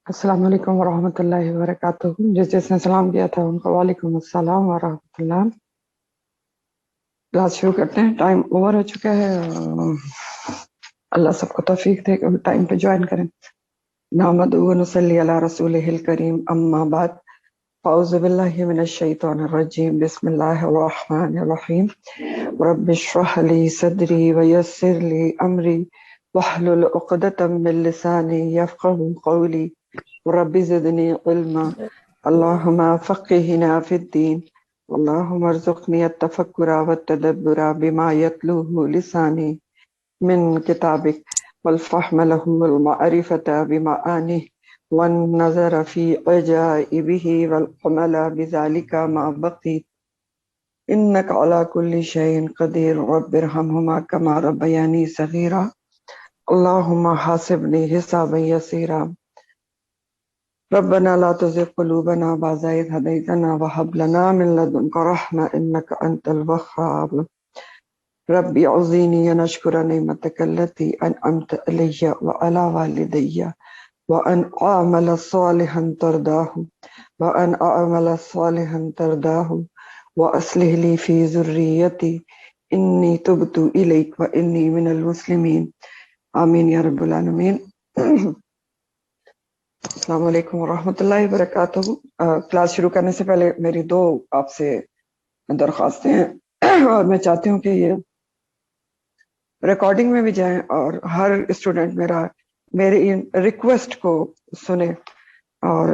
السلام علیکم ورحمۃ اللہ وبرکاتہ۔ جس نے سلام کیا تھا ان کو وعلیکم السلام ورحمۃ اللہ۔ کلاس شروع کرتے ہیں، ٹائم اوور ہو چکا ہے۔ اللہ سب کو توفیق دے کہ ٹائم پہ جوائن کریں۔ نحمدہ و نصلی علی رسولہ الکریم، اما بعد، اعوذ باللہ من الشیطان الرجیم، بسم اللہ الرحمن الرحیم۔ رب اشرح لی صدری ویسر لی امری واحلل عقدۃ من لسانی یفقهوا قولی رب زدنی علما اللہم فقہنا فی الدین اللہم ارزقنی التفکر والتدبر بما یتلوہ لسانی من کتابک والفہم لہ والمعرفۃ بمعانہ والنظر فی عجائبہ والعمل بذلک ما بقیت انک علی کل شیء قدیر رب ارحمہما کما ربیانی صغیرا اللہم حاسبنی حسابا یسیرا ربنا لا تزغ قلوبنا بعد إذ هديتنا وهب لنا من لدنك رحمة إنك أنت الوهاب رب أعوذني أن أشكر نعمتك التي أنعمت علي وعلى والدي وأن أعمل صالحا ترضاه وأصلح لي في ذريتي إني تبت إليك وإني من المسلمين آمين يا رب العالمين۔ السلام علیکم ورحمۃ اللہ وبرکاتہ۔ کلاس شروع کرنے سے پہلے میری دو آپ سے درخواستیں ہیں اور میں چاہتی ہوں کہ یہ ریکارڈنگ میں بھی جائیں اور ہر اسٹوڈنٹ میری ریکویسٹ کو سنے، اور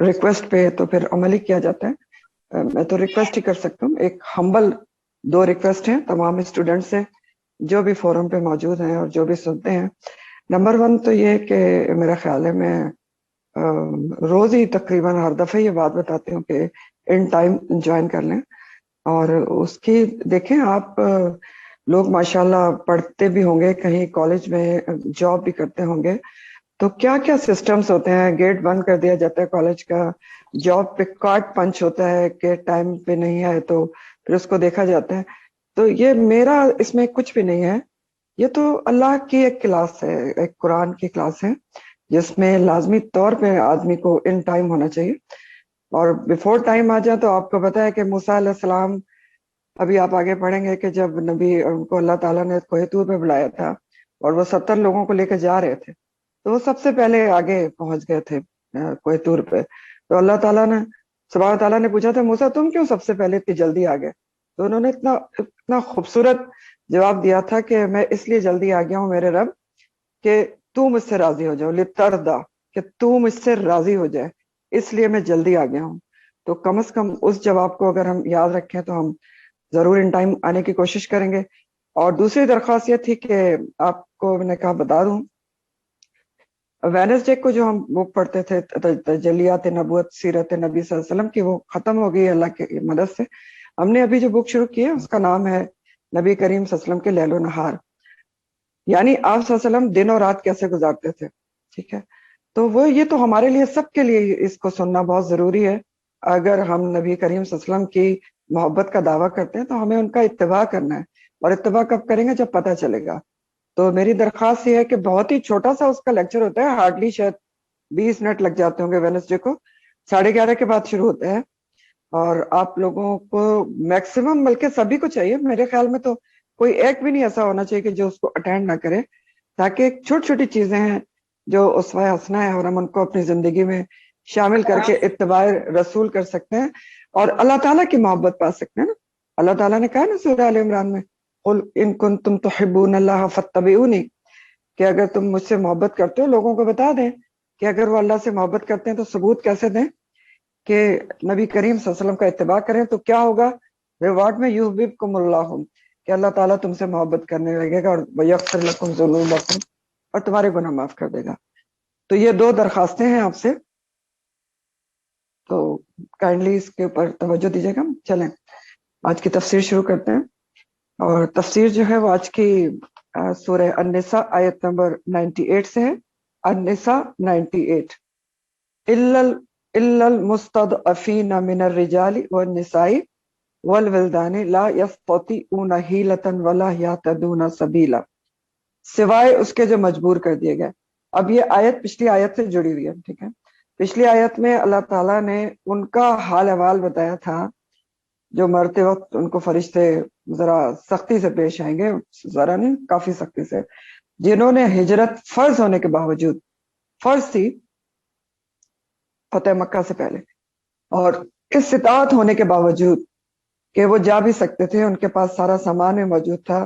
ریکویسٹ پہ تو پھر عمل ہی کیا جاتا ہے۔ میں تو ریکویسٹ ہی کر سکتا ہوں، ایک ہمبل دو ریکویسٹ ہیں تمام اسٹوڈنٹ سے جو بھی فورم پہ موجود ہیں اور جو بھی سنتے ہیں۔ نمبر 1 تو یہ کہ میرا خیال ہے میں روز ہی تقریباً ہر دفعہ یہ بات بتاتی ہوں کہ ان ٹائم جوائن کر لیں، اور اس کی دیکھیں آپ لوگ ماشاءاللہ پڑھتے بھی ہوں گے، کہیں کالج میں جاب بھی کرتے ہوں گے، تو کیا کیا سسٹمز ہوتے ہیں۔ گیٹ بند کر دیا جاتا ہے کالج کا، جاب پہ کارڈ پنچ ہوتا ہے کہ ٹائم پہ نہیں آئے تو پھر اس کو دیکھا جاتا ہے۔ تو یہ میرا اس میں کچھ بھی نہیں ہے، یہ تو اللہ کی ایک کلاس ہے، ایک قرآن کی کلاس ہے جس میں لازمی طور پہ آدمی کو ان ٹائم ہونا چاہیے، اور بیفور ٹائم آ جائے تو آپ کو پتا ہے کہ موسیٰ علیہ السلام، ابھی آپ آگے پڑھیں گے کہ جب نبی ان کو اللہ تعالیٰ نے کوہ طور پہ بلایا تھا اور وہ 70 لوگوں کو لے کے جا رہے تھے، تو وہ سب سے پہلے آگے پہنچ گئے تھے کوہ طور پہ۔ تو اللہ تعالیٰ نے سبحانہ تعالیٰ نے پوچھا تھا موسیٰ تم کیوں سب سے پہلے اتنی جلدی آ گئے؟ تو انہوں نے اتنا خوبصورت جواب دیا تھا کہ میں اس لیے جلدی آ گیا ہوں میرے رب کہ تو مجھ سے راضی ہو جاؤ، لتردا، کہ تو مجھ سے راضی ہو جائے، اس لیے میں جلدی آ گیا ہوں۔ تو کم از کم اس جواب کو اگر ہم یاد رکھیں تو ہم ضرور ان ٹائم آنے کی کوشش کریں گے۔ اور دوسری درخواست یہ تھی کہ آپ کو میں نے کہا بتا دوں، وینسڈے کو جو ہم بک پڑھتے تھے تجلیات نبوت سیرت نبی صلی اللہ علیہ وسلم کی، وہ ختم ہو گئی اللہ کی مدد سے۔ ہم نے ابھی جو بک شروع کی ہے اس کا نام ہے نبی کریم صلی اللہ علیہ وسلم کے لیل و نہار، یعنی آپ صلی اللہ علیہ وسلم دن اور رات کیسے گزارتے تھے، ٹھیک ہے۔ تو وہ یہ تو ہمارے لیے سب کے لیے اس کو سننا بہت ضروری ہے۔ اگر ہم نبی کریم صلی اللہ علیہ وسلم کی محبت کا دعویٰ کرتے ہیں تو ہمیں ان کا اتباع کرنا ہے، اور اتباع کب کریں گے؟ جب پتہ چلے گا۔ تو میری درخواست یہ ہے کہ بہت ہی چھوٹا سا اس کا لیکچر ہوتا ہے، ہارڈلی شاید 20 منٹ لگ جاتے ہوں گے، وینسڈے کو 11:30 کے بعد شروع ہوتا ہے، اور آپ لوگوں کو میکسیمم بلکہ سبھی کو چاہیے، میرے خیال میں تو کوئی ایک بھی نہیں ایسا ہونا چاہیے کہ جو اس کو اٹینڈ نہ کرے، تاکہ چھوٹی چھوٹی چیزیں ہیں جو اسوہ حسنہ ہے اور ہم ان کو اپنی زندگی میں شامل کر کے اتباع رسول کر سکتے ہیں اور اللہ تعالیٰ کی محبت پا سکتے ہیں نا۔ اللہ تعالیٰ نے کہا نا سورہ آل عمران میں، قل ان کنتم تحبون اللہ فاتبعونی، کہ اگر تم مجھ سے محبت کرتے ہو لوگوں کو بتا دیں کہ اگر وہ اللہ سے محبت کرتے ہیں تو ثبوت کیسے دیں کہ نبی کریم صلی اللہ علیہ وسلم کا اتباع کریں، تو کیا ہوگا ریوارڈ میں؟ یحببکم اللہ، کہ اللہ تعالیٰ تم سے محبت کرنے لگے گا، اور ویغفر لکم ذنوبکم، اور تمہارے گناہ معاف کر دے گا۔ تو یہ دو درخواستیں ہیں آپ سے، تو کائنڈلی اس کے اوپر توجہ دیجیے گا۔ چلیں آج کی تفسیر شروع کرتے ہیں، اور تفسیر جو ہے وہ آج کی سورہ النساء آیت نمبر 98 سے ہے۔ النساء 98، الا المستضعفین من الرجال والنساء والولدان لا یستطیعون حیلۃ ولا یہتدون سبیلا، سوائے اس کے جو مجبور کر دیے گئے۔ اب یہ آیت پچھلی آیت سے جڑی ہوئی ہے، ٹھیک ہے. پچھلی آیت میں اللہ تعالیٰ نے ان کا حال احوال بتایا تھا، جو مرتے وقت ان کو فرشتے ذرا سختی سے پیش آئیں گے، ذرا نہیں کافی سختی سے، جنہوں نے ہجرت فرض ہونے کے باوجود، فرض تھی فتح مکہ سے پہلے، اور استطاعت ہونے کے باوجود کہ وہ جا بھی سکتے تھے، ان کے پاس سارا سامان بھی موجود تھا،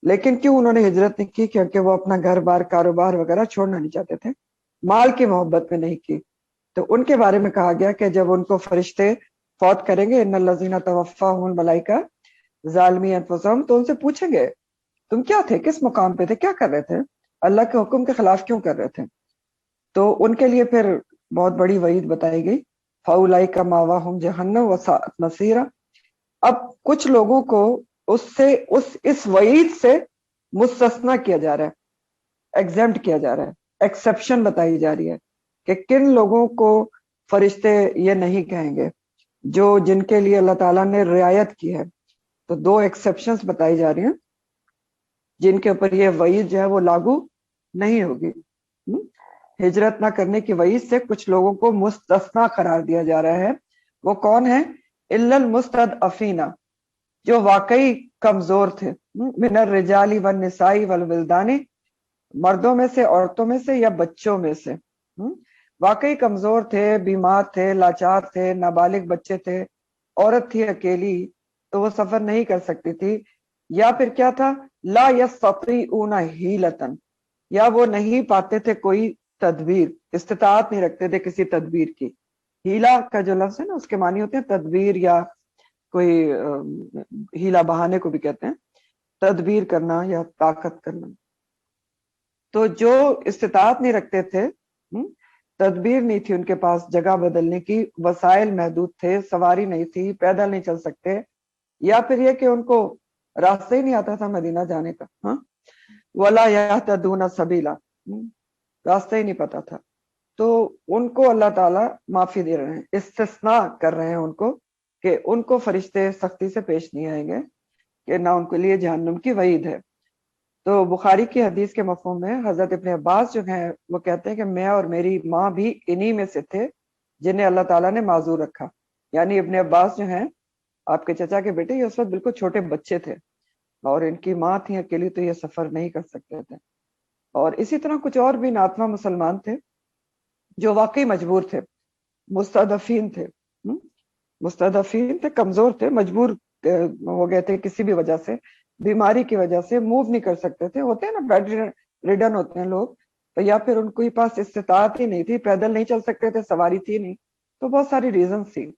لیکن کیوں انہوں نے ہجرت نہیں کی؟ کیونکہ وہ اپنا گھر بار کاروبار وغیرہ چھوڑنا نہیں چاہتے تھے، مال کی محبت میں نہیں کی. تو ان کے بارے میں کہا گیا کہ جب ان کو فرشتے فوت کریں گے، ان الذین توفاہم الملائکہ ظالمی انفسہم، تو ان سے پوچھیں گے تم کیا تھے، کس مقام پہ تھے، کیا کر رہے تھے، اللہ کے حکم کے خلاف کیوں کر رہے تھے؟ تو ان کے لیے پھر بہت بڑی وعید بتائی گئی، فَأُولَئِکَ مَأْوَاهُمْ جَهَنَّمُ وَسَاءَتْ مَصِیرًا. اب کچھ لوگوں کو اس وعید سے مستثنا کیا جا رہا ہے، ایگزمپٹ کیا جا رہا ہے، ایکسیپشن بتائی جا رہی ہے کہ کن لوگوں کو فرشتے یہ نہیں کہیں گے، جن کے لیے اللہ تعالیٰ نے رعایت کی ہے. تو دو ایکسیپشنز بتائی جا رہی ہیں جن کے اوپر یہ وعید جو ہے وہ لاگو نہیں ہوگی. ہجرت نہ کرنے کی وعید سے کچھ لوگوں کو مستثنا قرار دیا جا رہا ہے. وہ کون ہیں؟ الا المستضعفین، جو واقعی کمزور تھے، من الرجال والنساء والولدان، مردوں میں سے، عورتوں میں سے، یا بچوں میں سے. واقعی کمزور تھے، بیمار تھے، لاچار تھے، نابالغ بچے تھے، عورت تھی اکیلی تو وہ سفر نہیں کر سکتی تھی، یا پھر کیا تھا، لا یستطیعون حیلۃ، یا وہ نہیں پاتے تھے کوئی تدبیر، استطاعت نہیں رکھتے تھے کسی تدبیر کی. ہیلا کا جو لفظ ہے نا، اس کے معنی ہوتے ہیں تدبیر، یا کوئی ہیلا بہانے کو بھی کہتے ہیں، تدبیر کرنا یا طاقت کرنا. تو جو استطاعت نہیں رکھتے تھے، تدبیر نہیں تھی ان کے پاس جگہ بدلنے کی، وسائل محدود تھے، سواری نہیں تھی، پیدل نہیں چل سکتے، یا پھر یہ کہ ان کو راستہ ہی نہیں آتا تھا مدینہ جانے کا، وَلَا يَهْتَدُونَ سَبِيلًا، راستہ ہی نہیں پتا تھا. تو ان کو اللہ تعالیٰ معافی دے رہے ہیں، استثناء کر رہے ہیں ان کو، کہ ان کو فرشتے سختی سے پیش نہیں آئیں گے، کہ نہ ان کے لیے جہنم کی وعید ہے. تو بخاری کی حدیث کے مفہوم میں حضرت ابن عباس جو ہیں وہ کہتے ہیں کہ میں اور میری ماں بھی انہی میں سے تھے جنہیں اللہ تعالیٰ نے معذور رکھا. یعنی ابن عباس جو ہیں آپ کے چچا کے بیٹے، یہ اس وقت بالکل چھوٹے بچے تھے، اور ان کی ماں تھی اکیلی، تو یہ سفر نہیں کر سکتے تھے. اور اسی طرح کچھ اور بھی ناتواں مسلمان تھے جو واقعی مجبور تھے، مستضعفین تھے، مستضعفین تھے، کمزور تھے، مجبور ہو گئے تھے کسی بھی وجہ سے، بیماری کی وجہ سے موو نہیں کر سکتے تھے، ہوتے ہیں نا بیڈ ریڈن ہوتے ہیں لوگ، تو یا پھر ان کے پاس استطاعت ہی نہیں تھی، پیدل نہیں چل سکتے تھے، سواری تھی نہیں، تو بہت ساری ریزنز تھی.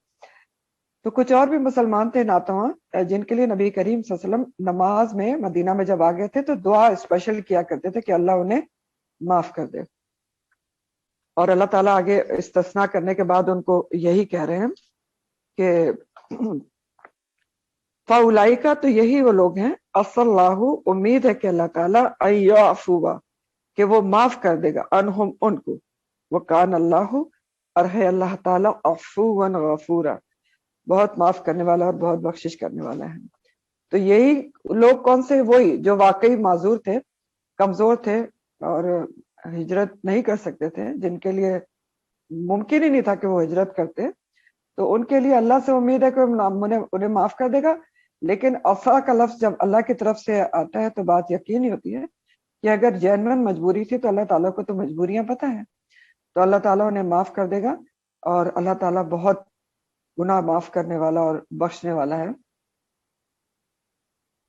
تو کچھ اور بھی مسلمان تھے ناتواں، جن کے لیے نبی کریم صلی اللہ علیہ وسلم نماز میں مدینہ میں جب آ گئے تھے تو دعا اسپیشل کیا کرتے تھے کہ اللہ انہیں معاف کر دے. اور اللہ تعالیٰ آگے استثناء کرنے کے بعد ان کو یہی کہہ رہے ہیں کہ فَأُولَئِکَ، تو یہی وہ لوگ ہیں، عَسَى اللَّهُ، امید ہے کہ اللہ تعالیٰ أَن يَعْفُوَ، کہ وہ معاف کر دے گا، عنہم، ان کو، وَكَانَ اللَّهُ، اور ہے اللہ تعالیٰ، عَفُوًّا غَفُورًا، بہت معاف کرنے والا اور بہت بخشش کرنے والا ہے. تو یہی لوگ کون سے؟ وہی جو واقعی معذور تھے، کمزور تھے، اور ہجرت نہیں کر سکتے تھے، جن کے لیے ممکن ہی نہیں تھا کہ وہ ہجرت کرتے. تو ان کے لیے اللہ سے امید ہے کہ انہیں معاف کر دے گا. لیکن عفا کا لفظ جب اللہ کی طرف سے آتا ہے تو بات یقینی ہوتی ہے کہ اگر جینوین مجبوری تھی تو اللہ تعالیٰ کو تو مجبوریاں پتہ ہیں، تو اللہ تعالیٰ انہیں معاف کر دے گا، اور اللہ تعالیٰ بہت گناہ معاف کرنے والا اور بخشنے والا ہے.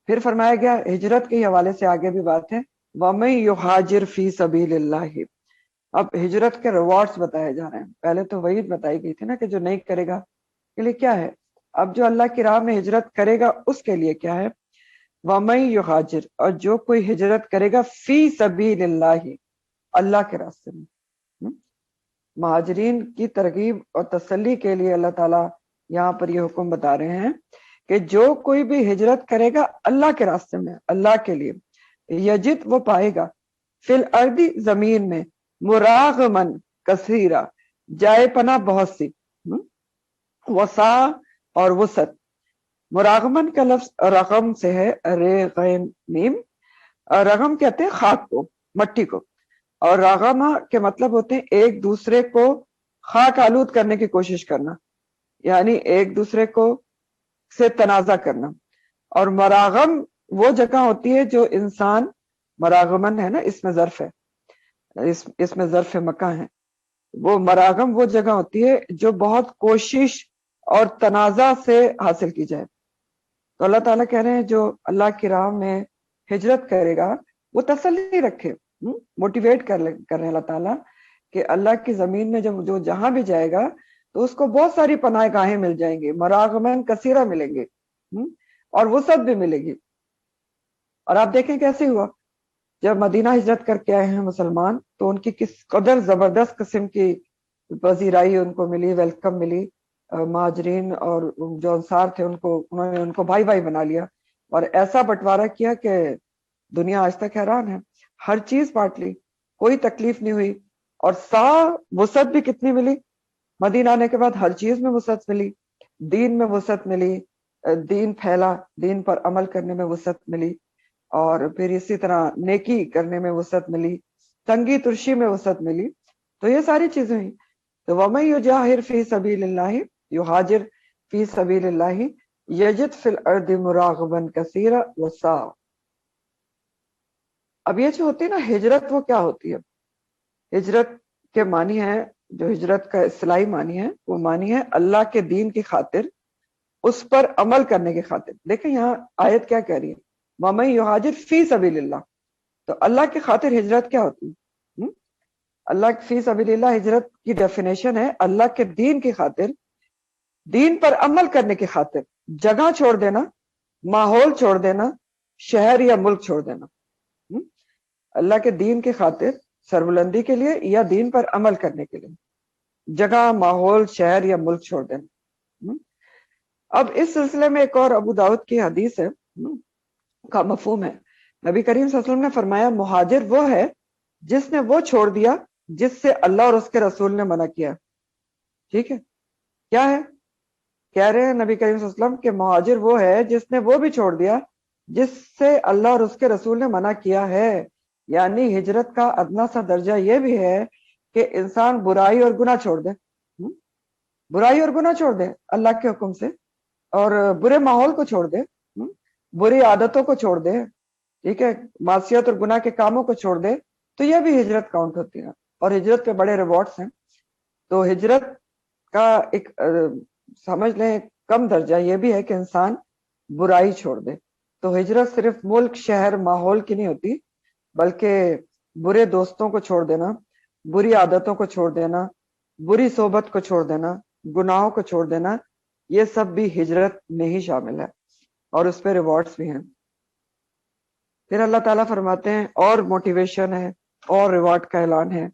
پھر فرمایا گیا ہجرت کے حوالے سے آگے بھی بات ہے، وَمَن يُهَاجِرْ فِي سَبِيلِ اللَّهِ. اب ہجرت کے ریوارڈز بتائے جا رہے ہیں. پہلے تو وعید بتائی گئی تھی نا کہ جو نہیں کرے گا کے لیے کیا ہے. اب جو اللہ کی راہ میں ہجرت کرے گا اس کے لیے کیا ہے، وَمَن يُهَاجِرْ، اور جو کوئی ہجرت کرے گا فی سبیل اللہ، اللہ کے راستے میں. مہاجرین کی ترغیب اور تسلی کے لیے اللہ تعالیٰ یہاں پر یہ حکم بتا رہے ہیں کہ جو کوئی بھی ہجرت کرے گا اللہ کے راستے میں، اللہ کے لیے، یجد، وہ پائے گا، فی الارض، زمین میں، مراغمن کثیرہ، جائے پناہ بہت سی، وسع، اور وسعت. مراغمن کا لفظ رغم سے ہے، رے غین میم. رغم کہتے ہیں خاک کو، مٹی کو، اور راغمہ کے مطلب ہوتے ہیں ایک دوسرے کو خاک آلود کرنے کی کوشش کرنا، یعنی ایک دوسرے کو سے تنازع کرنا. اور مراغم وہ جگہ ہوتی ہے جو انسان، مراغمن ہے نا، اس میں ظرف ہے، اس میں ظرف مکہ ہے. وہ مراغم وہ جگہ ہوتی ہے جو بہت کوشش اور تنازع سے حاصل کی جائے. تو اللہ تعالیٰ کہہ رہے ہیں جو اللہ کی راہ میں ہجرت کرے گا وہ تسلی رکھے، موٹیویٹ کر رہے ہیں اللہ تعالیٰ کہ اللہ کی زمین میں جب جو جہاں بھی جائے گا تو اس کو بہت ساری پناہ گاہیں مل جائیں گے، مراغمن کثیرہ ملیں گے، اور وسعت بھی ملے گی. اور آپ دیکھیں کیسے ہوا جب مدینہ ہجرت کر کے آئے ہیں مسلمان، تو ان کی کس قدر زبردست قسم کی پذیرائی ان کو ملی، ویلکم ملی. مہاجرین اور جو انصار تھے انہوں نے ان کو بھائی بھائی بنا لیا اور ایسا بٹوارا کیا کہ دنیا آج تک حیران ہے. ہر چیز بانٹ لی، کوئی تکلیف نہیں ہوئی. اور وسعت بھی کتنی ملی مدینہ آنے کے بعد، ہر چیز میں وسعت ملی، دین میں وسعت ملی، دین پھیلا، دین پر عمل کرنے میں وسعت ملی، اور پھر اسی طرح نیکی کرنے میں وسعت ملی، تنگی ترشی میں وسعت ملی. تو یہ ساری چیزیں ہیں. تو وَمَن يُجَاهِرْ فِي سَبِيلِ اللَّهِ يُهَاجِرْ فِي سَبِيلِ اللَّهِ يَجِدْ فِي الْأَرْضِ مُرَاغِبًا كَثِيرًا وَسَعًا. اب یہ جو ہوتی ہے نا ہجرت، وہ کیا ہوتی ہے؟ ہجرت کے معنی ہے، جو ہجرت کا اصطلاحی معنی ہے وہ معنی ہے اللہ کے دین کی خاطر، اس پر عمل کرنے کی خاطر. دیکھیں یہاں آیت کیا کہہ رہی ہے، وَمَن يُهَاجِرْ فِي سَبِيلِ اللَّهِ. تو اللہ کی خاطر ہجرت کیا ہوتی ہے؟ اللہ فی سبیل اللہ ہجرت کی ڈیفینیشن ہے اللہ کے دین کی خاطر، دین پر عمل کرنے کی خاطر جگہ چھوڑ دینا، ماحول چھوڑ دینا، شہر یا ملک چھوڑ دینا. اللہ کے دین کی خاطر سربلندی کے لیے یا دین پر عمل کرنے کے لیے جگہ، ماحول، شہر یا ملک چھوڑ دینا. اب اس سلسلے میں ایک اور ابو داؤد کی حدیث ہے کا مفہوم ہے. نبی کریم صلی اللہ علیہ وسلم نے فرمایا مہاجر وہ ہے جس نے وہ چھوڑ دیا جس سے اللہ اور اس کے رسول نے منع کیا. ٹھیک ہے، کیا ہے؟ کہہ رہے ہیں نبی کریم صلی اللہ علیہ وسلم کہ مہاجر وہ ہے جس نے وہ بھی چھوڑ دیا جس سے اللہ اور اس کے رسول نے منع کیا ہے. یعنی ہجرت کا ادنا سا درجہ یہ بھی ہے کہ انسان برائی اور گناہ چھوڑ دے، برائی اور گناہ چھوڑ دے اللہ کے حکم سے، اور برے ماحول کو چھوڑ دے، بری عادتوں کو چھوڑ دے، ٹھیک ہے، معصیت اور گناہ کے کاموں کو چھوڑ دے. تو یہ بھی ہجرت کاؤنٹ ہوتی ہے، اور ہجرت کے بڑے ریوارڈز ہیں. تو ہجرت کا ایک سمجھ لیں کم درجہ یہ بھی ہے کہ انسان برائی چھوڑ دے. تو ہجرت صرف ملک، شہر، ماحول کی نہیں ہوتی، بلکہ برے دوستوں کو چھوڑ دینا، بری عادتوں کو چھوڑ دینا، بری صحبت کو چھوڑ دینا، گناہوں کو چھوڑ دینا، یہ سب بھی ہجرت میں ہی شامل ہے، اور اس پہ ریوارڈز بھی ہیں. پھر اللہ تعالیٰ فرماتے ہیں اور موٹیویشن ہے اور ریوارڈ کا اعلان ہے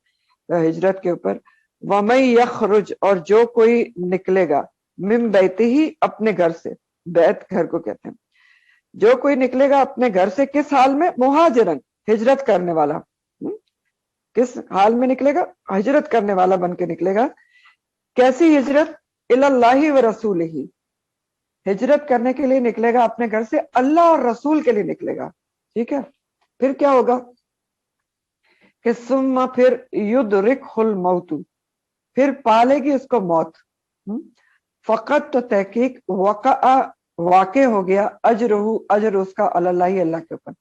ہجرت کے اوپر. وَمَن يَخْرُجْ، اور جو کوئی نکلے گا، مِن بَيْتِهِ، اپنے گھر سے، بیت گھر کو کہتے ہیں، جو کوئی نکلے گا اپنے گھر سے، کس حال میں؟ مہاجرن، ہجرت کرنے والا. کس حال میں نکلے گا؟ ہجرت کرنے والا بن کے نکلے گا. کیسی ہجرت؟ الی اللہ و رسولہ، ہجرت کرنے کے لیے نکلے گا اپنے گھر سے، اللہ اور رسول کے لیے نکلے گا. ٹھیک ہے، پھر کیا ہوگا کہ ثم، پھر یدرکہ الموت، پھر پالے گی اس کو موت. فقط، تو تحقیق، واقع ہو گیا، اجرہ، اجر اس کا، اللہ، اللہ کے اوپر.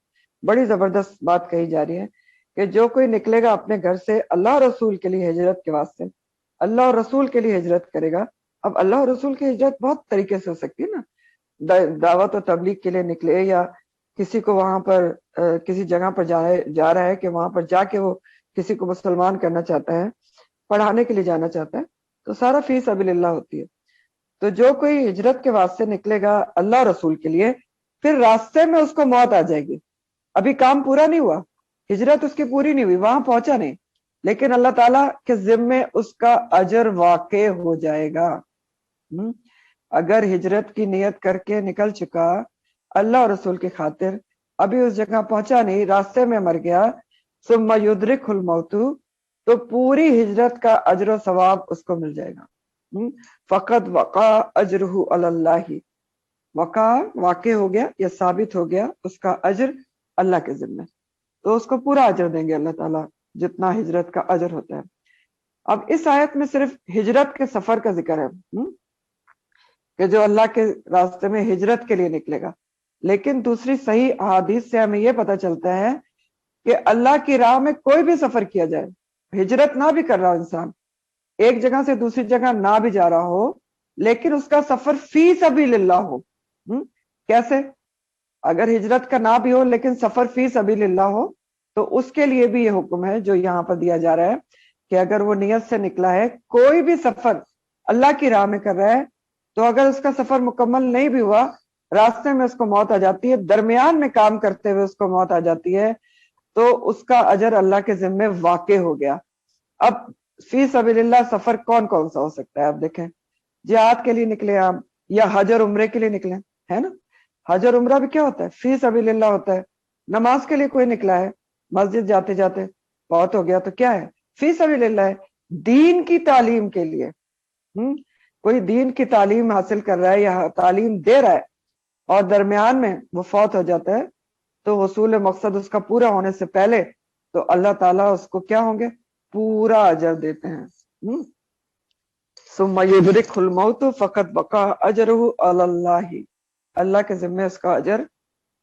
بڑی زبردست بات کہی جا رہی ہے کہ جو کوئی نکلے گا اپنے گھر سے اللہ اور رسول کے لیے ہجرت کے واسطے، اللہ اور رسول کے لیے ہجرت کرے گا. اب اللہ اور رسول کی ہجرت بہت طریقے سے ہو سکتی ہے نا، دعوت و تبلیغ کے لیے نکلے، یا کسی کو وہاں پر کسی جگہ پر جا رہا ہے کہ وہاں پر جا کے وہ کسی کو مسلمان کرنا چاہتا ہے، پڑھانے کے لیے جانا چاہتا ہے، تو سارا فی سبیل اللہ ہوتی ہے. تو جو کوئی ہجرت کے واسطے نکلے گا اللہ رسول کے لیے، پھر راستے میں اس کو موت آ جائے گی. ابھی کام پورا نہیں ہوا، ہجرت اس کی پوری نہیں ہوئی، وہاں پہنچا نہیں، لیکن اللہ تعالیٰ کے ذمے اس کا اجر واقع ہو جائے گا. اگر ہجرت کی نیت کر کے نکل چکا اللہ اور رسول کی خاطر، ابھی اس جگہ پہنچا نہیں، راستے میں مر گیا، ثم یدرکہ الموت، تو پوری ہجرت کا اجر و ثواب اس کو مل جائے گا. فقط وقع اجرہ علی اللہ، واقع ہو گیا یا ثابت ہو گیا اس کا اجر اللہ کے ذمہ، تو اس کو پورا اجر دیں گے اللہ تعالیٰ جتنا ہجرت کا اجر ہوتا ہے۔ اب اس آیت میں صرف ہجرت کے سفر کا ذکر ہے کہ جو اللہ کے راستے میں ہجرت کے لیے نکلے گا، لیکن دوسری صحیح احادیث سے ہمیں یہ پتہ چلتا ہے کہ اللہ کی راہ میں کوئی بھی سفر کیا جائے، ہجرت نہ بھی کر رہا انسان، ایک جگہ سے دوسری جگہ نہ بھی جا رہا ہو، لیکن اس کا سفر فی سبیل اللہ ہو۔ کیسے؟ اگر ہجرت کا نہ بھی ہو لیکن سفر فی سبیل اللہ ہو، تو اس کے لیے بھی یہ حکم ہے جو یہاں پر دیا جا رہا ہے کہ اگر وہ نیت سے نکلا ہے کوئی بھی سفر اللہ کی راہ میں کر رہا ہے، تو اگر اس کا سفر مکمل نہیں بھی ہوا، راستے میں اس کو موت آ جاتی ہے، درمیان میں کام کرتے ہوئے اس کو موت آ جاتی ہے، تو اس کا اجر اللہ کے ذمے واقع ہو گیا۔ اب فی سبیل اللہ سفر کون کون سا ہو سکتا ہے؟ اب دیکھیں، جہاد کے لیے نکلے آپ، یا حج اور عمرے کے لیے نکلے، ہے نا؟ حج اور عمرہ بھی کیا ہوتا ہے؟ فی سبیل اللہ ہوتا ہے۔ نماز کے لیے کوئی نکلا ہے، مسجد جاتے جاتے بہت ہو گیا، تو کیا ہے؟ فی سبیل اللہ ہے۔ دین کی تعلیم کے لیے کوئی دین کی تعلیم حاصل کر رہا ہے یا تعلیم دے رہا ہے اور درمیان میں وہ فوت ہو جاتا ہے، تو حصول مقصد اس کا پورا ہونے سے پہلے تو اللہ تعالیٰ اس کو کیا ہوں گے؟ پورا اجر دیتے ہیں۔ ثم یدرکہ الموت فقد وقع اجرہ علی اللہ، اللہ کے ذمے اس کا اجر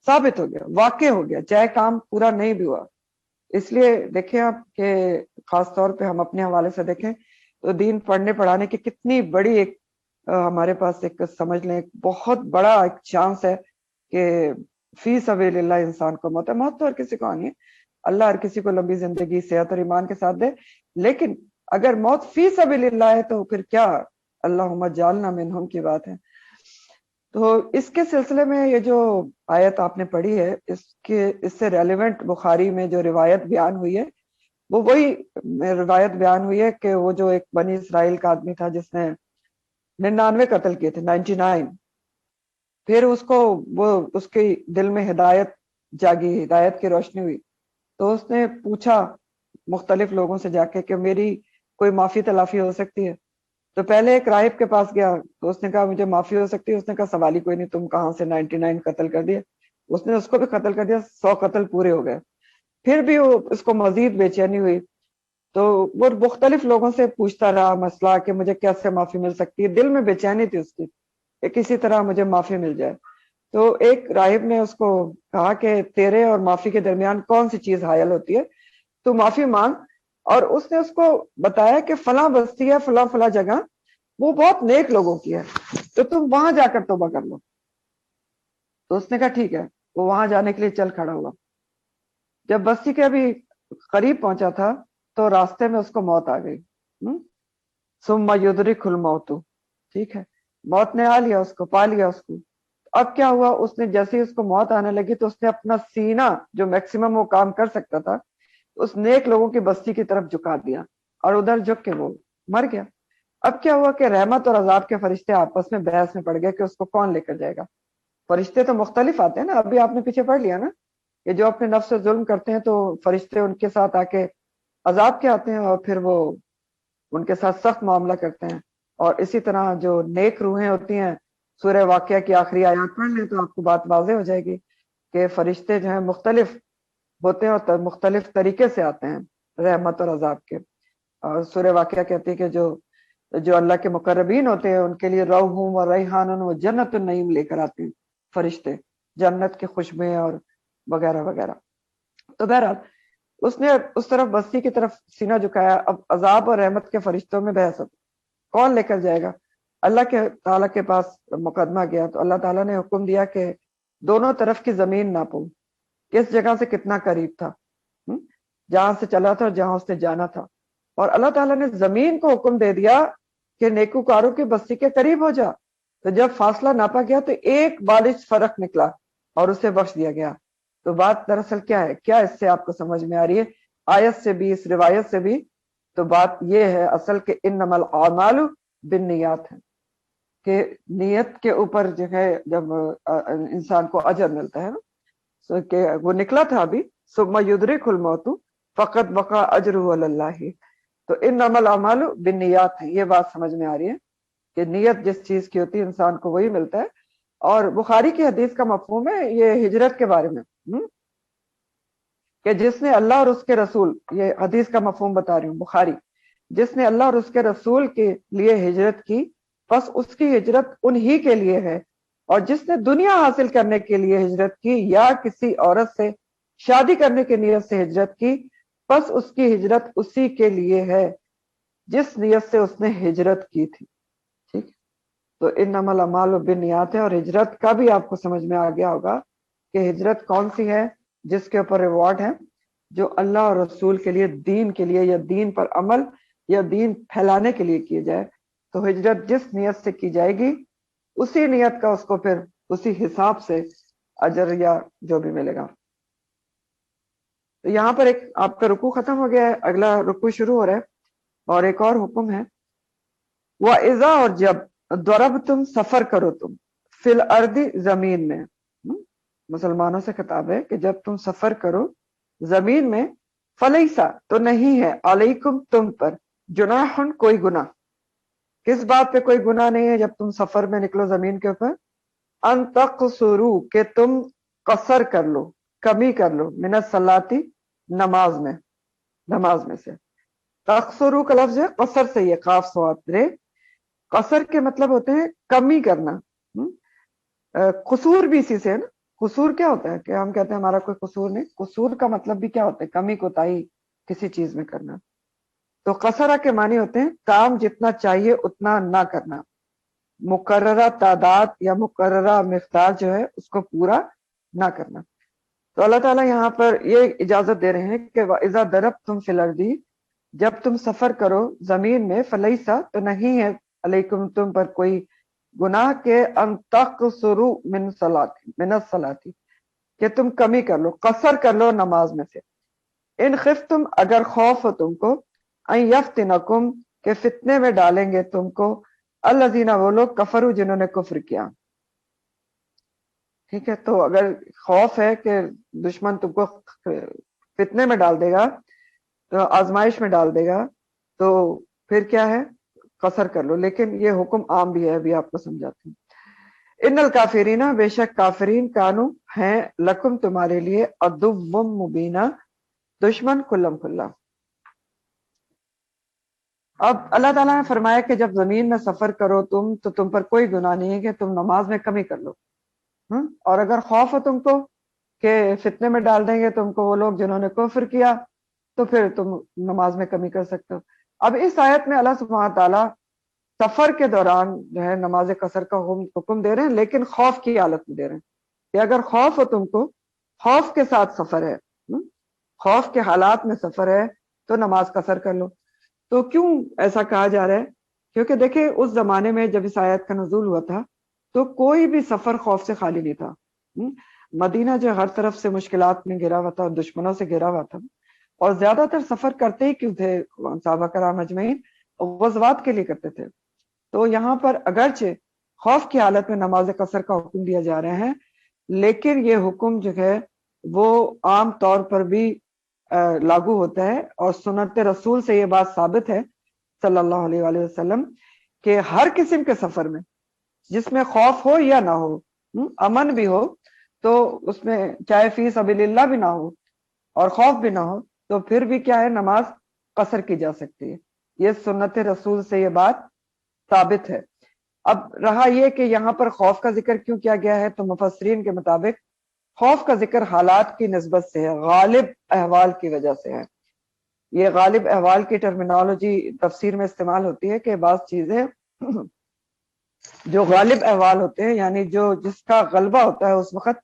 ثابت ہو گیا، واقع ہو گیا، چاہے کام پورا نہیں بھی ہوا۔ اس لیے دیکھیں آپ کہ خاص طور پہ ہم اپنے حوالے سے دیکھیں تو دین پڑھنے پڑھانے کی کتنی بڑی ایک ہمارے پاس ایک سمجھ لیں ایک بہت بڑا ایک چانس ہے کہ فی سبیل اللہ انسان کو موت ہے۔ موت تو ہر کسی کو آنی ہے، اللہ ہر کسی کو لمبی زندگی صحت اور ایمان کے ساتھ دے، لیکن اگر موت فی سبیل اللہ ہے تو پھر کیا اللہم اجعلنا منہم کی بات ہے۔ تو اس کے سلسلے میں یہ جو آیت آپ نے پڑھی ہے، اس سے ریلیونٹ بخاری میں جو روایت بیان ہوئی ہے وہ وہی روایت بیان ہوئی ہے کہ وہ جو ایک بنی اسرائیل کا آدمی تھا جس نے 99 قتل کیے تھے، 99، پھر اس کو وہ اس کے دل میں ہدایت جاگی، ہدایت کی روشنی ہوئی، تو اس نے پوچھا مختلف لوگوں سے جا کے کہ میری کوئی معافی تلافی ہو سکتی ہے؟ تو پہلے ایک راہب کے پاس گیا تو اس نے کہا مجھے معافی ہو سکتی ہے؟ اس نے کہا سوال ہی کوئی نہیں، تم کہاں سے 99 قتل کر دیے۔ اس نے اس کو بھی قتل کر دیا، 100 قتل پورے ہو گئے۔ پھر بھی اس کو مزید بے چینی ہوئی، تو وہ مختلف لوگوں سے پوچھتا رہا مسئلہ کہ مجھے کیسے معافی مل سکتی ہے، دل میں بے چینی تھی اس کی کہ کسی طرح مجھے معافی مل جائے۔ تو ایک راہب نے اس کو کہا کہ تیرے اور معافی کے درمیان کون سی چیز حائل ہوتی ہے، تو معافی مانگ۔ اور اس نے اس کو بتایا کہ فلاں بستی ہے، فلاں فلاں جگہ، وہ بہت نیک لوگوں کی ہے، تو تم وہاں جا کر توبہ کر لو۔ تو اس نے کہا ٹھیک ہے، وہ وہاں جانے کے لیے چل کھڑا ہوا۔ جب بستی کے ابھی قریب پہنچا تھا تو راستے میں اس کو موت آ گئی۔ ثم یدرکہ الموت، ٹھیک ہے، موت نے آ لیا اس کو، پا لیا اس کو۔ اب کیا ہوا؟ اس نے جیسے ہی اس کو موت آنے لگی تو اس نے اپنا سینہ جو میکسیمم وہ کام کر سکتا تھا اس نیک لوگوں کی بستی کی طرف جھکا دیا، اور ادھر جھک کے وہ مر گیا۔ اب کیا ہوا کہ رحمت اور عذاب کے فرشتے آپس میں بحث میں پڑ گئے کہ اس کو کون لے کر جائے گا۔ فرشتے تو مختلف آتے ہیں نا، ابھی آپ نے پیچھے پڑھ لیا نا کہ جو اپنے نفس سے ظلم کرتے ہیں تو فرشتے ان کے ساتھ آ کے عذاب کے آتے ہیں اور پھر وہ ان کے ساتھ سخت معاملہ کرتے ہیں۔ اور اسی طرح جو نیک روحیں ہوتی ہیں، سورہ واقعہ کی آخری آیات پڑھ لیں تو آپ کو بات واضح ہو جائے گی کہ فرشتے جو ہیں مختلف ہوتے ہیں اور مختلف طریقے سے آتے ہیں رحمت اور عذاب کے۔ اور سورہ واقعہ کہتی ہے کہ جو اللہ کے مقربین ہوتے ہیں ان کے لیے روح و ریحان و جنت النعیم لے کر آتے ہیں فرشتے، جنت کی خوشبوئیں اور وغیرہ وغیرہ۔ تو بہرحال اس نے اس طرف بستی کی طرف سینہ جھکایا۔ اب عذاب اور رحمت کے فرشتوں میں بحث ہوتی، کون لے کر جائے گا؟ اللہ کے تعالیٰ کے پاس مقدمہ گیا تو اللہ تعالیٰ نے حکم دیا کہ دونوں طرف کی زمین ناپو، کس جگہ سے کتنا قریب تھا، جہاں سے چلا تھا اور جہاں اس نے جانا تھا۔ اور اللہ تعالیٰ نے زمین کو حکم دے دیا کہ نیکوکاروں کی بستی کے قریب ہو جا۔ تو جب فاصلہ ناپا گیا تو ایک بالش فرق نکلا اور اسے بخش دیا گیا۔ تو بات دراصل کیا ہے؟ کیا اس سے آپ کو سمجھ میں آ رہی ہے آیت سے بھی اس روایت سے بھی؟ تو بات یہ ہے اصل کہ انما الاعمال بالنیات ہے، کہ نیت کے اوپر جو ہے جب انسان کو اجر ملتا ہے نا، کہ وہ نکلا تھا ابھی ثم یدرکہ الموت فقد وقع اجرہ علی اللہ، تو انما الاعمال بالنیات ہے۔ یہ بات سمجھ میں آ رہی ہے کہ نیت جس چیز کی ہوتی ہے انسان کو وہی ملتا ہے۔ اور بخاری کی حدیث کا مفہوم ہے یہ ہجرت کے بارے میں کہ جس نے اللہ اور اس کے رسول، یہ حدیث کا مفہوم بتا رہی ہوں، بخاری، جس نے اللہ اور اس کے رسول کے لیے ہجرت کی بس اس کی ہجرت انہی کے لیے ہے، اور جس نے دنیا حاصل کرنے کے لیے ہجرت کی یا کسی عورت سے شادی کرنے کی نیت سے ہجرت کی بس اس کی ہجرت اسی کے لیے ہے جس نیت سے اس نے ہجرت کی تھی. ٹھیک، تو انما الاعمال بالنیات ہے، اور ہجرت کا بھی آپ کو سمجھ میں آ گیا ہوگا کہ ہجرت کون سی ہے جس کے اوپر ریوارڈ ہے، جو اللہ اور رسول کے لیے، دین کے لیے، یا دین پر عمل یا دین پھیلانے کے لیے کیے جائے. تو ہجرت جس نیت سے کی جائے گی اسی نیت کا اس کو پھر اسی حساب سے اجر یا جو بھی ملے گا. تو یہاں پر ایک آپ کا رکوع ختم ہو گیا ہے، اگلا رکوع شروع ہو رہا ہے، اور ایک اور حکم ہے، وَإِذَا، اور جب، ضَرَبْتُمْ، سفر کرو تم، فِي الْأَرْضِ، زمین میں. مسلمانوں سے خطاب ہے کہ جب تم سفر کرو زمین میں، فَلَيْسَ، تو نہیں ہے، عَلَيْكُمْ، تم پر، جُنَاحٌ، کوئی گناہ. کس بات پہ کوئی گناہ نہیں ہے جب تم سفر میں نکلو زمین کے اوپر؟ ان تقصروا، کہ تم قصر کر لو، کمی کر لو، من الصلاۃ، نماز میں سے. تقصروا کا لفظ ہے قصر سے، یہ قاف صاد رے، قصر کے مطلب ہوتے ہیں کمی کرنا. قصور بھی اسی سے ہے نا. قصور کیا ہوتا ہے کہ ہم کہتے ہیں ہمارا کوئی قصور نہیں، قصور کا مطلب بھی کیا ہوتا ہے؟ کمی کوتاہی کسی چیز میں کرنا. تو قصرہ کے معنی ہوتے ہیں کام جتنا چاہیے اتنا نہ کرنا، مقررہ تعداد یا مقررہ مقدار جو ہے اس کو پورا نہ کرنا. تو اللہ تعالیٰ یہاں پر یہ اجازت دے رہے ہیں کہ وَإِذَا ضَرَبْتُمْ فِي الْأَرْضِ، جب تم سفر کرو زمین میں، فَلَيْسَ، تو نہیں ہے، علیکم، تم پر، کوئی گناہ کے، ان تقصروا من الصلاۃ، کہ تم کمی کر لو، قصر کر لو نماز میں سے. ان خفتم، اگر خوف ہو تم کو، ان یفتنکم، کہ فتنے میں ڈالیں گے تم کو، الذین، وہ لوگ، کفروا، جنہوں نے کفر کیا. ٹھیک ہے، تو اگر خوف ہے کہ دشمن تم کو فتنے میں ڈال دے گا، تو آزمائش میں ڈال دے گا، تو پھر کیا ہے؟ قصر کر لو. لیکن یہ حکم عام بھی ہے، ابھی آپ کو سمجھاتی ہوں. ان الکافرین، بے شک کافرین، کانو، ہیں، لکم، تمہارے لیے، عدو مبینہ، دشمن کھلم کھلا. اب اللہ تعالیٰ نے فرمایا کہ جب زمین میں سفر کرو تم تو تم پر کوئی گناہ نہیں ہے کہ تم نماز میں کمی کر لو. اور اگر خوف ہو تم کو کہ فتنے میں ڈال دیں گے تم کو وہ لوگ جنہوں نے کفر کیا، تو پھر تم نماز میں کمی کر سکتے ہو. اب اس آیت میں اللہ سبحانہ تعالیٰ سفر کے دوران جو ہے نماز قصر کا حکم دے رہے ہیں، لیکن خوف کی حالت میں دے رہے ہیں کہ اگر خوف ہو تم کو، خوف کے ساتھ سفر ہے، خوف کے حالات میں سفر ہے، تو نماز قصر کر لو. تو کیوں ایسا کہا جا رہا ہے؟ کیونکہ دیکھیں اس زمانے میں جب اس آیت کا نزول ہوا تھا تو کوئی بھی سفر خوف سے خالی نہیں تھا. مدینہ جو ہر طرف سے مشکلات میں گھرا ہوا تھا، دشمنوں سے گھرا ہوا تھا، اور زیادہ تر سفر کرتے ہی کیوں تھے صحابہ کرام اجمعین؟ غزوات کے لیے کرتے تھے. تو یہاں پر اگرچہ خوف کی حالت میں نماز قصر کا حکم دیا جا رہا ہے، لیکن یہ حکم جو ہے وہ عام طور پر بھی لاگو ہوتا ہے، اور سنت رسول سے یہ بات ثابت ہے صلی اللہ علیہ وآلہ وسلم کہ ہر قسم کے سفر میں، جس میں خوف ہو یا نہ ہو، امن بھی ہو تو اس میں چاہے فی سبیل اللہ بھی نہ ہو اور خوف بھی نہ ہو، تو پھر بھی کیا ہے؟ نماز قصر کی جا سکتی ہے. یہ سنت رسول سے یہ بات ثابت ہے. اب رہا یہ کہ یہاں پر خوف کا ذکر کیوں کیا گیا ہے، تو مفسرین کے مطابق خوف کا ذکر حالات کی نسبت سے ہے، غالب احوال کی وجہ سے ہے. یہ غالب احوال کی ٹرمینالوجی تفسیر میں استعمال ہوتی ہے کہ بعض چیزیں جو غالب احوال ہوتے ہیں، یعنی جو جس کا غلبہ ہوتا ہے اس وقت،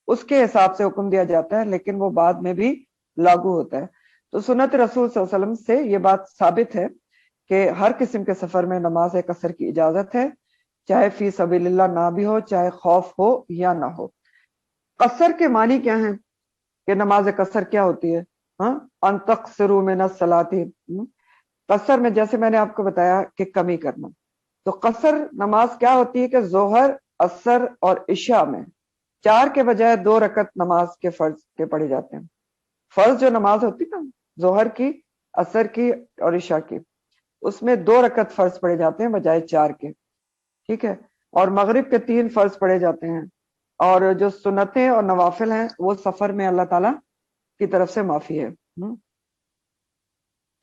اس کے حساب سے حکم دیا جاتا ہے، لیکن وہ بعد میں بھی لاگو ہوتا ہے. تو سنت رسول صلی اللہ علیہ وسلم سے یہ بات ثابت ہے کہ ہر قسم کے سفر میں نماز قصر کی اجازت ہے، چاہے فی سبیل اللہ نہ بھی ہو، چاہے خوف ہو یا نہ ہو. قصر کے معنی کیا ہیں کہ نماز قصر کیا ہوتی ہے؟ ان تقصروا من الصلاۃ، قصر میں جیسے میں نے آپ کو بتایا کہ کمی کرنا. تو قصر نماز کیا ہوتی ہے کہ ظہر، عصر اور عشاء میں 4 کے بجائے 2 رکعت نماز کے فرض کے پڑھے جاتے ہیں. فرض جو نماز ہوتی نا، ظہر کی، عصر کی اور عشاء کی، اس میں 2 رکعت فرض پڑھے جاتے ہیں بجائے 4 کے. ٹھیک ہے، اور مغرب کے 3 فرض پڑھے جاتے ہیں، اور جو سنتیں اور نوافل ہیں وہ سفر میں اللہ تعالیٰ کی طرف سے معافی ہے۔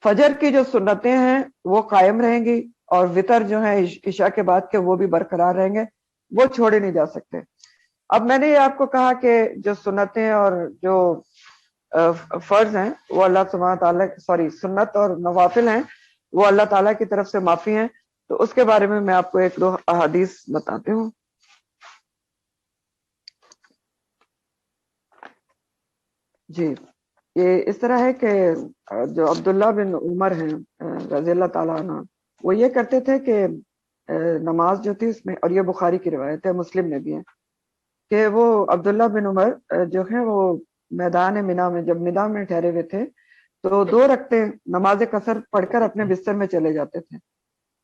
فجر کی جو سنتیں ہیں وہ قائم رہیں گی، اور وطر جو ہیں عشاء کے بعد کے وہ بھی برقرار رہیں گے، وہ چھوڑے نہیں جا سکتے۔ اب میں نے یہ آپ کو کہا کہ جو سنتیں اور جو فرض ہیں وہ اللہ سبحانہ تعالیٰ سنت اور نوافل ہیں وہ اللہ تعالیٰ کی طرف سے معافی ہیں، تو اس کے بارے میں آپ کو ایک دو احادیث بتاتی ہوں۔ جی، یہ اس طرح ہے کہ جو عبداللہ بن عمر ہیں رضی اللہ تعالیٰ عنہ، وہ یہ کرتے تھے کہ نماز جو تھی اس میں، اور یہ بخاری کی روایت ہے، مسلم میں بھی ہے، کہ وہ عبداللہ بن عمر جو ہیں وہ میدان منا میں، جب منا میں ٹھہرے ہوئے تھے تو 2 رکعتیں نماز قصر پڑھ کر اپنے بستر میں چلے جاتے تھے۔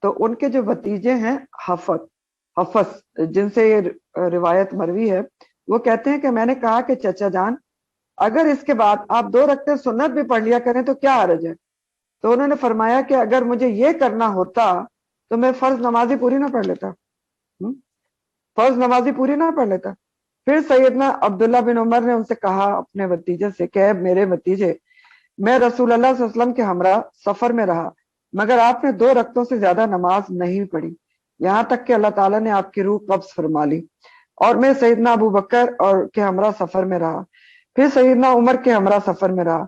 تو ان کے جو بھتیجے ہیں حفص جن سے یہ روایت مروی ہے، وہ کہتے ہیں کہ میں نے کہا کہ چچا جان، اگر اس کے بعد آپ 2 رکعتیں سنت بھی پڑھ لیا کریں تو کیا حرج ہے؟ تو انہوں نے فرمایا کہ اگر مجھے یہ کرنا ہوتا تو میں فرض نمازی پوری نہ پڑھ لیتا، فرض نمازی پوری نہ پڑھ لیتا۔ پھر سیدنا عبداللہ بن عمر نے ان سے کہا اپنے بھتیجے سے کہ میرے بھتیجے، میں رسول اللہ صلی اللہ علیہ وسلم کے ہمراہ سفر میں رہا، مگر آپ نے 2 رکعتوں سے زیادہ نماز نہیں پڑھی، یہاں تک کہ اللہ تعالیٰ نے آپ کی روح قبض فرما لی، اور میں سیدنا ابو بکر اور کے ہمراہ سفر میں رہا، پھر سیدنا عمر کے ہمراہ سفر میں رہا،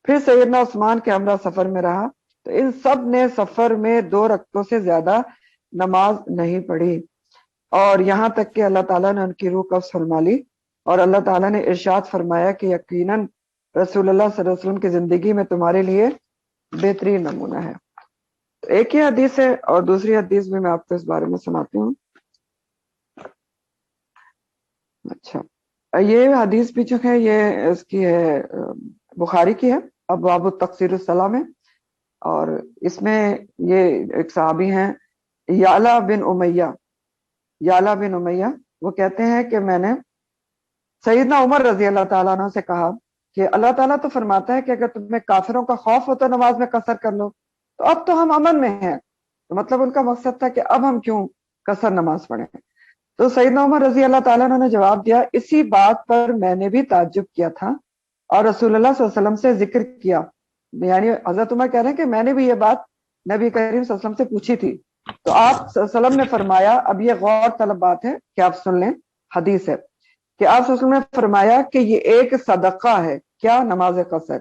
پھر سیدنا عثمان کے ہمراہ سفر میں رہا، تو ان سب نے سفر میں 2 رکعتوں سے زیادہ نماز نہیں پڑھی، اور یہاں تک کہ اللہ تعالیٰ نے ان کی روح قبض فرما لی، اور اللہ تعالیٰ نے ارشاد فرمایا کہ یقیناً رسول اللہ صلی اللہ علیہ وسلم کی زندگی میں تمہارے لیے بہترین نمونہ ہے۔ ایک ہی حدیث ہے، اور دوسری حدیث بھی میں آپ کو اس بارے میں سناتی ہوں۔ اچھا، یہ حدیث بھی جو ہے یہ اس کی ہے بخاری کی ہے، ابواب التقصیر الصلاح میں، اور اس میں یہ ایک صحابی ہیں یعلا بن امیہ، وہ کہتے ہیں کہ میں نے سیدنا عمر رضی اللہ تعالیٰ عنہ سے کہا کہ اللہ تعالیٰ تو فرماتا ہے کہ اگر تمہیں کافروں کا خوف ہو تو نماز میں قصر کر لو، تو اب تو ہم امن میں ہیں، تو مطلب ان کا مقصد تھا کہ اب ہم کیوں قصر نماز پڑھیں۔ تو سیدنا عمر رضی اللہ تعالیٰ عنہ نے جواب دیا، اسی بات پر میں نے بھی تعجب کیا تھا اور رسول اللہ صلی اللہ علیہ وسلم سے ذکر کیا، یعنی حضرت عمر کہہ رہے ہیں کہ میں نے بھی یہ بات نبی کریم صلی اللہ علیہ وسلم سے پوچھی تھی، تو آپ صلی اللہ علیہ وسلم نے فرمایا، اب یہ غور طلب بات ہے کہ آپ سن لیں، حدیث ہے کہ آپ صلی اللہ علیہ وسلم نے فرمایا کہ یہ ایک صدقہ ہے، کیا؟ نماز قصر،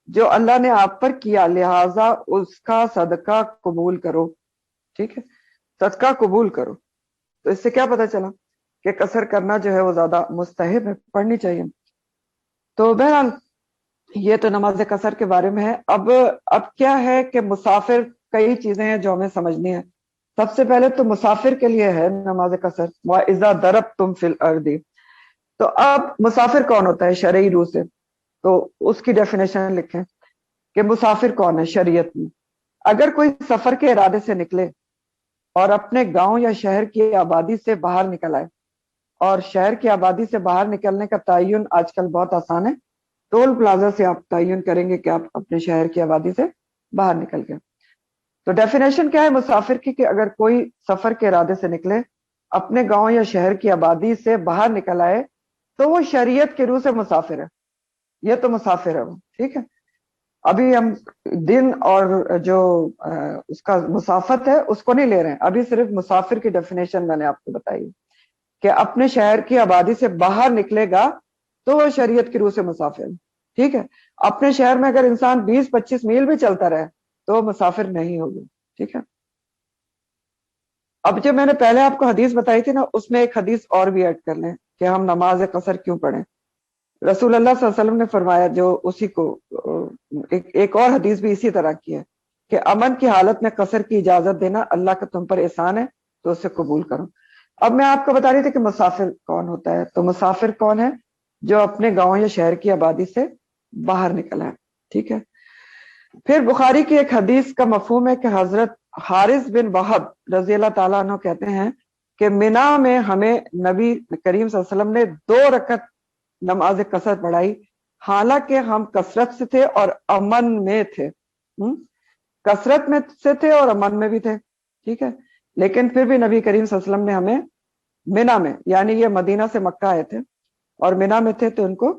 جو اللہ نے آپ پر کیا، لہٰذا اس کا صدقہ قبول کرو، ٹھیک ہے، صدقہ قبول کرو۔ تو اس سے کیا پتہ چلا کہ قصر کرنا جو ہے وہ زیادہ مستحب ہے، پڑھنی چاہیے۔ تو بہرحال یہ تو نماز قصر کے بارے میں ہے۔ اب کیا ہے کہ مسافر، کئی چیزیں ہیں جو ہمیں سمجھنی ہے۔ سب سے پہلے تو مسافر کے لیے ہے نماز قصر، وَإِذَا ضَرَبْتُمْ فِي الْأَرْضِ۔ تو اب مسافر کون ہوتا ہے شرعی روح سے؟ تو اس کی ڈیفینیشن لکھیں کہ مسافر کون ہے شریعت میں۔ اگر کوئی سفر کے ارادے سے نکلے اور اپنے گاؤں یا شہر کی آبادی سے باہر نکل آئے، اور شہر کی آبادی سے باہر نکلنے کا تعین آج کل بہت آسان ہے، ٹول پلازا سے آپ تعین کریں گے کہ آپ اپنے شہر کی آبادی سے باہر نکل گئے۔ تو ڈیفینیشن کیا ہے مسافر کی؟ کہ اگر کوئی سفر کے ارادے سے نکلے، اپنے گاؤں یا شہر کی آبادی سے باہر نکل آئے، تو وہ شریعت کی روح سے مسافر ہے، یہ تو مسافر ہے وہ، ٹھیک ہے۔ ابھی ہم دن اور جو اس کا مسافت ہے اس کو نہیں لے رہے ہیں، ابھی صرف مسافر کی ڈیفینیشن میں نے آپ کو بتائی کہ اپنے شہر کی آبادی سے باہر نکلے گا تو وہ شریعت کی روح سے مسافر ہے، ٹھیک ہے۔ اپنے شہر میں اگر انسان 20-25 میل بھی چلتا رہے تو وہ مسافر نہیں ہوگی، ٹھیک ہے۔ اب جو میں نے پہلے آپ کو حدیث بتائی تھی نا، اس میں ایک حدیث اور بھی ایڈ کر لیں کہ ہم نماز قصر کیوں پڑھیں۔ رسول اللہ صلی اللہ علیہ وسلم نے فرمایا، جو اسی کو ایک اور حدیث بھی اسی طرح کی ہے کہ امن کی حالت میں قصر کی اجازت دینا اللہ کا تم پر احسان ہے، تو اسے قبول کرو۔ اب میں آپ کو بتا رہی تھی کہ مسافر کون ہوتا ہے، تو مسافر کون ہے؟ جو اپنے گاؤں یا شہر کی آبادی سے باہر نکلا ہے، ٹھیک ہے۔ پھر بخاری کی ایک حدیث کا مفہوم ہے کہ حضرت حارث بن وہب رضی اللہ تعالیٰ عنہ کہتے ہیں کہ منا میں ہمیں نبی کریم صلی اللہ علیہ وسلم نے 2 رکعت نماز قصر پڑھائی، حالانکہ ہم کثرت سے تھے اور امن میں تھے، کثرت میں سے تھے اور امن میں بھی تھے، ٹھیک ہے۔ لیکن پھر بھی نبی کریم صلی اللہ علیہ وسلم نے ہمیں منا میں، یعنی یہ مدینہ سے مکہ آئے تھے اور منا میں تھے، تو ان کو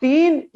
3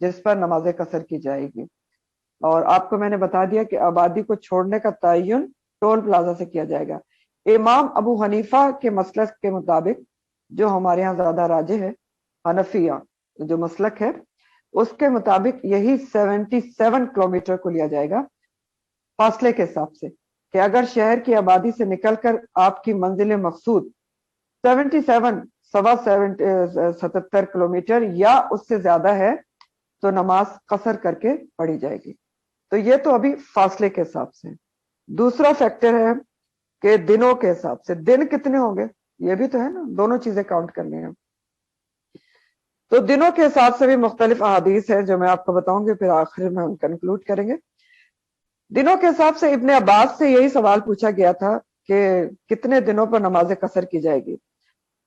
جس پر نماز قصر کی جائے گی. اور آپ کو میں نے بتا دیا کہ آبادی کو چھوڑنے کا تعین ٹول پلازا سے کیا جائے گا. امام ابو حنیفہ کے مسلک کے مطابق، جو ہمارے ہاں زیادہ راجح ہے، حنفیہ جو مسلک ہے، اس کے مطابق یہی 77 کلومیٹر کو لیا جائے گا فاصلے کے حساب سے، کہ اگر شہر کی آبادی سے نکل کر آپ کی منزل مقصود 77 کلومیٹر یا اس سے زیادہ ہے تو نماز قصر کر کے پڑھی جائے گی. تو یہ تو ابھی فاصلے کے حساب سے. دوسرا فیکٹر ہے کہ دنوں کے حساب سے، دن کتنے ہوں گے، یہ بھی تو ہے نا، دونوں چیزیں کاؤنٹ کرنی ہیں. تو دنوں کے حساب سے بھی مختلف احادیث ہیں جو میں آپ کو بتاؤں گی، پھر آخر میں ہم کنکلوڈ کریں گے. دنوں کے حساب سے ابن عباس سے یہی سوال پوچھا گیا تھا کہ کتنے دنوں پر نماز قصر کی جائے گی،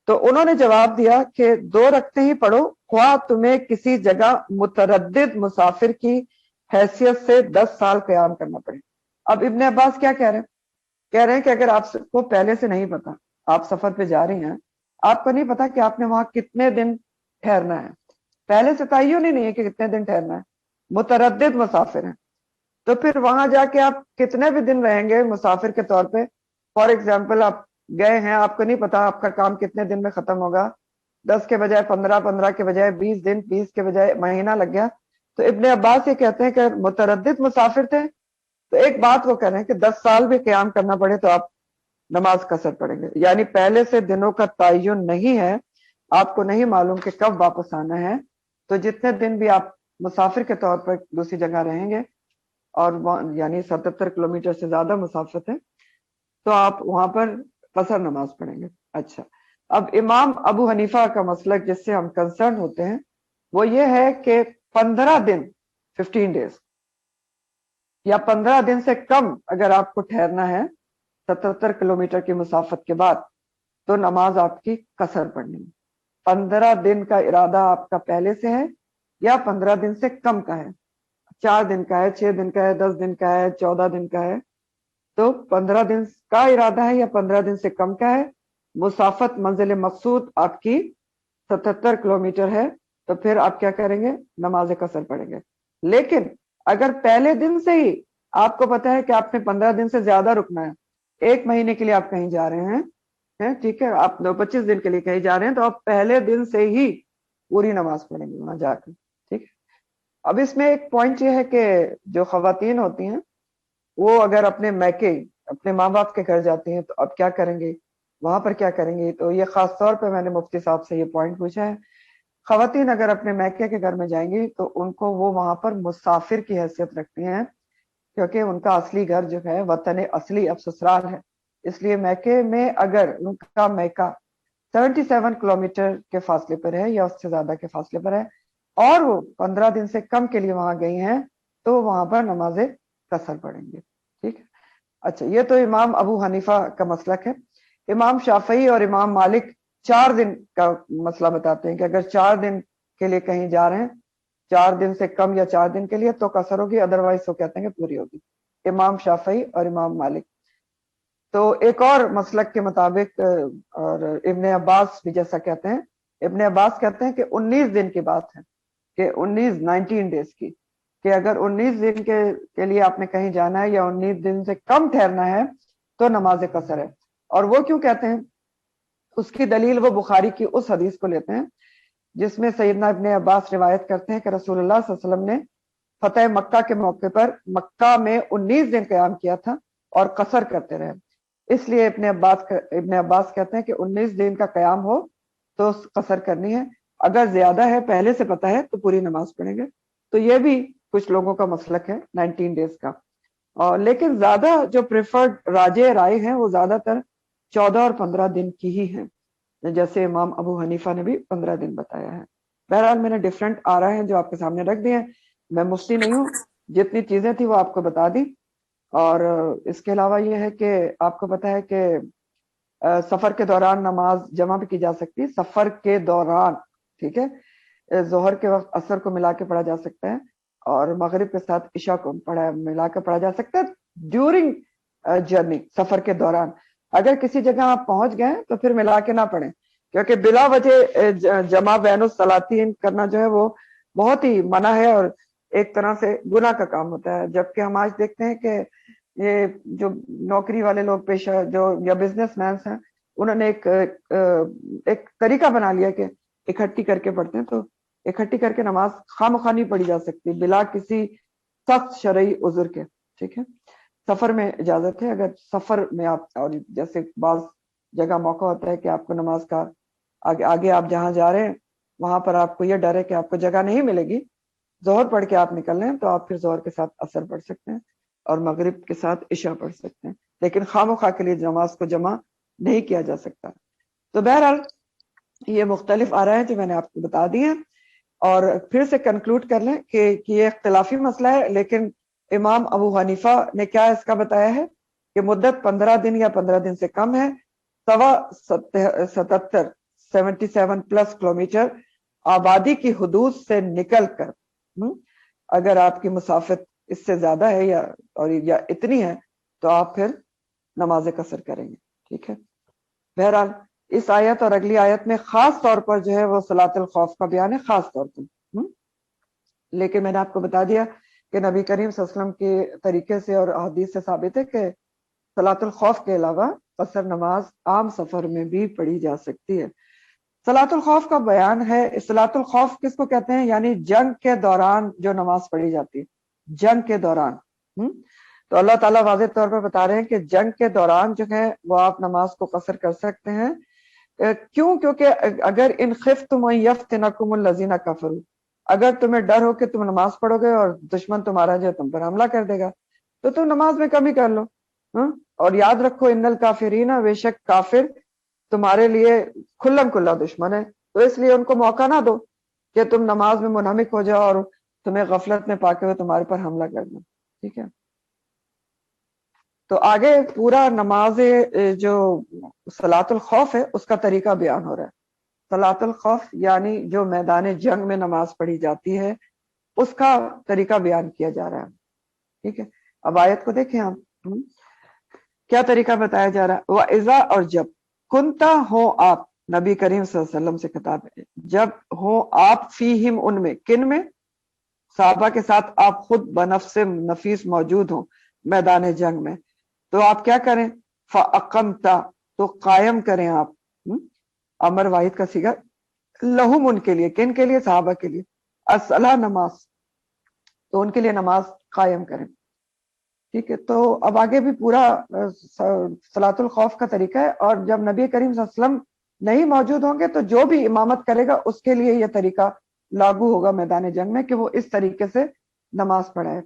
تو انہوں نے جواب دیا کہ 2 رکعتیں ہی پڑھو، خواہ تمہیں کسی جگہ متردد مسافر کی حیثیت سے 10 سال قیام کرنا پڑے. اب ابن عباس کیا کہہ رہے ہیں کہ اگر آپ کو پہلے سے نہیں پتا، آپ سفر پہ جا رہی ہیں، آپ کو نہیں پتا کہ آپ نے وہاں کتنے دن ٹھہرنا ہے، پہلے سے تعین ہی نہیں ہے کہ کتنے دن ٹھہرنا ہے، متردد مسافر ہیں، تو پھر وہاں جا کے آپ کتنے بھی دن رہیں گے مسافر کے طور پہ. فار ایگزامپل آپ گئے ہیں، آپ کو نہیں پتا آپ کا کام کتنے دن میں ختم ہوگا، 10 کے بجائے 15، 15 کے بجائے 20 دن، 20 کے بجائے مہینہ لگ گیا. تو ابن عباس یہ کہتے ہیں کہ متردد مسافر تھے، تو ایک بات وہ کہہ رہے ہیں کہ 10 سال بھی قیام کرنا پڑے تو آپ نماز قصر پڑھیں گے. یعنی پہلے سے دنوں کا تعین نہیں ہے، آپ کو نہیں معلوم کہ کب واپس آنا ہے، تو جتنے دن بھی آپ مسافر کے طور پر دوسری جگہ رہیں گے، اور یعنی 77 کلومیٹر سے زیادہ مسافت ہے، تو آپ وہاں پر قصر نماز پڑھیں گے. اچھا، اب امام ابو حنیفہ کا مسلک جس سے ہم کنسرن ہوتے ہیں وہ یہ ہے کہ 15 دن 15 ڈیز یا 15 دن سے کم اگر آپ کو ٹھہرنا ہے 77 کلومیٹر کی مسافت کے بعد، تو نماز آپ کی قصر پڑھنی ہے. 15 دن کا ارادہ آپ کا پہلے سے ہے یا 15 دن سے کم کا ہے، 4 دن کا ہے، 6 دن کا ہے، 10 دن کا ہے، 14 دن کا ہے، تو 15 دن کا ارادہ ہے یا 15 دن سے کم کا ہے، مسافت منزل مقصود آپ کی 77 کلومیٹر ہے، تو پھر آپ کیا کریں گے، نماز قصر پڑھیں گے. لیکن اگر پہلے دن سے ہی آپ کو پتا ہے کہ آپ نے 15 دن سے زیادہ رکنا ہے، 1 مہینے کے لیے آپ کہیں جا رہے ہیں، ٹھیک ہے، آپ 25 دن کے لیے کہیں جا رہے ہیں، تو آپ پہلے دن سے ہی پوری نماز پڑھیں گے وہاں جا کر. ٹھیک ہے. اب اس میں ایک پوائنٹ یہ ہے کہ جو خواتین ہوتی ہیں وہ اگر اپنے میکے، اپنے ماں باپ کے گھر جاتی ہیں، تو اب کیا کریں گے، وہاں پر کیا کریں گے. تو یہ خاص طور پہ میں نے مفتی صاحب سے یہ پوائنٹ پوچھا ہے. خواتین اگر اپنے میکے کے گھر میں جائیں گی تو ان کو وہ وہاں پر مسافر کی حیثیت رکھتی ہیں، کیونکہ ان کا اصلی گھر جو ہے، وطن اصلی اب سسرال ہے. اس لیے میکے میں اگر ان کا میکا 77 کلومیٹر کے فاصلے پر ہے یا اس سے زیادہ کے فاصلے پر ہے، اور وہ 15 دن سے کم کے لیے وہاں گئی ہیں، تو وہاں پر نماز قصر پڑھیں گے. ٹھیک ہے. اچھا، یہ تو امام ابو حنیفہ کا مسلک ہے. امام شافعی اور امام مالک 4 دن کا مسئلہ بتاتے ہیں کہ اگر 4 دن کے لیے کہیں جا رہے ہیں، 4 دن سے کم یا 4 دن کے لیے، تو قصر ہوگی، ادروائز وہ کہتے ہیں کہ پوری ہوگی. امام شافعی اور امام مالک. تو ایک اور مسلک کے مطابق اور ابن عباس بھی جیسا کہتے ہیں، ابن عباس کہتے ہیں کہ 19 دن کی بات ہے، کہ 19 ڈیز کی، کہ اگر 19 دن کے لیے آپ نے کہیں جانا ہے یا 19 دن سے کم ٹھہرنا ہے تو نماز قصر ہے. اور وہ کیوں کہتے ہیں، اس کی دلیل وہ بخاری کی اس حدیث کو لیتے ہیں جس میں سیدنا ابن عباس روایت کرتے ہیں کہ رسول اللہ صلی اللہ علیہ وسلم نے فتح مکہ کے موقع پر مکہ میں 19 دن قیام کیا تھا اور قصر کرتے رہے. اس لیے ابن عباس کہتے ہیں کہ 19 دن کا قیام ہو تو قصر کرنی ہے، اگر زیادہ ہے پہلے سے پتا ہے تو پوری نماز پڑھیں گے. تو یہ بھی کچھ لوگوں کا مسلک ہے 19 ڈیز کا. اور لیکن زیادہ جو پریفرڈ راجے رائے ہیں وہ زیادہ تر 14 اور 15 دن کی ہی ہیں، جیسے امام ابو حنیفہ نے بھی 15 دن بتایا ہے. بہرحال میں نے ڈیفرنٹ آ رہا ہے جو آپ کے سامنے رکھ دیے ہیں، میں مفتی نہیں ہوں، جتنی چیزیں تھی وہ آپ کو بتا دی. اور اس کے علاوہ یہ ہے کہ آپ کو پتا ہے کہ سفر کے دوران نماز جمع بھی کی جا سکتی، سفر کے دوران. ٹھیک ہے، ظہر کے وقت عصر کو ملا کے پڑھا جا سکتا ہے، اور مغرب کے ساتھ عشاء کو ملا کے پڑھا جا سکتا ہے ڈیورنگ جرنی، سفر کے دوران. اگر کسی جگہ آپ پہنچ گئے تو پھر ملا کے نہ پڑھیں، کیونکہ بلا وجہ جمع بین الصلاتین کرنا جو ہے وہ بہت ہی منع ہے اور ایک طرح سے گناہ کا کام ہوتا ہے. جبکہ ہم آج دیکھتے ہیں کہ یہ جو نوکری والے لوگ پیشہ جو یا بزنس مینس ہیں انہوں نے ایک طریقہ بنا لیا کہ اکٹھی کر کے پڑھتے ہیں. تو اکٹھی کر کے نماز خواہ نہیں پڑھی جا سکتی بلا کسی سخت شرعی عذر کے. ٹھیک ہے, سفر میں اجازت ہے. اگر سفر میں آپ, اور جیسے بعض جگہ موقع ہوتا ہے کہ آپ کو نماز کا آگے آپ جہاں جا رہے ہیں وہاں پر آپ کو یہ ڈر ہے کہ آپ کو جگہ نہیں ملے گی, ظہر پڑھ کے آپ نکل رہے ہیں تو آپ پھر ظہر کے ساتھ عصر پڑھ سکتے ہیں اور مغرب کے ساتھ عشاء پڑھ سکتے ہیں, لیکن خواہ کے لیے نماز کو جمع نہیں کیا جا سکتا. تو بہرحال یہ مختلف آراء ہیں جو میں نے آپ کو بتا دی ہیں. اور پھر سے کنکلوڈ کر لیں کہ یہ اختلافی مسئلہ ہے, لیکن امام ابو حنیفہ نے کیا اس کا بتایا ہے کہ مدت 15 دن یا 15 دن سے کم ہے, سوا 77 پلس کلومیٹر آبادی کی حدود سے نکل کر اگر آپ کی مسافت اس سے زیادہ ہے یا اتنی ہے تو آپ پھر نماز قصر کریں گے. ٹھیک ہے, بہرحال اس آیت اور اگلی آیت میں خاص طور پر جو ہے وہ صلاۃ الخوف کا بیان ہے, خاص طور پر. لیکن میں نے آپ کو بتا دیا کہ نبی کریم صلی اللہ علیہ وسلم کے طریقے سے اور حدیث سے ثابت ہے کہ صلاۃ الخوف کے علاوہ قصر نماز عام سفر میں بھی پڑھی جا سکتی ہے. صلاۃ الخوف کا بیان ہے. صلاۃ الخوف کس کو کہتے ہیں؟ یعنی جنگ کے دوران جو نماز پڑھی جاتی ہے, جنگ کے دوران. تو اللہ تعالیٰ واضح طور پر بتا رہے ہیں کہ جنگ کے دوران جو ہے وہ آپ نماز کو قصر کر سکتے ہیں. کیوں؟ کیونکہ اگر ان خفتم ان یفتنکم الذین کفروا, اگر تمہیں ڈر ہو کہ تم نماز پڑھو گے اور دشمن تمہارا جو تم پر حملہ کر دے گا تو تم نماز میں کمی کر لو. اور یاد رکھو ان الکافرین, بے شک کافر تمہارے لیے کھلم کھلا دشمن ہے, تو اس لیے ان کو موقع نہ دو کہ تم نماز میں منہمک ہو جاؤ اور تمہیں غفلت میں پا کے وہ تمہارے پر حملہ کر دیں. ٹھیک ہے, تو آگے پورا نماز جو صلاۃ الخوف ہے اس کا طریقہ بیان ہو رہا ہے. صلاۃ الخوف یعنی جو میدان جنگ میں نماز پڑھی جاتی ہے اس کا طریقہ بیان کیا جا رہا ہے. ٹھیک ہے, اب آیت کو دیکھیں آپ, کیا طریقہ بتایا جا رہا ہے. وَإِذَا, اور جب, کنتا ہو آپ, نبی کریم صلی اللہ علیہ وسلم سے خطاب ہے, جب ہو آپ فیہم, ان میں, کن میں؟ صحابہ کے ساتھ آپ خود بنفس نفیس موجود ہوں میدان جنگ میں, تو آپ کیا کریں؟ فَأَقَمْتَ, تو قائم کریں آپ. امر واحد کا صیغہ, لہم, ان کے لیے, کن کے لیے؟ صحابہ کے لیے, الصلاۃ, نماز, تو ان کے لیے نماز قائم کریں. ٹھیک ہے, تو اب آگے بھی پورا صلاۃ الخوف کا طریقہ ہے, اور جب نبی کریم صلی اللہ علیہ وسلم نہیں موجود ہوں گے تو جو بھی امامت کرے گا اس کے لیے یہ طریقہ لاگو ہوگا میدان جنگ میں کہ وہ اس طریقے سے نماز پڑھائے.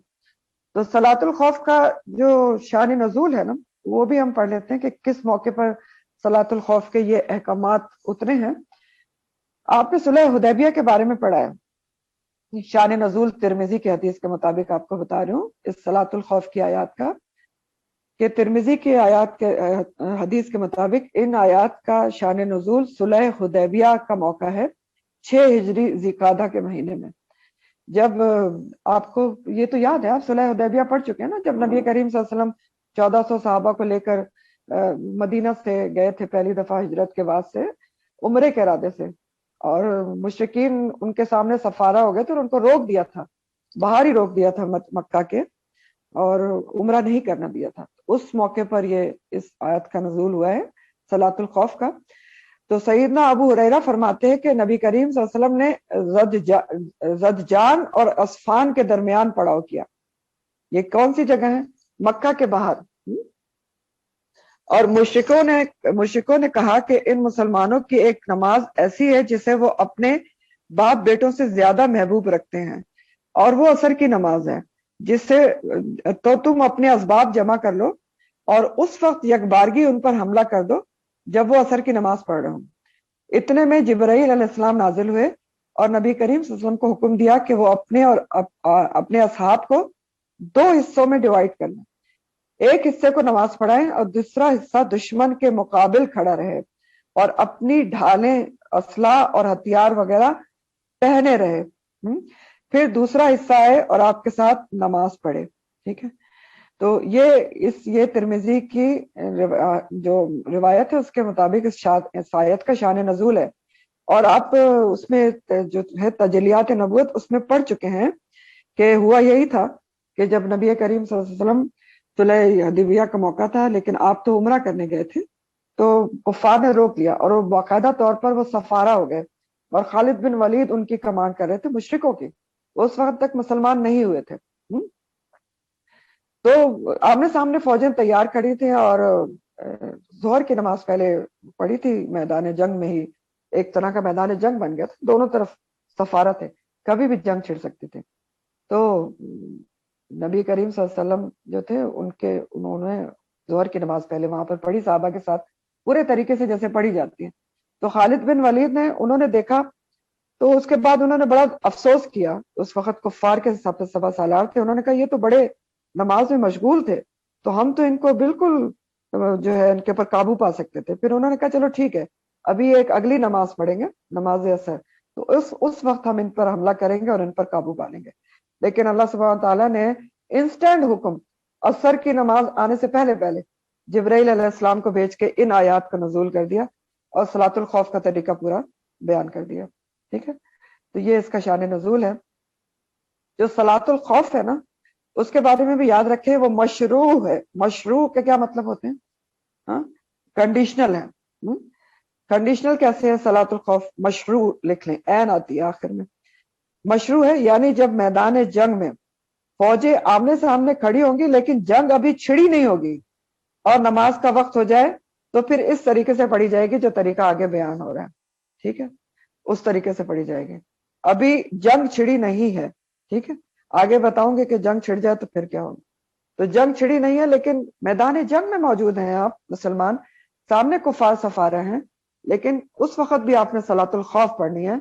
تو صلاۃ الخوف کا جو شان نزول ہے نا وہ بھی ہم پڑھ لیتے ہیں کہ کس موقع پر صلاۃ الخوف کے یہ احکامات اترے ہیں. آپ نے صلح حدیبیہ کے بارے میں پڑھا ہے. شان نزول ترمذی کی حدیث کے مطابق آپ کو بتا رہی ہوں اس صلاۃ الخوف کی آیات کا, کہ ترمذی کی آیات کے حدیث کے مطابق ان آیات کا شان نزول صلح حدیبیہ کا موقع ہے 6 ہجری ذی-قعدہ کے مہینے میں. جب آپ کو یہ تو یاد ہے, آپ صلح حدیبیہ پڑھ چکے ہیں نا, جب نبی کریم صلی اللہ علیہ وسلم 1400 صحابہ کو لے کر مدینہ سے گئے تھے پہلی دفعہ ہجرت کے بعد سے عمرے کے ارادے سے, اور مشرکین ان کے سامنے سفارہ ہو گئے تو ان کو روک دیا تھا, باہر ہی روک دیا تھا مکہ کے, اور عمرہ نہیں کرنا دیا تھا. اس موقع پر یہ اس آیت کا نزول ہوا ہے صلاۃ الخوف کا. تو سیدنا ابو ہریرہ فرماتے ہیں کہ نبی کریم صلی اللہ علیہ وسلم نے زدجان اور اصفان کے درمیان پڑاؤ کیا. یہ کون سی جگہ ہے؟ مکہ کے باہر. اور مشرکوں نے کہا کہ ان مسلمانوں کی ایک نماز ایسی ہے جسے وہ اپنے باپ بیٹوں سے زیادہ محبوب رکھتے ہیں, اور وہ عصر کی نماز ہے, جس سے تو تم اپنے اسباب جمع کر لو اور اس وقت یکبارگی ان پر حملہ کر دو جب وہ عصر کی نماز پڑھ رہے ہوں. اتنے میں جبرائیل علیہ السلام نازل ہوئے اور نبی کریم صلی اللہ علیہ وسلم کو حکم دیا کہ وہ اپنے اصحاب کو 2 حصوں میں ڈیوائیڈ کر لیں. ایک حصے کو نماز پڑھائیں اور دوسرا حصہ دشمن کے مقابل کھڑا رہے اور اپنی ڈھالیں, اسلحہ اور ہتھیار وغیرہ پہنے رہے. پھر دوسرا حصہ آئے اور آپ کے ساتھ نماز پڑھے. ٹھیک ہے, تو یہ ترمذی کی جو روایت ہے اس کے مطابق اس آیت کا شان نزول ہے اور آپ اس میں جو ہے تجلیات نبوت اس میں پڑھ چکے ہیں کہ ہوا یہی تھا کہ جب نبی کریم صلی اللہ علیہ وسلم صلح حدیبیہ کا موقع تھا، لیکن آپ تو عمرہ کرنے گئے تھے، تو کفار نے روک لیا اور وہ باقاعدہ طور پر وہ سفارہ ہو گئے، اور خالد بن ولید ان کی کمانڈ کر رہے تھے مشرکوں کی، اس وقت تک مسلمان نہیں ہوئے تھے۔ تو آمنے سامنے فوجیں تیار کھڑی تھیں، اور ظہر کی نماز پہلے پڑھی تھی میدان جنگ میں ہی، ایک طرح کا میدان جنگ بن گیا تھا، دونوں طرف سفارہ تھے، کبھی بھی جنگ چھڑ سکتے تھے۔ تو نبی کریم صلی اللہ علیہ وسلم جو تھے انہوں نے ظہر کی نماز پہلے وہاں پر پڑھی صحابہ کے ساتھ پورے طریقے سے جیسے پڑھی جاتی ہے۔ تو خالد بن ولید نے انہوں نے دیکھا، تو اس کے بعد انہوں نے بڑا افسوس کیا، اس وقت کفار کے سبا سالار تھے، انہوں نے کہا یہ تو بڑے نماز میں مشغول تھے، تو ہم تو ان کو بالکل جو ہے ان کے اوپر قابو پا سکتے تھے۔ پھر انہوں نے کہا چلو ٹھیک ہے، ابھی ایک اگلی نماز پڑھیں گے، نماز عصر، تو اس وقت ہم ان پر حملہ کریں گے اور ان پر قابو پا لیں گے۔ لیکن اللہ سبحانہ تعالیٰ نے انسٹنٹ حکم عصر کی نماز آنے سے پہلے جبرائیل علیہ السلام کو بھیج کے ان آیات کو نزول کر دیا اور صلاۃ الخوف کا طریقہ پورا بیان کر دیا۔ ٹھیک ہے، تو یہ اس کا شان نزول ہے۔ جو صلاۃ الخوف ہے نا، اس کے بارے میں بھی یاد رکھیں، وہ مشروع ہے۔ مشروع کے کیا مطلب ہوتے ہیں؟ ہاں، کنڈیشنل ہے۔ کنڈیشنل کیسے ہے؟ صلاۃ الخوف مشروع لکھ لیں، عین آتی ہے آخر میں۔ مشروع ہے یعنی جب میدان جنگ میں فوجیں آمنے سامنے کھڑی ہوں گی لیکن جنگ ابھی چھڑی نہیں ہوگی اور نماز کا وقت ہو جائے، تو پھر اس طریقے سے پڑھی جائے گی جو طریقہ آگے بیان ہو رہا ہے۔ ٹھیک ہے، اس طریقے سے پڑھی جائے گی، ابھی جنگ چھڑی نہیں ہے۔ ٹھیک ہے، آگے بتاؤں گے کہ جنگ چھڑ جائے تو پھر کیا ہوگا۔ تو جنگ چھڑی نہیں ہے لیکن میدان جنگ میں موجود ہیں آپ مسلمان، سامنے کفار سفارہ ہیں، لیکن اس وقت بھی آپ نے صلاۃ الخوف پڑھنی ہے۔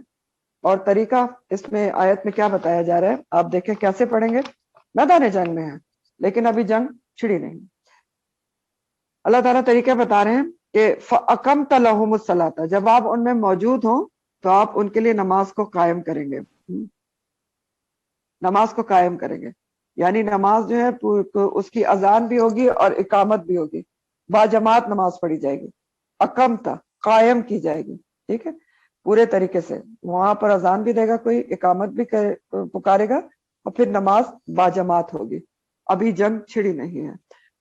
اور طریقہ اس میں آیت میں کیا بتایا جا رہا ہے آپ دیکھیں کیسے پڑھیں گے۔ میدان جنگ میں ہے لیکن ابھی جنگ چھڑی نہیں۔ اللہ تعالیٰ طریقہ بتا رہے ہیں کہ فَأَقَمْتَ لَهُمُ الصَّلَاةَ، جب آپ ان میں موجود ہوں تو آپ ان کے لیے نماز کو قائم کریں گے، نماز کو قائم کریں گے، یعنی نماز جو ہے اس کی اذان بھی ہوگی اور اقامت بھی ہوگی، باجماعت نماز پڑھی جائے گی، اقمت قائم کی جائے گی۔ ٹھیک ہے، پورے طریقے سے وہاں پر اذان بھی دے گا کوئی، اقامت بھی پکارے گا، اور پھر نماز باجماعت ہوگی، ابھی جنگ چھڑی نہیں ہے۔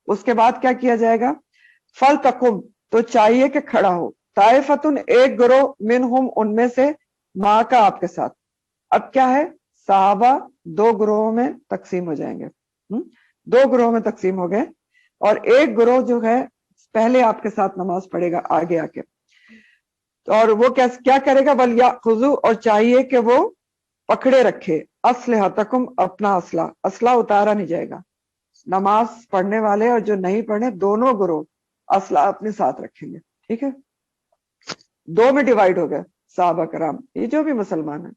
اس کے بعد کیا کیا جائے گا؟ فَلْتَقُمْ، تو چاہیے کہ کھڑا ہو، طائفتن، ایک گروہ، منہم، ان میں سے، ماں کا، آپ کے ساتھ۔ اب کیا ہے؟ صحابہ دو گروہوں میں تقسیم ہو جائیں گے، دو گروہوں میں تقسیم ہو گئے، اور ایک گروہ جو ہے پہلے آپ کے ساتھ نماز پڑھے گا آگے آ کے، اور وہ کیا کرے گا؟ وَلْيَأْخُذُوا، اور چاہیے کہ وہ پکڑے رکھے، أَسْلِحَتَكُمْ، اپنا اسلحہ، اسلحہ اتارا نہیں جائے گا۔ نماز پڑھنے والے اور جو نہیں پڑھنے دونوں گروہ اسلحہ اپنے ساتھ رکھیں گے۔ ٹھیک ہے، دو میں ڈیوائیڈ ہو گئے صحابہ کرام، یہ جو بھی مسلمان ہیں،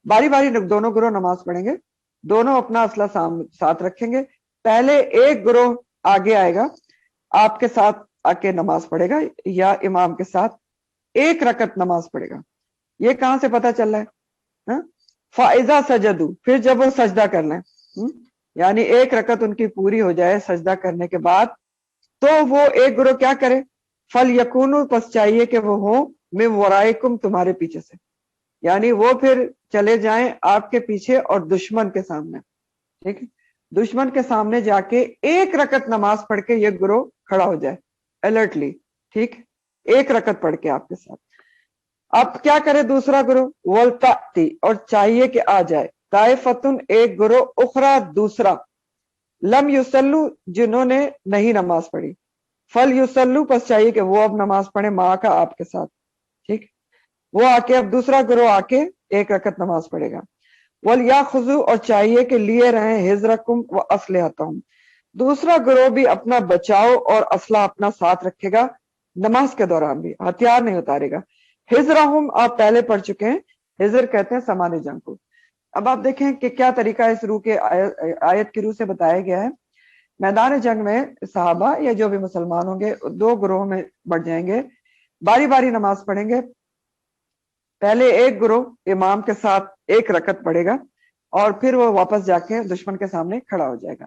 باری باری دونوں گروہ نماز پڑھیں گے، دونوں اپنا اسلحہ ساتھ رکھیں گے۔ پہلے ایک گروہ آگے آئے گا، آپ کے ساتھ آ کے نماز پڑھے گا یا امام کے ساتھ ایک رکعت نماز پڑھے گا۔ یہ کہاں سے پتہ چل رہا ہے؟ فَإِذَا سَجَدُوا، پھر جب وہ سجدہ کر لیں، یعنی ایک رکعت ان کی پوری ہو جائے سجدہ کرنے کے بعد، تو وہ ایک گروہ کیا کرے؟ فَلْيَكُونُوا، پس چاہیے کہ وہ ہوں، مِن وَرَائِكُمْ، تمہارے پیچھے سے، یعنی وہ پھر چلے جائیں آپ کے پیچھے اور دشمن کے سامنے۔ ٹھیک ہے، دشمن کے سامنے جا کے ایک رکعت نماز پڑھ کے یہ گروہ کھڑا ہو جائے الرٹلی۔ ٹھیک، ایک رکعت پڑھ کے آپ کے ساتھ۔ اب کیا کرے دوسرا گروہ؟ وَلْتَأْتِ، اور چاہیے کہ آ جائے، طائفتن، ایک گروہ، اخرى، دوسرا، لم یصلوا، جنہوں نے نہیں نماز پڑھی، فَلْيُصَلُّوا، پس چاہیے کہ وہ اب نماز پڑھیں، ماں کا، آپ کے ساتھ۔ ٹھیک، وہ آ کے اب دوسرا گروہ آ کے ایک رکعت نماز پڑھے گا۔ وَلْيَأْخُذُوا، اور چاہیے کہ لیے رہیں، حِذْرَكُمْ وَأَسْلِحَتَهُمْ، دوسرا گروہ بھی اپنا بچاؤ اور اسلحہ اپنا ساتھ رکھے گا، نماز کے دوران بھی ہتھیار نہیں اتارے گا۔ حِذْرَهُمْ آپ پہلے پڑھ چکے ہیں، حِذْر کہتے ہیں سامان جنگ کو۔ اب آپ دیکھیں کہ کیا طریقہ اس روح کے آیت کی روح سے بتایا گیا ہے۔ میدان جنگ میں صحابہ یا جو بھی مسلمان ہوں گے دو گروہ میں بڑھ جائیں گے، باری باری نماز پڑھیں گے۔ پہلے ایک گروہ امام کے ساتھ ایک رکعت پڑھے گا اور پھر وہ واپس جا کے دشمن کے سامنے کھڑا ہو جائے گا۔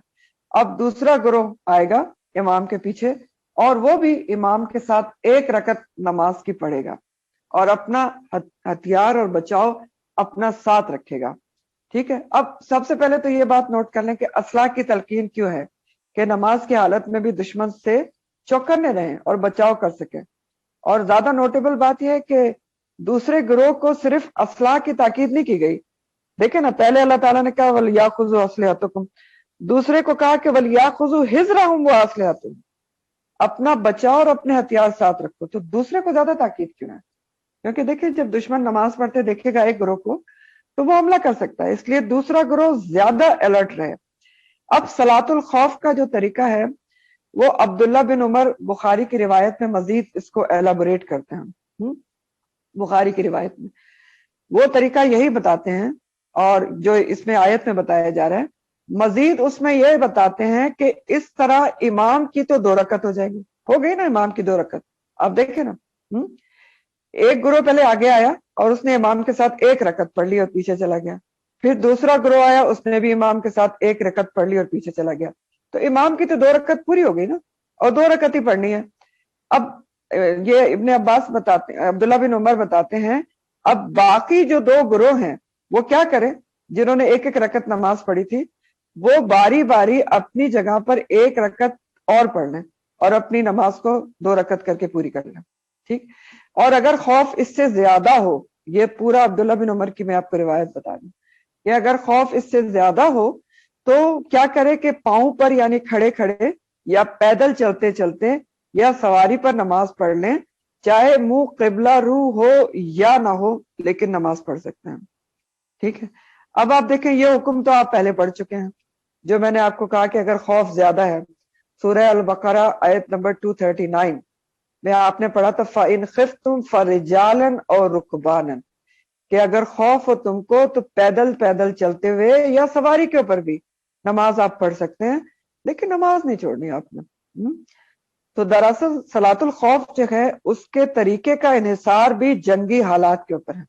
اب دوسرا گروہ آئے گا امام کے پیچھے اور وہ بھی امام کے ساتھ ایک رکعت نماز کی پڑھے گا۔ اور اپنا ہتھیار اور بچاؤ اپنا ساتھ رکھے گا. ٹھیک ہے. اب سب سے پہلے تو یہ بات نوٹ کر لیں کہ اسلحہ کی تلقین کیوں ہے کہ نماز کی حالت میں بھی دشمن سے چوکنے رہیں اور بچاؤ کر سکیں. اور زیادہ نوٹیبل بات یہ ہے کہ دوسرے گروہ کو صرف اسلحہ کی تاکید نہیں کی گئی. دیکھیں نا, پہلے اللہ تعالیٰ نے کہا وَلْيَأْخُذُوا أَسْلِحَتَهُمْ, دوسرے کو کہا کہ وَلْيَأْخُذُوا حِذْرَهُمْ وَأَسْلِحَتَهُمْ, اپنا بچاؤ اور اپنے ہتھیار ساتھ رکھو. تو دوسرے کو زیادہ تاکید کیوں ہے؟ کیونکہ دیکھیں جب دشمن نماز پڑھتے دیکھے گا ایک گروہ کو تو وہ حملہ کر سکتا ہے, اس لیے دوسرا گروہ زیادہ الرٹ رہے. اب صلاۃ الخوف کا جو طریقہ ہے وہ عبداللہ بن عمر بخاری کی روایت میں مزید اس کو ایلابوریٹ کرتے ہیں. بخاری کی روایت میں وہ طریقہ یہی بتاتے ہیں, اور جو اس میں آیت میں بتایا جا رہا ہے مزید اس میں یہ بتاتے ہیں کہ اس طرح امام کی تو 2 رکعت ہو جائے گی. ہو گئی نا امام کی 2 رکعت. آپ دیکھیں نا, ایک گروہ پہلے آگے آیا اور اس نے امام کے ساتھ 1 رکعت پڑھ لی اور پیچھے چلا گیا. پھر دوسرا گروہ آیا, اس نے بھی امام کے ساتھ 1 رکعت پڑھ لی اور پیچھے چلا گیا. تو امام کی تو 2 رکعت پوری ہو گئی نا, اور 2 رکعت ہی پڑھنی ہے. اب یہ ابن عباس بتاتے ہیں, عبداللہ بن عمر بتاتے ہیں, اب باقی جو 2 گروہ ہیں وہ کیا کریں, جنہوں نے 1 رکعت نماز پڑھی تھی وہ باری باری اپنی جگہ پر 1 رکعت اور پڑھ لیں اور اپنی نماز کو 2 رکعت کر کے پوری کر لیں. ٹھیک. اور اگر خوف اس سے زیادہ ہو, یہ پورا عبداللہ بن عمر کی میں آپ کو روایت بتا دوں کہ اگر خوف اس سے زیادہ ہو تو کیا کرے کہ پاؤں پر یعنی کھڑے کھڑے یا پیدل چلتے چلتے یا سواری پر نماز پڑھ لیں, چاہے منہ قبلہ رو ہو یا نہ ہو, لیکن نماز پڑھ سکتے ہیں. ٹھیک ہے. اب آپ دیکھیں یہ حکم تو آپ پہلے پڑھ چکے ہیں, جو میں نے آپ کو کہا کہ اگر خوف زیادہ ہے, سورہ البقرہ آیت نمبر 239 میں آپ نے پڑھا تھا فَإِنْ خِفْتُمْ فَرِجَالًا أَوْ رُكْبَانًا, کہ اگر خوف ہو تم کو تو پیدل پیدل چلتے ہوئے یا سواری کے اوپر بھی نماز آپ پڑھ سکتے ہیں, لیکن نماز نہیں چھوڑنی آپ نے. تو دراصل صلاۃ الخوف جو ہے اس کے طریقے کا انحصار بھی جنگی حالات کے اوپر ہے.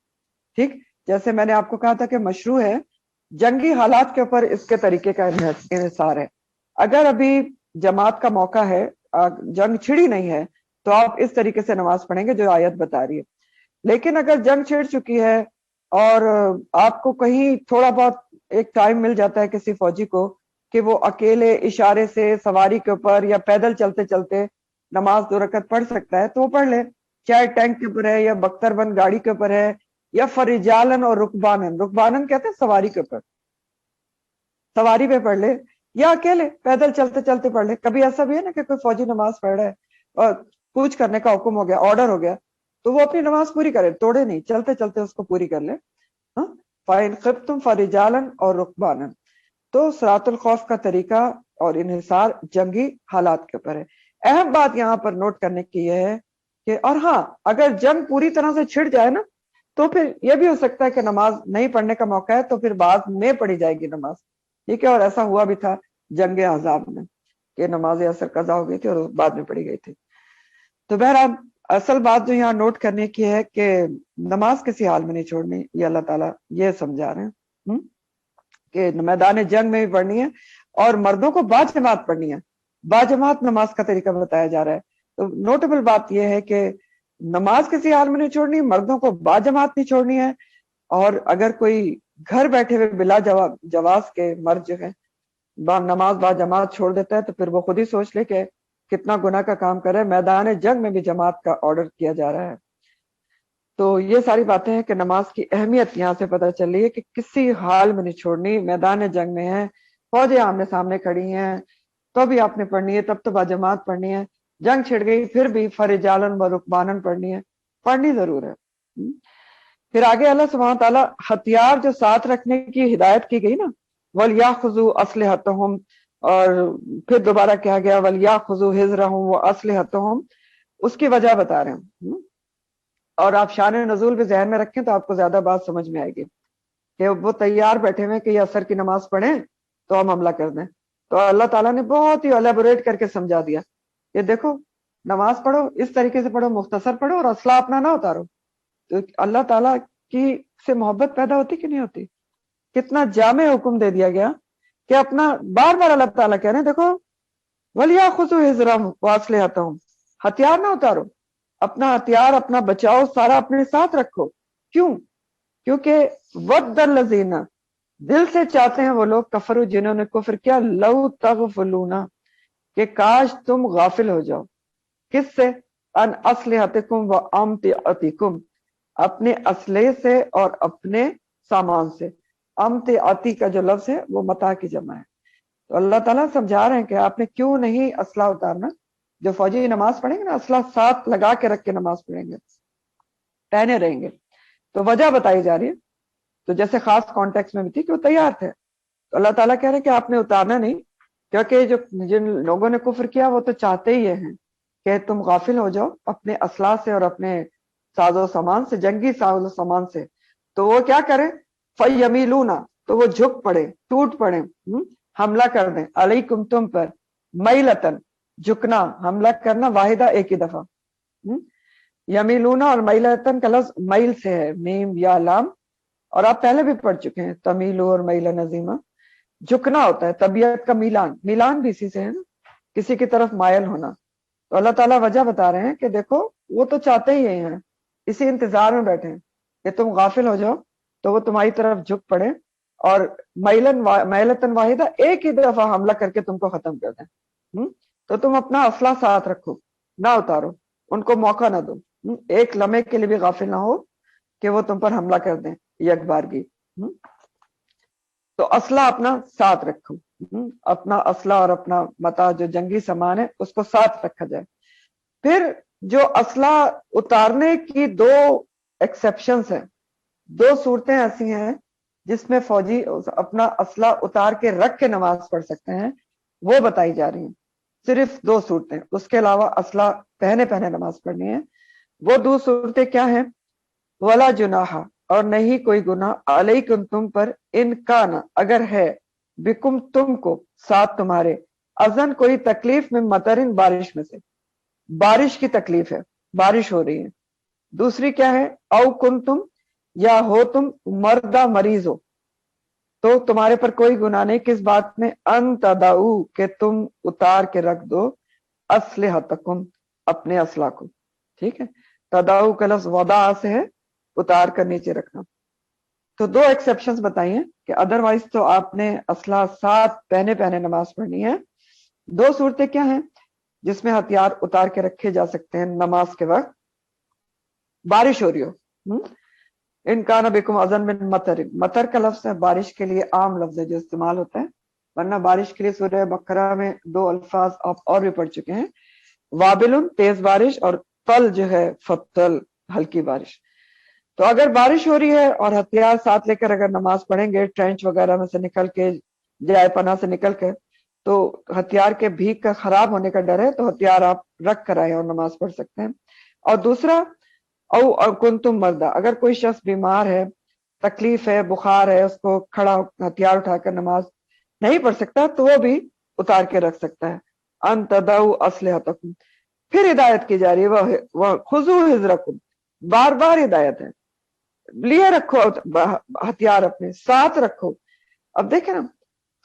ٹھیک. جیسے میں نے آپ کو کہا تھا کہ مشروع ہے, جنگی حالات کے اوپر اس کے طریقے کا انحصار ہے. اگر ابھی جماعت کا موقع ہے, جنگ چھڑی نہیں ہے, تو آپ اس طریقے سے نماز پڑھیں گے جو آیت بتا رہی ہے. لیکن اگر جنگ چھڑ چکی ہے اور آپ کو کہیں تھوڑا بہت ایک ٹائم مل جاتا ہے کسی فوجی کو کہ وہ اکیلے اشارے سے سواری کے اوپر یا پیدل چلتے چلتے نماز 2 رکعت پڑھ سکتا ہے تو وہ پڑھ لے, چاہے ٹینک کے اوپر ہے یا بختر بند گاڑی کے اوپر ہے یا فرجالن اور رکبانن, رکبانن کہتے ہیں سواری کے اوپر, سواری پہ پڑھ لے یا اکیلے پیدل چلتے چلتے پڑھ لے. کبھی ایسا بھی ہے نا کہ کوئی فوجی نماز پڑھ رہا ہے اور کوچ کرنے کا حکم ہو گیا, آرڈر ہو گیا, تو وہ اپنی نماز پوری کرے, توڑے نہیں, چلتے چلتے اس کو پوری کر لے. فَإِنْ خِفْتُمْ فَرِجَالًا اور رُكْبَانًا. تو صلاۃ الخوف کا طریقہ اور انحصار جنگی حالات کے اوپر ہے. اہم بات یہاں پر نوٹ کرنے کی یہ ہے کہ, اور ہاں اگر جنگ پوری طرح سے چھڑ جائے نا تو پھر یہ بھی ہو سکتا ہے کہ نماز نہیں پڑھنے کا موقع ہے تو پھر بعد میں پڑھی جائے گی نماز. ٹھیک ہے. اور ایسا ہوا بھی تھا جنگ احزاب میں کہ نماز عصر قضا ہو گئی تھی اور بعد میں پڑھی گئی تھی. تو بہرحال اصل بات جو یہاں نوٹ کرنے کی ہے کہ نماز کسی حال میں نہیں چھوڑنی, یہ اللہ تعالیٰ یہ سمجھا رہے ہیں کہ میدان جنگ میں بھی پڑھنی ہے اور مردوں کو باجماعت پڑھنی ہے. باجماعت نماز کا طریقہ بتایا جا رہا ہے. تو نوٹیبل بات یہ ہے کہ نماز کسی حال میں نہیں چھوڑنی, مردوں کو باجماعت نہیں چھوڑنی ہے. اور اگر کوئی گھر بیٹھے ہوئے بلا جواز کے مرد جو ہے نماز باجماعت چھوڑ دیتا ہے تو پھر وہ خود ہی سوچ لے کہ کتنا گناہ کا کام کر رہا ہے. میدان جنگ میں بھی جماعت کا آرڈر کیا جا رہا ہے. تو یہ ساری باتیں ہیں کہ نماز کی اہمیت یہاں سے پتہ چل رہی ہے کہ کسی حال میں نہیں چھوڑنی. میدان جنگ میں ہے, فوجیں آمنے سامنے کھڑی ہیں تو بھی آپ نے پڑھنی ہے, تب تو باجماعت پڑھنی ہے. جنگ چھڑ گئی پھر بھی فرجالن و رکبانن پڑھنی ہے, پڑھنی ضرور ہے. پھر آگے اللہ سبحانہ تعالیٰ ہتھیار جو ساتھ رکھنے کی ہدایت کی گئی نا, وَلْيَأْخُذُوا أَسْلِحَتَهُمْ, اور پھر دوبارہ کہا گیا وَلْيَأْخُذُوا حِذْرَهُمْ وَأَسْلِحَتَهُمْ, اس کی وجہ بتا رہے ہیں. اور آپ شان نزول بھی ذہن میں رکھیں تو آپ کو زیادہ بات سمجھ میں آئے گی کہ وہ تیار بیٹھے ہوئے کہ یہ عصر کی نماز پڑھیں تو ہم حملہ کر دیں. تو اللہ تعالیٰ نے بہت ہی الیبوریٹ کر کے سمجھا دیا کہ دیکھو نماز پڑھو, اس طریقے سے پڑھو, مختصر پڑھو اور اسلحہ اپنا نہ اتارو. تو اللہ تعالیٰ کی سے محبت پیدا ہوتی کہ نہیں ہوتی؟ کتنا جامع حکم دے دیا گیا کہ اپنا بار بار اللہ تعالیٰ کہہ رہے ہیں دیکھو وَلْيَأْخُذُوا حِذْرَهُمْ وَأَسْلِحَتَهُمْ, ہتھیار نہ اتارو, اپنا ہتھیار اپنا بچاؤ سارا اپنے ساتھ رکھو. کیوں؟ کیونکہ ود الذین دل سے چاہتے ہیں وہ لوگ کفروا جنہوں نے کفر کیا لو تغفلون کہ کاش تم غافل ہو جاؤ. کس سے؟ ان اسلحتکم و امتعتکم اپنے اسلحے سے اور اپنے سامان سے. امتعتی کا جو لفظ ہے وہ متاع کی جمع ہے. تو اللہ تعالیٰ سمجھا رہے ہیں کہ آپ نے کیوں نہیں اسلحہ اتارنا. جو فوجی نماز پڑھیں گے نا اسلحہ ساتھ لگا کے رکھ کے نماز پڑھیں گے, پہنے رہیں گے. تو وجہ بتائی جا رہی ہے. تو جیسے خاص کانٹیکس میں بھی تھی کہ وہ تیار تھے. تو اللہ تعالیٰ کہہ رہے ہیں کہ آپ نے اتارنا نہیں, کیونکہ جن لوگوں نے کفر کیا وہ تو چاہتے ہی ہیں کہ تم غافل ہو جاؤ اپنے اسلحہ سے اور اپنے ساز و سامان سے, جنگی ساز و سامان سے. تو وہ کیا کریں؟ فَيَمِيلُونَ تو وہ جھک پڑے, ٹوٹ پڑے, حملہ کر دیں, علیکم تم پر, میلتن جھکنا, حملہ کرنا, واحدہ ایک ہی دفعہ. یمیلونا اور میلتن کا لفظ میل سے ہے, میم یا لام, اور آپ پہلے بھی پڑھ چکے ہیں تمیلو اور میل نظیمہ. جھکنا ہوتا ہے طبیعت کا میلان, میلان بھی اسی سے ہے نا, کسی کی طرف مائل ہونا. تو اللہ تعالیٰ وجہ بتا رہے ہیں کہ دیکھو وہ تو چاہتے ہی ہیں, اسی انتظار میں بیٹھے ہیں کہ تم غافل ہو جاؤ تو وہ تمہاری طرف جھک پڑے اور میلتن واحدہ ایک ہی دفعہ حملہ کر کے تم کو ختم کر دیں. تو تم اپنا اسلحہ ساتھ رکھو, نہ اتارو, ان کو موقع نہ دو, ایک لمحے کے لیے بھی غافل نہ ہو کہ وہ تم پر حملہ کر دیں یک بارگی. تو اسلحہ اپنا ساتھ رکھو, اپنا اسلحہ اور اپنا متاع جو جنگی سامان ہے اس کو ساتھ رکھا جائے. پھر جو اسلحہ اتارنے کی دو ایکسیپشنز ہیں, دو صورتیں ایسی ہیں جس میں فوجی اپنا اسلحہ اتار کے رکھ کے نماز پڑھ سکتے ہیں, وہ بتائی جا رہی ہیں. صرف دو صورتیں, اس کے علاوہ اسلحہ پہنے نماز پڑھنی ہے. وہ دو صورتیں کیا ہیں؟ ولا جناح اور نہیں کوئی گناہ, علیکم تم پر, ان کان اگر ہے, بکم تم کو, ساتھ تمہارے, اذن کوئی تکلیف میں مطرن بارش میں سے, بارش کی تکلیف ہے, بارش ہو رہی ہے. دوسری کیا ہے؟ او کن تم یا ہو تم مردہ مریض ہو, تو تمہارے پر کوئی گناہ نہیں کس بات میں؟ ان تدعو کہ تم اتار کے رکھ دو, اسلحتکم اپنے اسلحہ کو. ٹھیک ہے, تدعو کا لفظ وضع سے ہے, اتار کر نیچے رکھنا. تو دو ایکسیپشنز بتائی ہیں کہ ادروائز تو آپ نے اسلحہ ساتھ پہنے نماز پڑھنی ہے. دو صورتیں کیا ہیں جس میں ہتھیار اتار کے رکھے جا سکتے ہیں نماز کے وقت؟ بارش ہو رہی ہو, ان کان بکم اذن من مطر, مطر کا لفظ ہے بارش کے لیے عام لفظ ہے جو استعمال ہوتا ہے, ورنہ بارش کے لیے سورہ بقرہ میں دو الفاظ آپ اور بھی پڑھ چکے ہیں, وابل تیز بارش اور طل جو ہے فتل ہلکی بارش. تو اگر بارش ہو رہی ہے اور ہتھیار ساتھ لے کر اگر نماز پڑھیں گے ٹرینچ وغیرہ میں سے نکل کے, جائے پناہ سے نکل کے, تو ہتھیار کے بھیگ کا خراب ہونے کا ڈر ہے, تو ہتھیار آپ رکھ کر آئے اور نماز پڑھ سکتے ہیں. اور دوسرا او کنتم مردہ, اگر کوئی شخص بیمار ہے, تکلیف ہے, بخار ہے, اس کو کھڑا ہتھیار اٹھا کر نماز نہیں پڑھ سکتا, تو وہ بھی اتار کے رکھ سکتا ہے. ان تدعو اسلحتکم. پھر ہدایت کی جا رہی ہے, وہ خذو حذرکم, بار بار ہدایت ہے, لیے رکھو ہتھیار اپنے ساتھ رکھو. اب دیکھیں نا,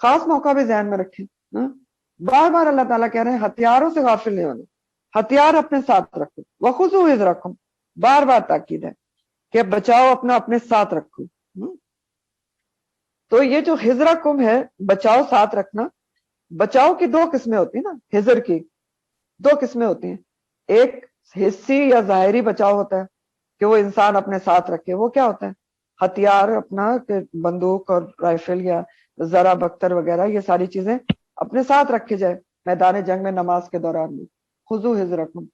خاص موقع بھی ذہن میں رکھیں, بار بار اللہ تعالیٰ کہہ رہے ہیں ہتھیاروں سے غافل نہیں ہونے, ہتھیار اپنے ساتھ رکھو. وخذو حذرکم, بار بار تاکید ہے کہ بچاؤ اپنا اپنے ساتھ رکھو. تو یہ جو حذرکم ہے, بچاؤ ساتھ رکھنا, بچاؤ کی دو قسمیں ہوتی ہیں نا, حذر کی دو قسمیں ہوتی ہیں. ایک حصی یا ظاہری بچاؤ ہوتا ہے کہ وہ انسان اپنے ساتھ رکھے, وہ کیا ہوتا ہے؟ ہتھیار اپنا, کہ بندوق اور رائفل یا ذرا بختر وغیرہ, یہ ساری چیزیں اپنے ساتھ رکھے جائے میدان جنگ میں نماز کے دوران بھی, خذو حذرکم.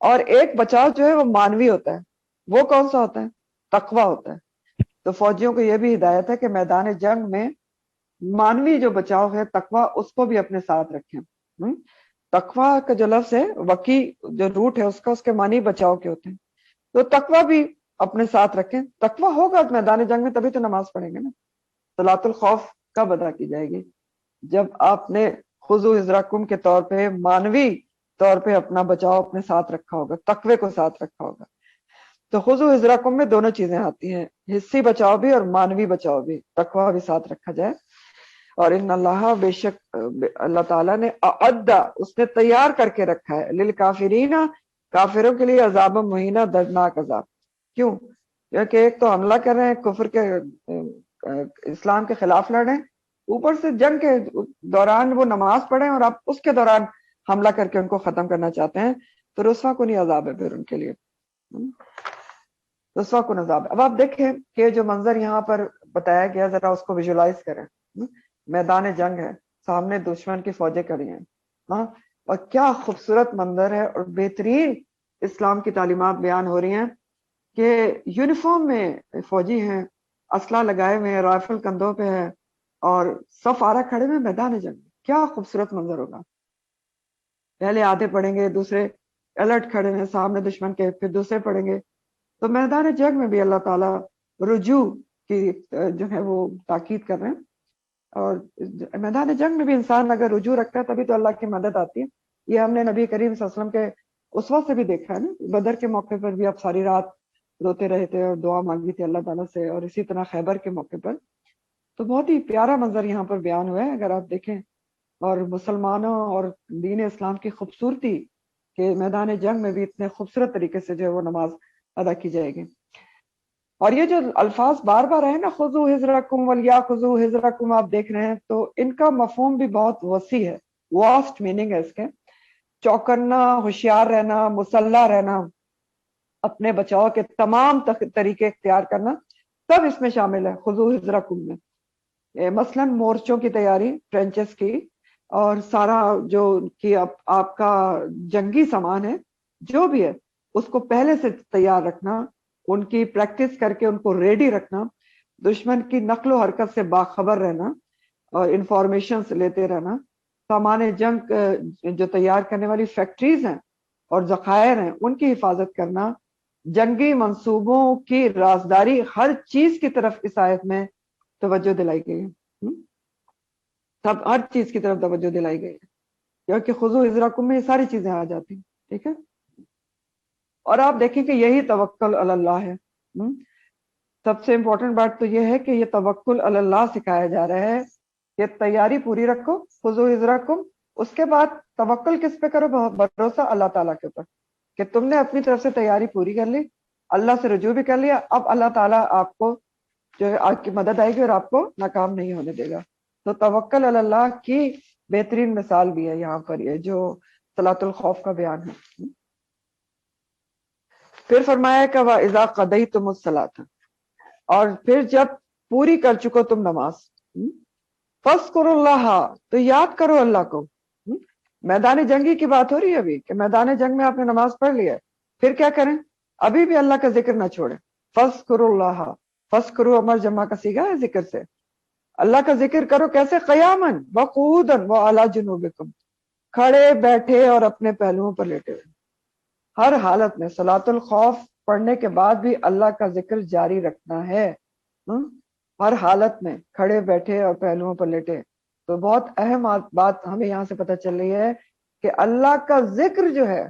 اور ایک بچاؤ جو ہے وہ مانوی ہوتا ہے, وہ کون سا ہوتا ہے؟ تقوی ہوتا ہے. تو فوجیوں کو یہ بھی ہدایت ہے کہ میدان جنگ میں مانوی جو بچاؤ ہے تقوی, اس کو بھی اپنے ساتھ رکھیں. تقوی کا جو لفظ ہے, وقی جو روٹ ہے اس کا, اس کے معنی بچاؤ کے ہوتے ہیں. تو تقوی بھی اپنے ساتھ رکھیں. تقوی ہوگا میدان جنگ میں تبھی تو نماز پڑھیں گے نا. صلاۃ الخوف کب ادا کی جائے گی؟ جب آپ نے خذو حذرکم کے طور پہ مانوی طور پہ اپنا بچاؤ اپنے ساتھ رکھا ہوگا, تقوی کو ساتھ رکھا ہوگا. تو خذو حذرکم میں دونوں چیزیں آتی ہیں, حصی بچاؤ بھی اور مانوی بچاؤ بھی, تقوی بھی ساتھ رکھا جائے. اور ان اللہ, بے شک اللہ تعالیٰ نے اعد, اس نے تیار کر کے رکھا ہے, للکافرین کافروں کے لیے عذاب مہینہ دردناک عذاب. کیوں؟ کیونکہ ایک تو حملہ کر رہے ہیں، کفر کے اسلام کے خلاف لڑ رہے ہیں، اوپر سے جنگ کے دوران وہ نماز پڑھیں اور آپ اس کے دوران حملہ کر کے ان کو ختم کرنا چاہتے ہیں، تو رسوا کن عذاب ہے پھر ان کے لیے، رسوا کن عذاب. اب آپ دیکھیں کہ جو منظر یہاں پر بتایا گیا، ذرا اس کو ویژولائز کریں. میدان جنگ ہے، سامنے دشمن کی فوجیں کھڑی ہیں، ہاں، اور کیا خوبصورت منظر ہے، اور بہترین اسلام کی تعلیمات بیان ہو رہی ہیں کہ یونیفارم میں فوجی ہیں، اسلحہ لگائے ہوئے ہیں، رائفل کندھوں پہ ہے، اور صف آرا کھڑے ہوئے میدان جنگ. کیا خوبصورت منظر ہوگا. پہلے آدھے پڑیں گے، دوسرے الرٹ کھڑے ہیں سامنے دشمن کے، پھر دوسرے پڑیں گے. تو میدان جنگ میں بھی اللہ تعالیٰ رجوع کی جو ہے وہ تاکید کر رہے ہیں، اور میدان جنگ میں بھی انسان اگر رجوع رکھتا ہے تبھی تو اللہ کی مدد آتی ہے. یہ ہم نے نبی کریم صلی اللہ علیہ وسلم کے اسوہ سے بھی دیکھا ہے نا. بدر کے موقع پر بھی آپ ساری رات روتے رہے تھے اور دعا مانگی تھی اللہ تعالیٰ سے، اور اسی طرح خیبر کے موقع پر. تو بہت ہی پیارا منظر یہاں پر بیان ہوا ہے اگر آپ دیکھیں، اور مسلمانوں اور دین اسلام کی خوبصورتی کہ میدان جنگ میں بھی اتنے خوبصورت طریقے سے جو ہے وہ نماز ادا کی جائے گی. اور یہ جو الفاظ بار بار آئے نا، خذوا حذرکم ولیاخذوا حذرکم، آپ دیکھ رہے ہیں تو ان کا مفہوم بھی بہت وسیع ہے، واسٹ میننگ ہے اس کے. چوکنا، ہوشیار رہنا، مسلح رہنا، اپنے بچاؤ کے تمام طریقے اختیار کرنا، سب اس میں شامل ہے خذوا حذرکم میں. مثلا مورچوں کی تیاری، ٹرینچز کی، اور سارا جو کہ آپ کا جنگی سامان ہے جو بھی ہے اس کو پہلے سے تیار رکھنا، ان کی پریکٹس کر کے ان کو ریڈی رکھنا، دشمن کی نقل و حرکت سے باخبر رہنا اور انفارمیشن لیتے رہنا، سامان جنگ جو تیار کرنے والی فیکٹریز ہیں اور ذخائر ہیں ان کی حفاظت کرنا، جنگی منصوبوں کی رازداری، ہر چیز کی طرف اس آیت میں توجہ دلائی گئی ہے. سب ہر چیز کی طرف توجہ دلائی گئی ہے کیونکہ خذوا حذرکم میں یہ ساری چیزیں آ جاتی ہیں. ٹھیک ہے، اور آپ دیکھیں کہ یہی توکل علی اللہ ہے. سب سے امپورٹنٹ بات تو یہ ہے کہ یہ توکل علی اللہ سکھایا جا رہا ہے کہ تیاری پوری رکھو، خذوا حذرکم، اس کے بعد توکل کس پہ کرو؟ بھروسہ اللہ تعالیٰ کے اوپر، کہ تم نے اپنی طرف سے تیاری پوری کر لی، اللہ سے رجوع بھی کر لیا، اب اللہ تعالیٰ آپ کو جو ہے آپ کی مدد آئے گی اور آپ کو ناکام نہیں ہونے دے گا. تو توکل علی اللہ کی بہترین مثال بھی ہے یہاں پر یہ جو صلاۃ الخوف کا بیان ہے. پھر فرمایا کہ وَإِذَا قَضَيْتُمُ الصَّلَاةَ، اور پھر جب پوری کر چکو تم نماز، فَاذْكُرُوا اللَّهَ، تو یاد کرو اللہ کو. میدان جنگی کی بات ہو رہی ہے ابھی کہ میدان جنگ میں آپ نے نماز پڑھ لی ہے، پھر کیا کریں؟ ابھی بھی اللہ کا ذکر نہ چھوڑیں. فَاذْكُرُوا اللَّهَ، فَاذْكُرُوا امر جمع کا صیغہ ہے ذکر سے. اللہ کا ذکر کرو کیسے؟ قیاماً وقعوداً وعلی جنوبکم، کھڑے بیٹھے اور اپنے پہلوؤں پر لیٹے ہوئے. ہر حالت میں صلاۃ الخوف پڑھنے کے بعد بھی اللہ کا ذکر جاری رکھنا ہے. ہر حالت میں کھڑے بیٹھے اور پہلوؤں پر لیٹے. تو بہت اہم بات ہمیں یہاں سے پتہ چل رہی ہے کہ اللہ کا ذکر جو ہے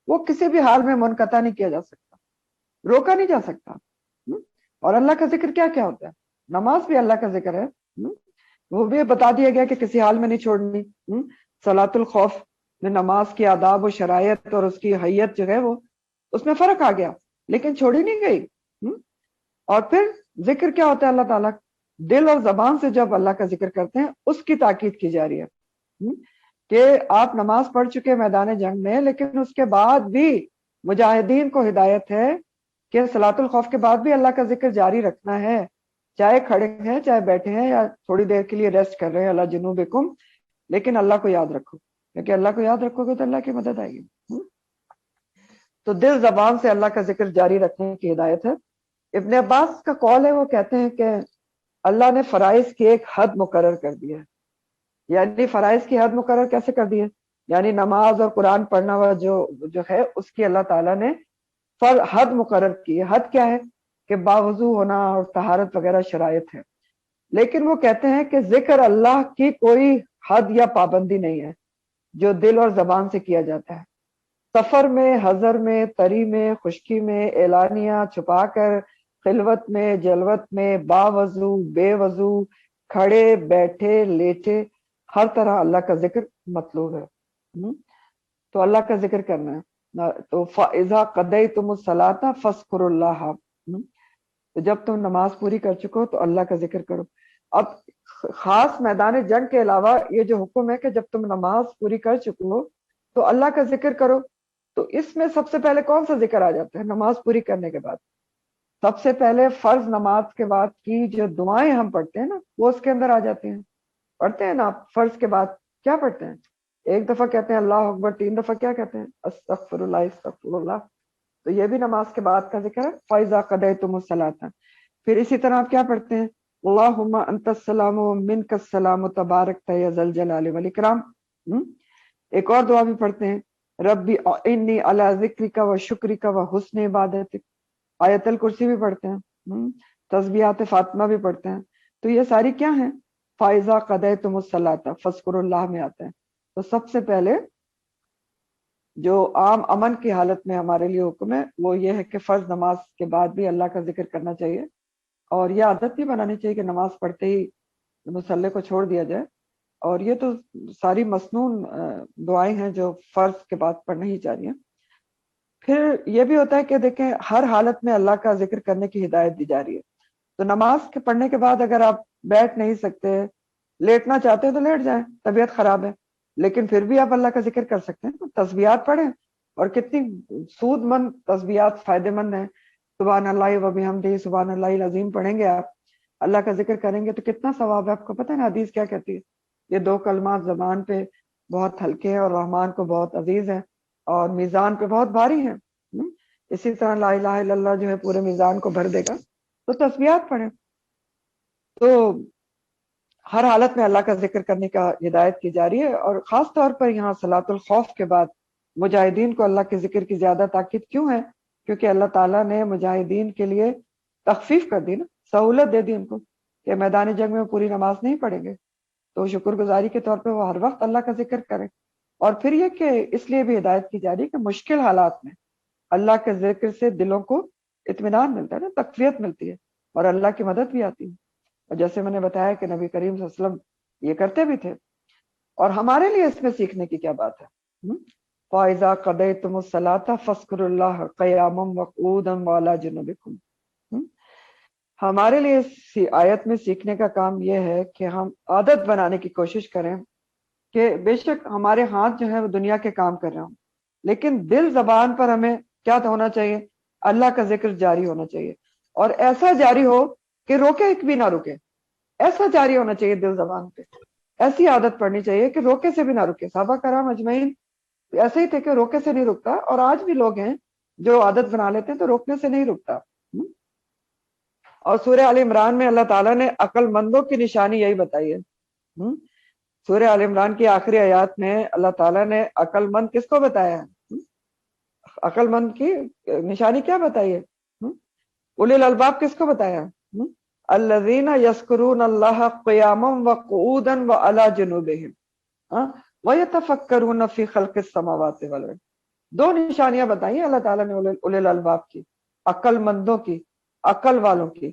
وہ کسی بھی حال میں منقطع نہیں کیا جا سکتا، روکا نہیں جا سکتا. اور اللہ کا ذکر کیا کیا ہوتا ہے؟ نماز بھی اللہ کا ذکر ہے، وہ بھی بتا دیا گیا کہ کسی حال میں نہیں چھوڑنی. صلاۃ الخوف میں نماز کی آداب و شرائط اور اس کی حیت جو ہے وہ اس میں فرق آ گیا، لیکن چھوڑی نہیں گئی. اور پھر ذکر کیا ہوتا ہے اللہ تعالیٰ؟ دل اور زبان سے جب اللہ کا ذکر کرتے ہیں اس کی تاکید کی جا رہی ہے کہ آپ نماز پڑھ چکے میدان جنگ میں، لیکن اس کے بعد بھی مجاہدین کو ہدایت ہے کہ صلاۃ الخوف کے بعد بھی اللہ کا ذکر جاری رکھنا ہے، چاہے کھڑے ہیں، چاہے بیٹھے ہیں، یا تھوڑی دیر کے لیے ریسٹ کر رہے ہیں، اللہ جنوبکم، لیکن اللہ کو یاد رکھو، کیونکہ اللہ کو یاد رکھو گے تو اللہ کی مدد آئے گی. تو دل زبان سے اللہ کا ذکر جاری رکھنے کی ہدایت ہے. ابن عباس کا قول ہے، وہ کہتے ہیں کہ اللہ نے فرائض کی ایک حد مقرر کر دی ہے. یعنی فرائض کی حد مقرر کیسے کر دی ہے؟ یعنی نماز اور قرآن پڑھنا ہوا جو ہے اس کی اللہ تعالیٰ نے حد مقرر کی ہے. حد کیا ہے؟ کہ باوضو ہونا اور طہارت وغیرہ شرائط ہے. لیکن وہ کہتے ہیں کہ ذکر اللہ کی کوئی حد یا پابندی نہیں ہے جو دل اور زبان سے کیا جاتا ہے. سفر میں، حضر میں، طری میں، خشکی میں، اعلانیہ، چھپا کر، خلوت میں، جلوت میں، باوضو، بے وضو، کھڑے بیٹھے لیٹے، ہر طرح اللہ کا ذکر مطلوب ہے. تو اللہ کا ذکر کرنا ہے. تو فَإِذَا قَضَيْتُمُ الصَّلَاةَ فَاذْكُرُوا اللَّهَ، تو جب تم نماز پوری کر چکو تو اللہ کا ذکر کرو۔ اب خاص میدان جنگ کے علاوہ یہ جو حکم ہے کہ جب تم نماز پوری کر چکو تو اللہ کا ذکر کرو، تو اس میں سب سے پہلے کون سا ذکر آ جاتا ہے نماز پوری کرنے کے بعد؟ سب سے پہلے فرض نماز کے بعد کی جو دعائیں ہم پڑھتے ہیں نا وہ اس کے اندر آ جاتی ہیں۔ پڑھتے ہیں نا آپ فرض کے بعد کیا پڑھتے ہیں؟ ایک دفعہ کہتے ہیں اللہ اکبر، 3 دفعہ کیا کہتے ہیں؟ استغفر اللہ استغفر اللہ۔ تو یہ بھی نماز کے بعد کا ذکر ہے، فَإِذَا قَضَيْتُمُ الصَّلَاةَ۔ پھر اسی طرح آپ کیا پڑھتے ہیں؟ اللہم انت السلام و منک السلام تبارک یا ذا الجلال والاکرام۔ ایک اور دعا بھی پڑھتے ہیں، ربی انی علی ذکرک و شکرک و حسن عبادتک۔ آیت الکرسی بھی پڑھتے ہیں، تسبیحات فاطمہ بھی پڑھتے ہیں۔ تو یہ ساری کیا ہیں؟ فَإِذَا قَضَيْتُمُ الصَّلَاةَ فَاذْكُرُوا اللَّهَ میں آتے ہیں۔ تو سب سے پہلے جو عام امن کی حالت میں ہمارے لیے حکم ہے وہ یہ ہے کہ فرض نماز کے بعد بھی اللہ کا ذکر کرنا چاہیے، اور یہ عادت بھی بنانی چاہیے کہ نماز پڑھتے ہی مصلی کو چھوڑ دیا جائے۔ اور یہ تو ساری مسنون دعائیں ہیں جو فرض کے بعد پڑھنا ہی چاہیے۔ پھر یہ بھی ہوتا ہے کہ دیکھیں ہر حالت میں اللہ کا ذکر کرنے کی ہدایت دی جا رہی ہے۔ تو نماز کے پڑھنے کے بعد اگر آپ بیٹھ نہیں سکتے، لیٹنا چاہتے ہیں تو لیٹ جائیں، طبیعت خراب ہے، لیکن پھر بھی آپ اللہ کا ذکر کر سکتے ہیں، تسبیحات پڑھیں۔ اور کتنی سود مند تسبیحات فائدے مند ہیں، سبحان اللہ و بحمدہ سبحان اللہ العظیم پڑھیں گے آپ، اللہ کا ذکر کریں گے تو کتنا ثواب ہے۔ آپ کو پتہ ہے نا حدیث کیا کہتی ہے؟ یہ 2 کلمات زبان پہ بہت ہلکے ہیں اور رحمان کو بہت عزیز ہیں اور میزان پہ بہت بھاری ہیں۔ اسی طرح لا الہ الا اللہ جو ہے پورے میزان کو بھر دے گا۔ تو تسبیحات پڑھیں۔ تو ہر حالت میں اللہ کا ذکر کرنے کا ہدایت کی جا رہی ہے، اور خاص طور پر یہاں صلاۃ الخوف کے بعد مجاہدین کو اللہ کے ذکر کی زیادہ تاکید کیوں ہے؟ کیونکہ اللہ تعالیٰ نے مجاہدین کے لیے تخفیف کر دی نا، سہولت دے دی ان کو کہ میدان جنگ میں پوری نماز نہیں پڑھیں گے، تو شکر گزاری کے طور پہ وہ ہر وقت اللہ کا ذکر کریں۔ اور پھر یہ کہ اس لیے بھی ہدایت کی جا رہی ہے کہ مشکل حالات میں اللہ کے ذکر سے دلوں کو اطمینان ملتا ہے نا، تقویت ملتی ہے اور اللہ کی مدد بھی آتی ہے۔ اور جیسے میں نے بتایا کہ نبی کریم صلی اللہ علیہ وسلم یہ کرتے بھی تھے۔ اور ہمارے لیے اس میں سیکھنے کی کیا بات ہے؟ فَإِذَا قَضَيْتُمُ الصَّلَاةَ فَاذْكُرُوا اللَّهَ قِيَامًا وَقُعُودًا وَعَلَى جُنُوبِكُمْ۔ ہمارے لیے اس آیت میں سیکھنے کا کام یہ ہے کہ ہم عادت بنانے کی کوشش کریں کہ بے شک ہمارے ہاتھ جو ہے وہ دنیا کے کام کر رہے ہوں، لیکن دل زبان پر ہمیں کیا ہونا چاہیے؟ اللہ کا ذکر جاری ہونا چاہیے، اور ایسا جاری ہو کہ روکے ایک بھی نہ رکے، ایسا جاری ہونا چاہیے دل زبان پہ۔ ایسی عادت پڑنی چاہیے کہ روکے سے بھی نہ رکے۔ صحابہ کرام اجمعین ایسے ہی تھے کہ روکے سے نہیں رکتا، اور آج بھی لوگ ہیں جو عادت بنا لیتے ہیں تو روکنے سے نہیں رکتا۔ اور سورہ آل عمران میں اللہ تعالیٰ نے عقل مندوں کی نشانی یہی بتائی ہے۔ سورہ آل عمران کی آخری آیات میں اللہ تعالیٰ نے عقل مند کس کو بتایا ہے؟ عقل مند کی نشانی کیا بتائی ہے؟ اولی الالباب کس کو بتایا؟ الذین یذکرون اللہ قیاما وقعودا وعلی جنوبہم ویتفکرون فی خلق السماوات والارض۔ 2 نشانیاں بتائی ہیں اللہ تعالیٰ نے اولی الالباب کی، عقل مندوں کی، عقل والوں کی۔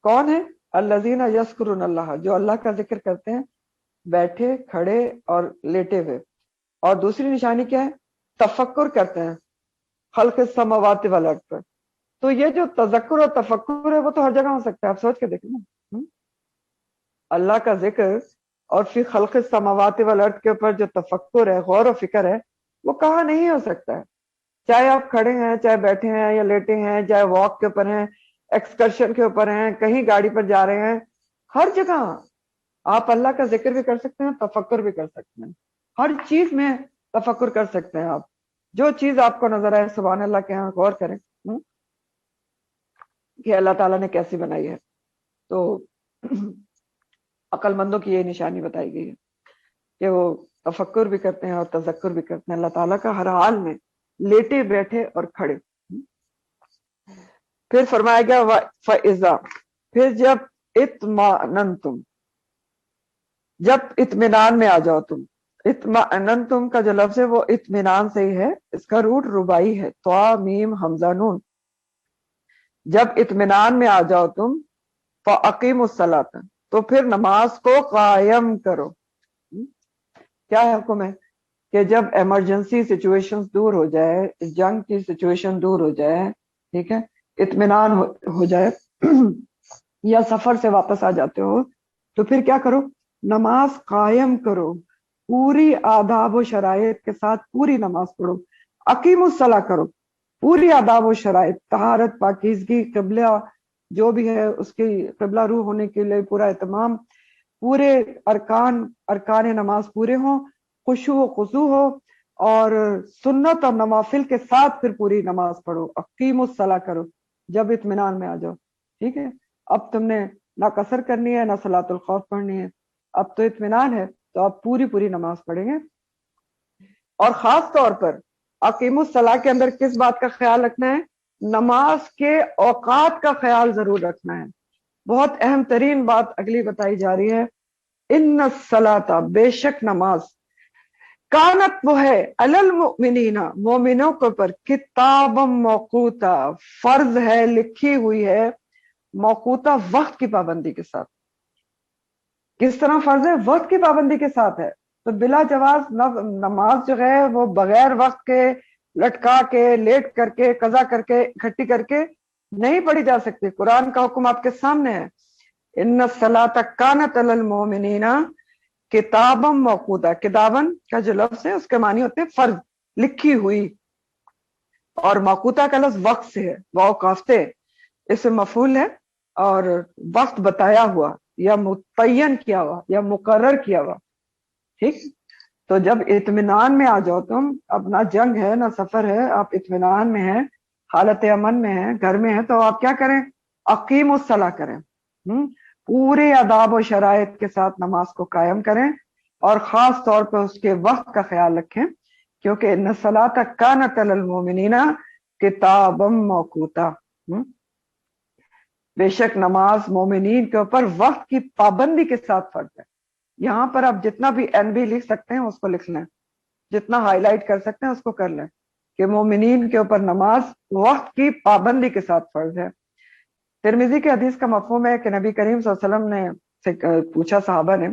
کون ہے؟ الذین یذکرون اللہ، جو اللہ کا ذکر کرتے ہیں بیٹھے کھڑے اور لیٹے ہوئے۔ اور دوسری نشانی کیا ہے؟ تفکر کرتے ہیں خلق السماوات والارض پر۔ تو یہ جو تذکر اور تفکر ہے وہ تو ہر جگہ ہو سکتا ہے، آپ سوچ کے دیکھیں نا، اللہ کا ذکر اور پھر خلق السماوات والارض کے اوپر جو تفکر ہے، غور و فکر ہے، وہ کہاں نہیں ہو سکتا ہے؟ چاہے آپ کھڑے ہیں، چاہے بیٹھے ہیں یا لیٹے ہیں، چاہے واک کے اوپر ہیں، ایکسکرشن کے اوپر ہیں، کہیں گاڑی پر جا رہے ہیں، ہر جگہ آپ اللہ کا ذکر بھی کر سکتے ہیں، تفکر بھی کر سکتے ہیں، ہر چیز میں تفکر کر سکتے ہیں۔ آپ جو چیز آپ کو نظر آئے سبحان اللہ کے ہاں غور کریں کہ اللہ تعالیٰ نے کیسی بنائی ہے۔ تو عقل مندوں کی یہ نشانی بتائی گئی ہے کہ وہ تفکر بھی کرتے ہیں اور تذکر بھی کرتے ہیں اللہ تعالیٰ کا ہر حال میں، لیٹے بیٹھے اور کھڑے۔ پھر فرمایا گیا فَإِذَا، پھر جب اطمأننتم، جب اطمینان میں آ جاؤ تم۔ اطمأننتم کا جو لفظ ہے وہ اطمینان سے ہی ہے، اس کا روٹ ربائی ہے، طا میم حمزہ نون۔ جب اطمینان میں آ جاؤ تم فَأَقِیمُوا الصَّلَاةَ، تو پھر نماز کو قائم کرو۔ کیا حکم ہے؟ کہ جب ایمرجنسی سچویشن دور ہو جائے, جنگ کی سچویشن دور ہو جائے, ٹھیک ہے, اطمینان ہو جائے یا سفر سے واپس آ جاتے ہو, تو پھر کیا کرو, نماز قائم کرو, پوری آداب و شرائط کے ساتھ پوری نماز پڑھو, اقیم الصلاۃ کرو, پوری آداب و شرائط, طہارت, پاکیزگی, قبلہ جو بھی ہے اس کی قبلہ روح ہونے کے لیے پورا اہتمام, پورے ارکان نماز پورے ہوں, خشوع و خضوع ہو, اور سنت اور نوافل کے ساتھ پھر پوری نماز پڑھو, اقیم الصلاۃ کرو جب اطمینان میں آ جاؤ. ٹھیک ہے, اب تم نے نہ قصر کرنی ہے نہ صلاۃ الخوف پڑھنی ہے, اب تو اطمینان ہے, تو آپ پوری نماز پڑھیں گے. اور خاص طور پر اقیم الصلاۃ کے اندر کس بات کا خیال رکھنا ہے, نماز کے اوقات کا خیال ضرور رکھنا ہے. بہت اہم ترین بات اگلی بتائی جا رہی ہے, ان الصلاۃ, بے شک نماز, کانت وہ ہے, علی المؤمنین, مومنوں کے اوپر, کتابا موقوتا, فرض ہے, لکھی ہوئی ہے, موقوتا, وقت کی پابندی کے ساتھ. کس طرح فرض ہے؟ وقت کی پابندی کے ساتھ ہے. تو بلا جواز نماز جو ہے وہ بغیر وقت کے, لٹکا کے, لیٹ کر کے, قضا کر کے, اکٹھی کر کے نہیں پڑھی جا سکتی. قرآن کا حکم آپ کے سامنے ہے, ان الصلاۃ کانت علی المؤمنین کتابا موقوتا. کتابن کا جو لفظ ہے اس کے معنی ہوتے ہیں فرض, لکھی ہوئی, اور موقوتا کا لفظ وقت سے ہے, واوقافتے, اس سے مفعول ہے, اور وقت بتایا ہوا یا متعین کیا ہوا یا مقرر کیا ہوا. ٹھیک, تو جب اطمینان میں آ جاؤ تم, اب نہ جنگ ہے نہ سفر ہے, آپ اطمینان میں ہیں, حالت امن میں ہیں, گھر میں ہیں, تو آپ کیا کریں, اقیم الصلاۃ کریں, پورے آداب و شرائط کے ساتھ نماز کو قائم کریں, اور خاص طور پہ اس کے وقت کا خیال رکھیں, کیونکہ ان الصلاۃ کانت علی المؤمنین کتابا موقوتا. بے شک نماز مومنین کے اوپر وقت کی پابندی کے ساتھ فرض ہے. یہاں پر آپ جتنا بھی این بی لکھ سکتے ہیں اس کو لکھ لیں, جتنا ہائی لائٹ کر سکتے ہیں اس کو کر لیں, کہ مومنین کے اوپر نماز وقت کی پابندی کے ساتھ فرض ہے. ترمذی کے حدیث کا مفہوم ہے کہ نبی کریم صلی اللہ علیہ وسلم نے سے پوچھا صحابہ نے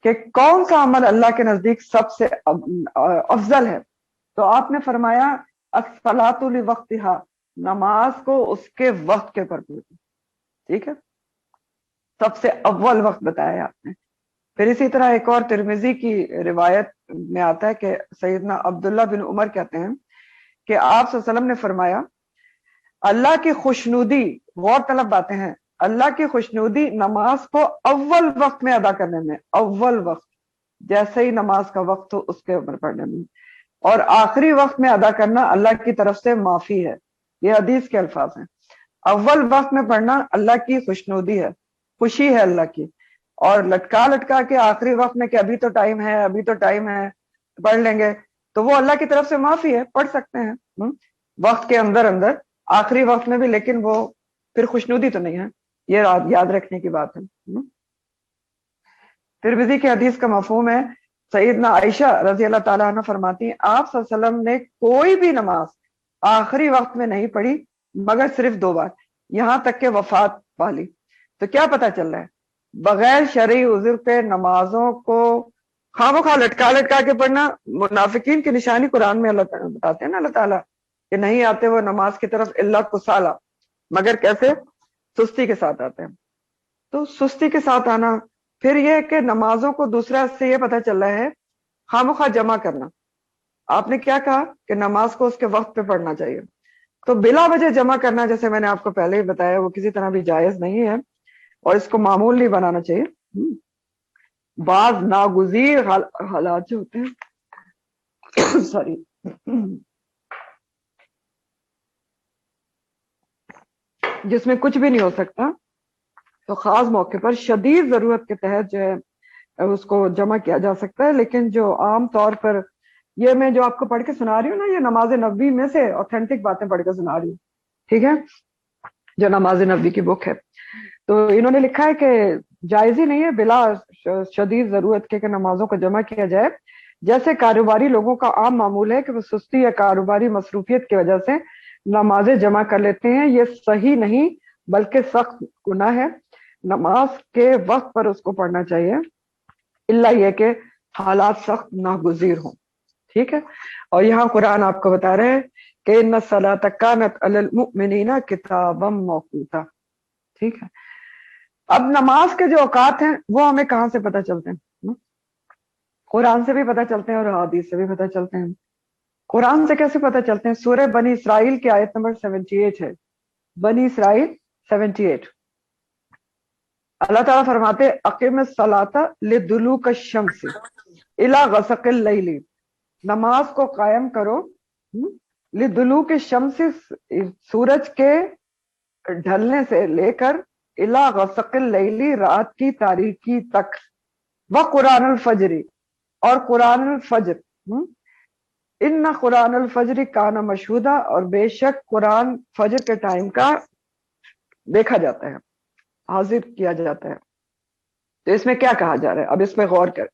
کہ کون سا عمل اللہ کے نزدیک سب سے افضل ہے, تو آپ نے فرمایا الصلاۃ لوقتہا, نماز کو اس کے وقت کے پر پڑھنا. ٹھیک ہے, سب سے اول وقت بتایا آپ نے. پھر اسی طرح ایک اور ترمذی کی روایت میں آتا ہے کہ سیدنا عبداللہ بن عمر کہتے ہیں کہ آپ صلی اللہ علیہ وسلم نے فرمایا, اللہ کی خوشنودی, غور طلب باتیں ہیں, اللہ کی خوشنودی نماز کو اول وقت میں ادا کرنے میں, اول وقت جیسے ہی نماز کا وقت ہو اس کے اوپر پڑھنے میں, اور آخری وقت میں ادا کرنا اللہ کی طرف سے معافی ہے. یہ حدیث کے الفاظ ہیں. اول وقت میں پڑھنا اللہ کی خوشنودی ہے, خوشی ہے اللہ کی, اور لٹکا کے آخری وقت میں کہ ابھی تو ٹائم ہے, ابھی تو ٹائم ہے, پڑھ لیں گے, تو وہ اللہ کی طرف سے معافی ہے, پڑھ سکتے ہیں وقت کے اندر اندر, آخری وقت میں بھی, لیکن وہ پھر خوشنودی تو نہیں ہے. یہ یاد رکھنے کی بات ہے. ترمذی کی حدیث کا مفہوم ہے, سیدنا عائشہ رضی اللہ تعالیٰ عنہ فرماتی ہیں آپ صلی اللہ علیہ وسلم نے کوئی بھی نماز آخری وقت میں نہیں پڑھی مگر صرف 2 بار, یہاں تک کہ وفات پالی. تو کیا پتہ چل رہا ہے, بغیر شرعی عذر پہ نمازوں کو خواہ لٹکا کے پڑھنا منافقین کی نشانی قرآن میں اللہ تعالیٰ بتاتے ہیں نا, اللہ تعالیٰ کہ نہیں آتے وہ نماز کی طرف الا کسالى, مگر کیسے, سستی کے ساتھ آتے ہیں. تو سستی کے ساتھ آنا, پھر یہ کہ نمازوں کو دوسرا سے یہ پتہ چل رہا ہے خواہ جمع کرنا. آپ نے کیا کہا کہ نماز کو اس کے وقت پہ پڑھنا چاہیے, تو بلا وجہ جمع کرنا, جیسے میں نے آپ کو پہلے ہی بتایا, وہ کسی طرح بھی جائز نہیں ہے, اور اس کو معمول نہیں بنانا چاہیے. بعض ناگزیر حالات جو ہوتے ہیں سوری جس میں کچھ بھی نہیں ہو سکتا, تو خاص موقع پر شدید ضرورت کے تحت جو ہے اس کو جمع کیا جا سکتا ہے. لیکن جو عام طور پر یہ میں جو آپ کو پڑھ کے سنا رہی ہوں نا, یہ نماز نبوی میں سے اوتھینٹک باتیں پڑھ کے سنا رہی ہوں, ٹھیک ہے, جو نماز نبوی کی بک ہے. تو انہوں نے لکھا ہے کہ جائز ہی نہیں ہے بلا شدید ضرورت کے کہ نمازوں کو جمع کیا جائے, جیسے کاروباری لوگوں کا عام معمول ہے کہ وہ سستی یا کاروباری مصروفیت کی وجہ سے نمازیں جمع کر لیتے ہیں. یہ صحیح نہیں بلکہ سخت گناہ ہے. نماز کے وقت پر اس کو پڑھنا چاہیے, الا یہ کہ حالات سخت ناگزیر ہوں. ٹھیک ہے. اور یہاں قرآن آپ کو بتا رہے ہیں کہ ان الصلاۃ کانت علی المؤمنین کتابا موقوتا. ٹھیک ہے. اب نماز کے جو اوقات ہیں وہ ہمیں کہاں سے پتہ چلتے ہیں؟ قرآن سے بھی پتہ چلتے ہیں اور حدیث سے بھی پتہ چلتے ہیں. قرآن سے کیسے پتہ چلتے ہیں؟ سورہ بنی اسرائیل کی آیت نمبر 78 ہے. بنی اسرائیل 78. اللہ تعالیٰ فرماتے اقیم الصلاۃ لدلوک الشمس الی غسق اللیل. نماز کو قائم کرو لدلوک الشمس، سورج کے ڈھلنے سے لے کر، الی غسق اللیل، رات کی تاریکی تک، وقرآن الفجر، اور قرآن الفجر، ان قرآن الفجر کان مشہودا، اور بے شک قرآن فجر کے ٹائم کا دیکھا جاتا ہے، حاضر کیا جاتا ہے. تو اس میں کیا کہا جا رہا ہے؟ اب اس میں غور کر.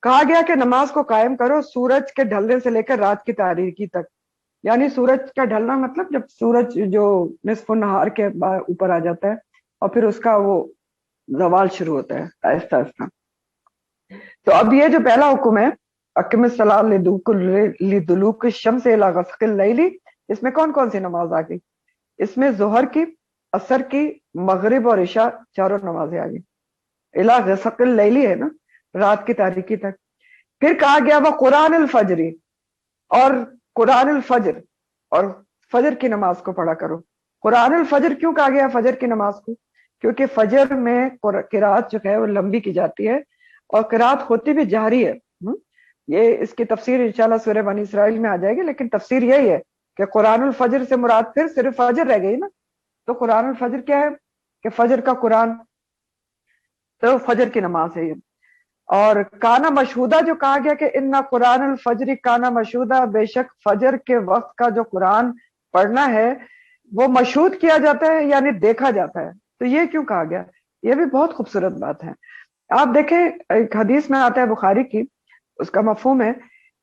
کہا گیا کہ نماز کو قائم کرو سورج کے ڈھلنے سے لے کر رات کی تاریکی تک. یعنی سورج کا ڈھلنا مطلب جب سورج جو نصف النہار کے اوپر آ جاتا ہے اور پھر اس کا وہ زوال شروع ہوتا ہے آہستہ آہستہ. تو اب یہ جو پہلا حکم ہے اقیم الصلاۃ لدلوک الشمس الی غسق اللیل، اس میں کون کون سی نماز آ گئی؟ اس میں ظہر کی، عصر کی، مغرب اور عشاء چاروں نمازیں آ گئی. الی غسق اللیل ہے نا، رات کی تاریکی تک. پھر کہا گیا وہ قرآن الفجر، اور قرآن الفجر، اور فجر کی نماز کو پڑھا کرو. قرآن الفجر کیوں کہا گیا فجر کی نماز کو؟ کیونکہ فجر میں قرات جو ہے وہ لمبی کی جاتی ہے اور قرات ہوتی بھی جہری ہے. یہ اس کی تفسیر انشاءاللہ سورہ بنی اسرائیل میں آ جائے گی، لیکن تفسیر یہی ہے کہ قرآن الفجر سے مراد پھر صرف فجر رہ گئی نا. تو قرآن الفجر کیا ہے کہ فجر کا قرآن، تو فجر کی نماز ہے یہ. اور کانا مشہودہ جو کہا گیا کہ ان قرآن الفجر کانا مشہودہ، بے شک فجر کے وقت کا جو قرآن پڑھنا ہے وہ مشہود کیا جاتا ہے، یعنی دیکھا جاتا ہے. تو یہ کیوں کہا گیا؟ یہ بھی بہت خوبصورت بات ہے. آپ دیکھیں ایک حدیث میں آتا ہے بخاری کی، اس کا مفہوم ہے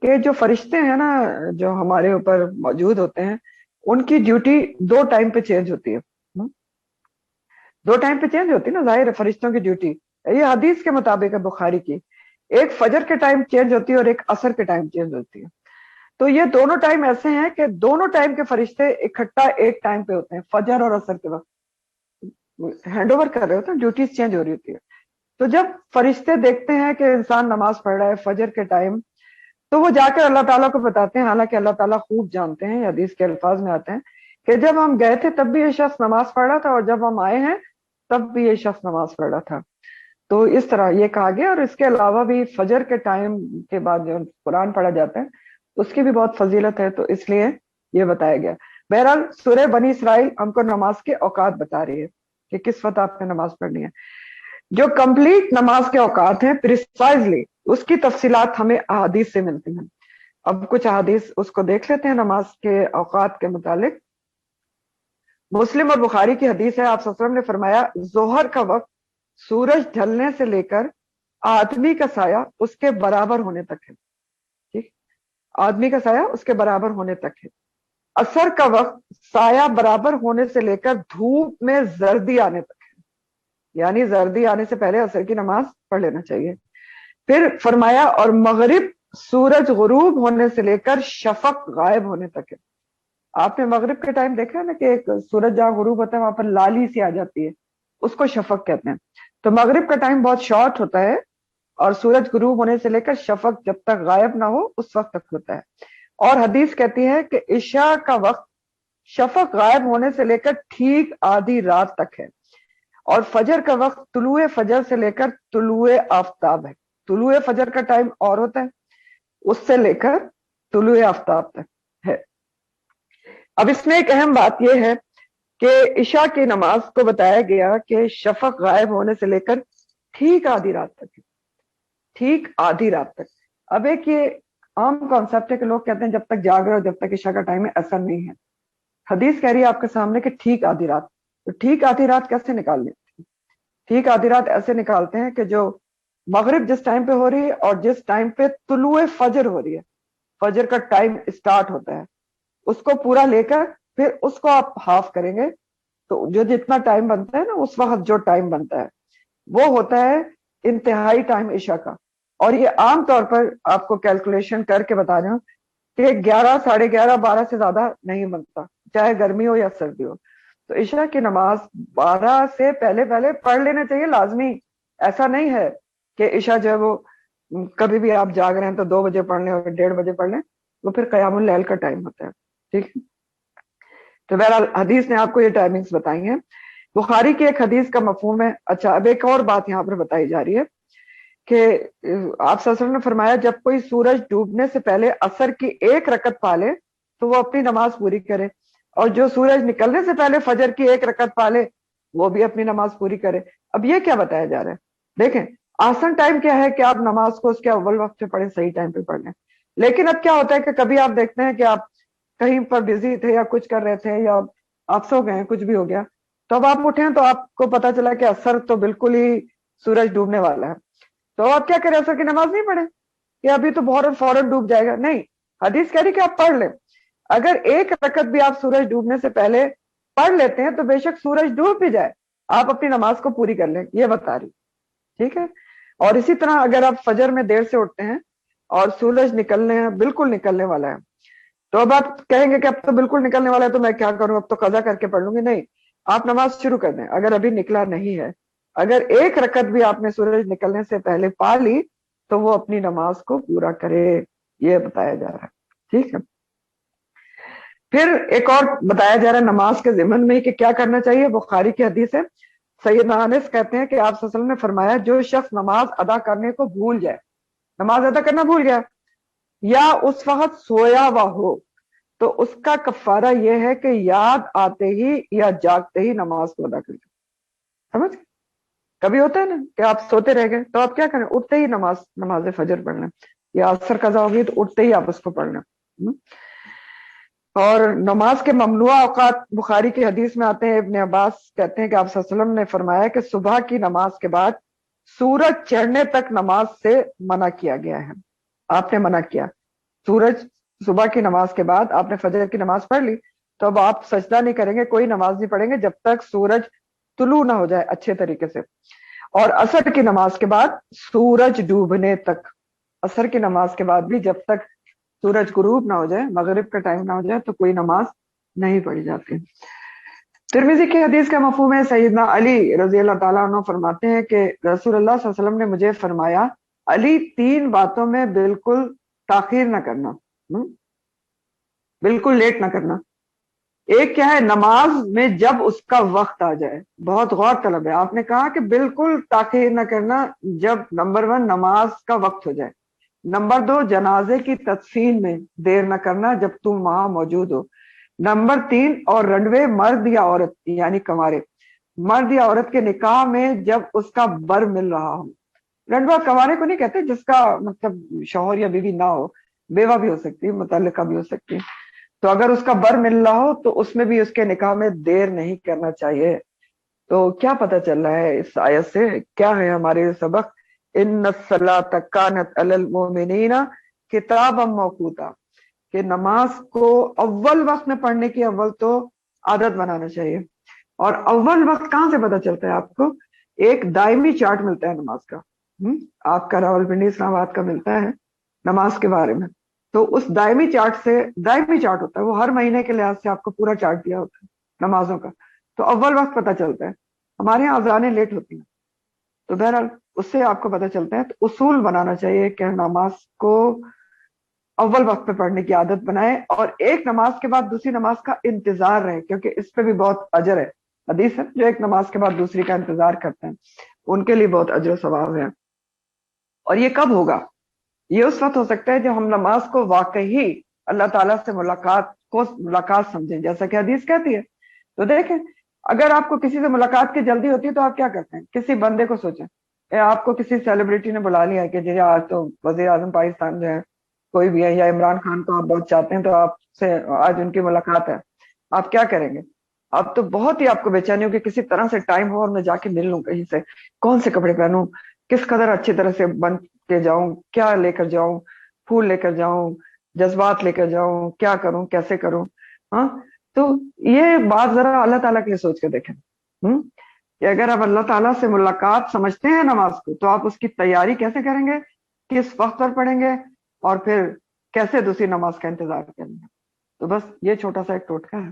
کہ جو فرشتے ہیں نا جو ہمارے اوپر موجود ہوتے ہیں، ان کی ڈیوٹی 2 ٹائم پہ چینج ہوتی ہے. 2 ٹائم پہ چینج ہوتی ہے نا، ظاہر ہے فرشتوں کی ڈیوٹی. یہ حدیث کے مطابق ہے بخاری کی. ایک فجر کے ٹائم چینج ہوتی ہے اور ایک عصر کے ٹائم چینج ہوتی ہے. تو یہ دونوں ٹائم ایسے ہیں کہ دونوں ٹائم کے فرشتے اکٹھا ایک ٹائم پہ ہوتے ہیں، فجر اور عصر کے وقت ہینڈ اوور کر رہے ہوتے ہیں، ڈیوٹیز چینج ہو رہی ہوتی ہے. تو جب فرشتے دیکھتے ہیں کہ انسان نماز پڑھ رہا ہے فجر کے ٹائم، تو وہ جا کر اللہ تعالیٰ کو بتاتے ہیں. حالانکہ اللہ تعالیٰ خوب جانتے ہیں، حدیث کے الفاظ میں آتے ہیں کہ جب ہم گئے تھے تب بھی یہ شخص نماز پڑھ رہا تھا، اور جب ہم آئے ہیں تب بھی یہ شخص نماز پڑھ رہا تھا. تو اس طرح یہ کہا گیا. اور اس کے علاوہ بھی فجر کے ٹائم کے بعد جو قرآن پڑھا جاتا ہے اس کی بھی بہت فضیلت ہے، تو اس لیے یہ بتایا گیا. بہرحال سورہ بنی اسرائیل ہم کو نماز کے اوقات بتا رہی ہے کہ کس وقت آپ نے نماز پڑھنی ہے. جو کمپلیٹ نماز کے اوقات ہیں پریسائزلی، اس کی تفصیلات ہمیں احادیث سے ملتی ہیں. اب کچھ احادیث اس کو دیکھ لیتے ہیں نماز کے اوقات کے متعلق. مسلم اور بخاری کی حدیث ہے، آپ صلی اللہ علیہ وسلم نے فرمایا ظہر کا وقت سورج ڈھلنے سے لے کر آدمی کا سایہ اس کے برابر ہونے تک ہے. ٹھیک، آدمی کا سایہ اس کے برابر ہونے تک ہے. عصر کا وقت سایہ برابر ہونے سے لے کر دھوپ میں زردی آنے تک ہے، یعنی زردی آنے سے پہلے عصر کی نماز پڑھ لینا چاہیے. پھر فرمایا اور مغرب سورج غروب ہونے سے لے کر شفق غائب ہونے تک ہے. آپ نے مغرب کے ٹائم دیکھا ہے نا کہ ایک سورج جہاں غروب ہوتا ہے وہاں پر لالی سی آ جاتی ہے، اس کو شفق کہتے ہیں. تو مغرب کا ٹائم بہت شارٹ ہوتا ہے اور سورج غروب ہونے سے لے کر شفق جب تک غائب نہ ہو اس وقت تک ہوتا ہے. اور حدیث کہتی ہے کہ عشاء کا وقت شفق غائب ہونے سے لے کر ٹھیک آدھی رات تک ہے. اور فجر کا وقت طلوع فجر سے لے کر طلوع آفتاب ہے. طلوع فجر کا ٹائم اور ہوتا ہے، اس سے لے کر طلوع آفتاب تک ہے. اب اس میں ایک اہم بات یہ ہے کہ عشاء کی نماز کو بتایا گیا کہ شفق غائب ہونے سے لے کر ٹھیک آدھی رات تک ہے. ٹھیک آدھی رات تک. اب ایک یہ عام کانسیپٹ ہے کہ لوگ کہتے ہیں جب تک جاگ رہے ہو جب تک عشاء کا ٹائم ہے، ایسا نہیں ہے. حدیث کہہ رہی ہے آپ کے سامنے کہ ٹھیک آدھی رات. تو ٹھیک آدھی رات کیسے نکالنی؟ ٹھیک آدھی رات ایسے نکالتے ہیں کہ جو مغرب جس ٹائم پہ ہو رہی ہے اور جس ٹائم پہ طلوع فجر ہو رہی ہے، فجر کا ٹائم اسٹارٹ ہوتا ہے، اس کو پورا لے کر پھر اس کو آپ ہاف کریں گے تو جو جتنا ٹائم بنتا ہے نا اس وقت جو ٹائم بنتا ہے وہ ہوتا ہے انتہائی ٹائم عشاء کا. اور یہ عام طور پر آپ کو کیلکولیشن کر کے بتا رہے ہوں کہ 11 ساڑھے 11 12 سے زیادہ نہیں بنتا، چاہے گرمی ہو یا سردی ہو. تو عشاء کی نماز 12 سے پہلے پہلے پڑھ لینا چاہیے لازمی. ایسا نہیں ہے کہ عشاء جو ہے وہ کبھی بھی آپ جاگ رہے ہیں تو 2 بجے پڑھ لیں اور 1:30 بجے پڑھ لیں، وہ پھر قیام اللیل کا ٹائم ہوتا ہے. ٹھیک ہے، تو بہرحال حدیث نے آپ کو یہ ٹائمنگز بتائی ہیں. بخاری کی ایک حدیث کا مفہوم ہے. اچھا، اب ایک اور بات یہاں پر بتائی جا رہی ہے کہ آپ صلی اللہ علیہ وسلم نے فرمایا جب کوئی سورج ڈوبنے سے پہلے عصر کی 1 رکعت پا لے تو وہ اپنی نماز پوری کرے، اور جو سورج نکلنے سے پہلے فجر کی 1 رکعت پا لے وہ بھی اپنی نماز پوری کرے. اب یہ کیا بتایا جا رہا ہے؟ دیکھیں، آسان ٹائم کیا ہے کہ آپ نماز کو اس کے اول وقت پہ پڑھیں، صحیح ٹائم پہ پڑھ لیں. لیکن اب کیا ہوتا ہے کہ کبھی آپ دیکھتے ہیں کہ آپ کہیں پر بزی تھے یا کچھ کر رہے تھے یا آپ سو گئے، کچھ بھی ہو گیا، تو اب آپ اٹھیں تو آپ کو پتا چلا کہ عصر تو بالکل ہی سورج ڈوبنے والا ہے. تو آپ کیا کریں؟ عصر کی نماز نہیں پڑھیں کہ ابھی تو فوراً ڈوب جائے گا. نہیں، حدیث کہہ رہی کہ آپ پڑھ لیں. اگر 1 رکعت بھی آپ سورج ڈوبنے سے پہلے پڑھ لیتے ہیں تو بے شک سورج ڈوب بھی جائے آپ اپنی نماز کو پوری کر لیں، یہ بتا رہی. ٹھیک ہے، اور اسی طرح اگر آپ فجر میں دیر سے اٹھتے ہیں اور سورج بالکل نکلنے والا ہے، تو اب آپ کہیں گے کہ اب تو بالکل نکلنے والا ہے تو میں کیا کروں، اب تو قضا کر کے پڑھ لوں گی. نہیں، آپ نماز شروع کر دیں اگر ابھی نکلا نہیں ہے. اگر 1 رکعت بھی آپ نے سورج نکلنے سے پہلے پا لی تو وہ اپنی نماز کو پورا کرے، یہ بتایا جا رہا ہے. ٹھیک ہے، پھر ایک اور بتایا جا رہا ہے نماز کے ضمن میں کہ کیا کرنا چاہیے. بخاری کی حدیث ہے، سیدنا انس کہتے ہیں کہ آپ صلی اللہ علیہ وسلم نے فرمایا جو شخص نماز ادا کرنے کو بھول جائے، نماز ادا کرنا بھول گیا یا اس وقت سویا ہوا ہو، تو اس کا کفارہ یہ ہے کہ یاد آتے ہی یا جاگتے ہی نماز کو ادا کر لیں. سمجھ؟ کبھی ہوتا ہے نا کہ آپ سوتے رہ گئے تو آپ کیا کریں، اٹھتے ہی نماز فجر پڑھ لیں، یا عصر قضا ہوگی تو اٹھتے ہی آپ اس کو پڑھ لیں. اور نماز کے ممنوع اوقات بخاری کی حدیث میں آتے ہیں. ابن عباس کہتے ہیں کہ آپ صلی اللہ علیہ وسلم نے فرمایا کہ صبح کی نماز کے بعد سورج چڑھنے تک نماز سے منع کیا گیا ہے. آپ نے منع کیا، سورج صبح کی نماز کے بعد آپ نے فجر کی نماز پڑھ لی تو اب آپ سجدہ نہیں کریں گے، کوئی نماز نہیں پڑھیں گے جب تک سورج طلوع نہ ہو جائے اچھے طریقے سے. اور عصر کی نماز کے بعد سورج ڈوبنے تک، عصر کی نماز کے بعد بھی جب تک سورج غروب نہ ہو جائے، مغرب کا ٹائم نہ ہو جائے، تو کوئی نماز نہیں پڑھی جاتی. ترمذی کی حدیث کا مفہوم ہے، سیدنا علی رضی اللہ تعالیٰ عنہ فرماتے ہیں کہ رسول اللہ صلی اللہ علیہ وسلم نے مجھے فرمایا علی 3 باتوں میں بالکل تاخیر نہ کرنا، بالکل لیٹ نہ کرنا. ایک کیا ہے، نماز میں جب اس کا وقت آ جائے. بہت غور طلب ہے، آپ نے کہا کہ بالکل تاخیر نہ کرنا جب نمبر 1 نماز کا وقت ہو جائے. نمبر 2 جنازے کی تدفین میں دیر نہ کرنا جب تم وہاں موجود ہو. نمبر 3 اور رنڈوے مرد یا عورت یعنی کنوارے مرد یا عورت کے نکاح میں جب اس کا بر مل رہا ہو. رنڈوا کنوارے کو نہیں کہتے جس کا مطلب شوہر یا بیوی نہ ہو، بیوہ بھی ہو سکتی ہے، متعلقہ بھی ہو سکتی ہے. تو اگر اس کا بر مل رہا ہو تو اس میں بھی اس کے نکاح میں دیر نہیں کرنا چاہیے. تو کیا پتہ چل رہا ہے اس آیت سے، کیا ہے ہمارے سبق؟ ان الصلاۃ کانت علی المؤمنین کتابا موقوتا، کہ نماز کو اول وقت میں پڑھنے کی اول تو عادت بنانا چاہیے. اور اول وقت کہاں سے پتہ چلتا ہے آپ کو؟ ایک دائمی چارٹ ملتا ہے نماز کا، آپ کا راولپنڈی اسلام آباد کا ملتا ہے نماز کے بارے میں. تو اس دائمی چارٹ سے، دائمی چارٹ ہوتا ہے وہ ہر مہینے کے لحاظ سے آپ کو پورا چارٹ دیا ہوتا ہے نمازوں کا، تو اول وقت پتہ چلتا ہے. ہمارے یہاں اذانیں لیٹ ہوتی ہیں تو بہرحال اس سے آپ کو پتہ چلتا ہے. تو اصول بنانا چاہیے کہ نماز کو اول وقت پہ پڑھنے کی عادت بنائے، اور ایک نماز کے بعد دوسری نماز کا انتظار رہے، کیونکہ اس پہ بھی بہت اجر ہے. حدیث ہے جو ایک نماز کے بعد دوسری کا انتظار کرتے ہیں ان کے لیے بہت اجر و ثواب ہے. اور یہ کب ہوگا؟ یہ اس وقت ہو سکتا ہے جب ہم نماز کو واقعی اللہ تعالیٰ سے ملاقات سمجھیں، جیسا کہ حدیث کہتی ہے. تو دیکھیں، اگر آپ کو کسی سے ملاقات کی جلدی ہوتی ہے تو آپ کیا کرتے ہیں؟ کسی بندے کو سوچیں، آپ کو کسی سیلیبریٹی نے بلا لیا کہ جی آج تو وزیر اعظم پاکستان جو ہے کوئی بھی ہے، یا عمران خان کو آپ بہت چاہتے ہیں تو آپ سے آج ان کی ملاقات ہے، آپ کیا کریں گے؟ اب تو بہت ہی آپ کو بے چینی ہو کہ کسی طرح سے ٹائم ہو اور میں جا کے مل لوں کہیں سے، کون سے کپڑے پہنوں، کس قدر اچھی طرح سے بن کے جاؤں، کیا لے کر جاؤں، پھول لے کر جاؤں، جذبات لے کر جاؤں، کیا کروں، کیسے کروں. ہاں، تو یہ بات ذرا اللہ تعالیٰ کے لیے سوچ کے دیکھیں کہ اگر آپ اللہ تعالیٰ سے ملاقات سمجھتے ہیں نماز کو تو آپ اس کی تیاری کیسے کریں گے کس وقت پر پڑھیں گے اور پھر کیسے دوسری نماز کا انتظار کریں گے. تو بس یہ چھوٹا سا ایک ٹوٹکا ہے.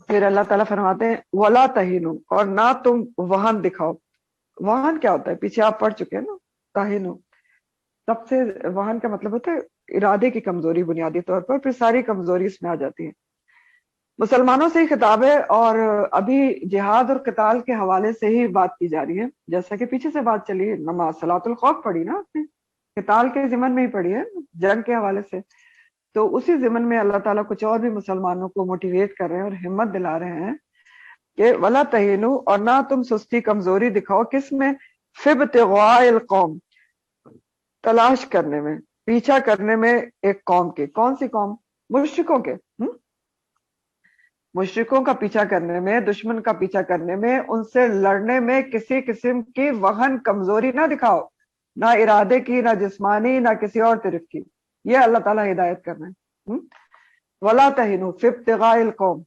پھر اللہ تعالیٰ فرماتے ہیں ولا تہینو، اور نہ تم وہن دکھاؤ. وہن کیا ہوتا ہے؟ پیچھے آپ پڑھ چکے ہیں نا. تہینو سب سے وہن کا مطلب ہوتا ہے ارادے کی کمزوری بنیادی طور پر، پھر ساری کمزوری اس میں آ جاتی ہے. مسلمانوں سے ہی خطاب ہے، اور ابھی جہاد اور قتال کے حوالے سے ہی بات کی جا رہی ہے. جیسا کہ پیچھے سے بات چلی، نماز صلاۃ الخوف پڑھی نا آپ نے، قتال کے ضمن میں ہی پڑھی ہے، جنگ کے حوالے سے. تو اسی ضمن میں اللہ تعالیٰ کچھ اور بھی مسلمانوں کو موٹیویٹ کر رہے ہیں اور ہمت دلا رہے ہیں کہ ولا تہینو، اور نہ تم سستی کمزوری دکھاؤ. کس میں؟ فی ابتغاء القوم، تلاش کرنے میں، پیچھا کرنے میں ایک قوم کے. کون سی قوم؟ مشرکوں کے. مشرکوں کا پیچھا کرنے میں، دشمن کا پیچھا کرنے میں، ان سے لڑنے میں کسی قسم کی وہن کمزوری نہ دکھاؤ، نہ ارادے کی، نہ جسمانی، نہ کسی اور طرف کی. یہ اللہ تعالیٰ ہدایت کر رہے ہیں. ولا تہینوا فی ابتغاء القوم.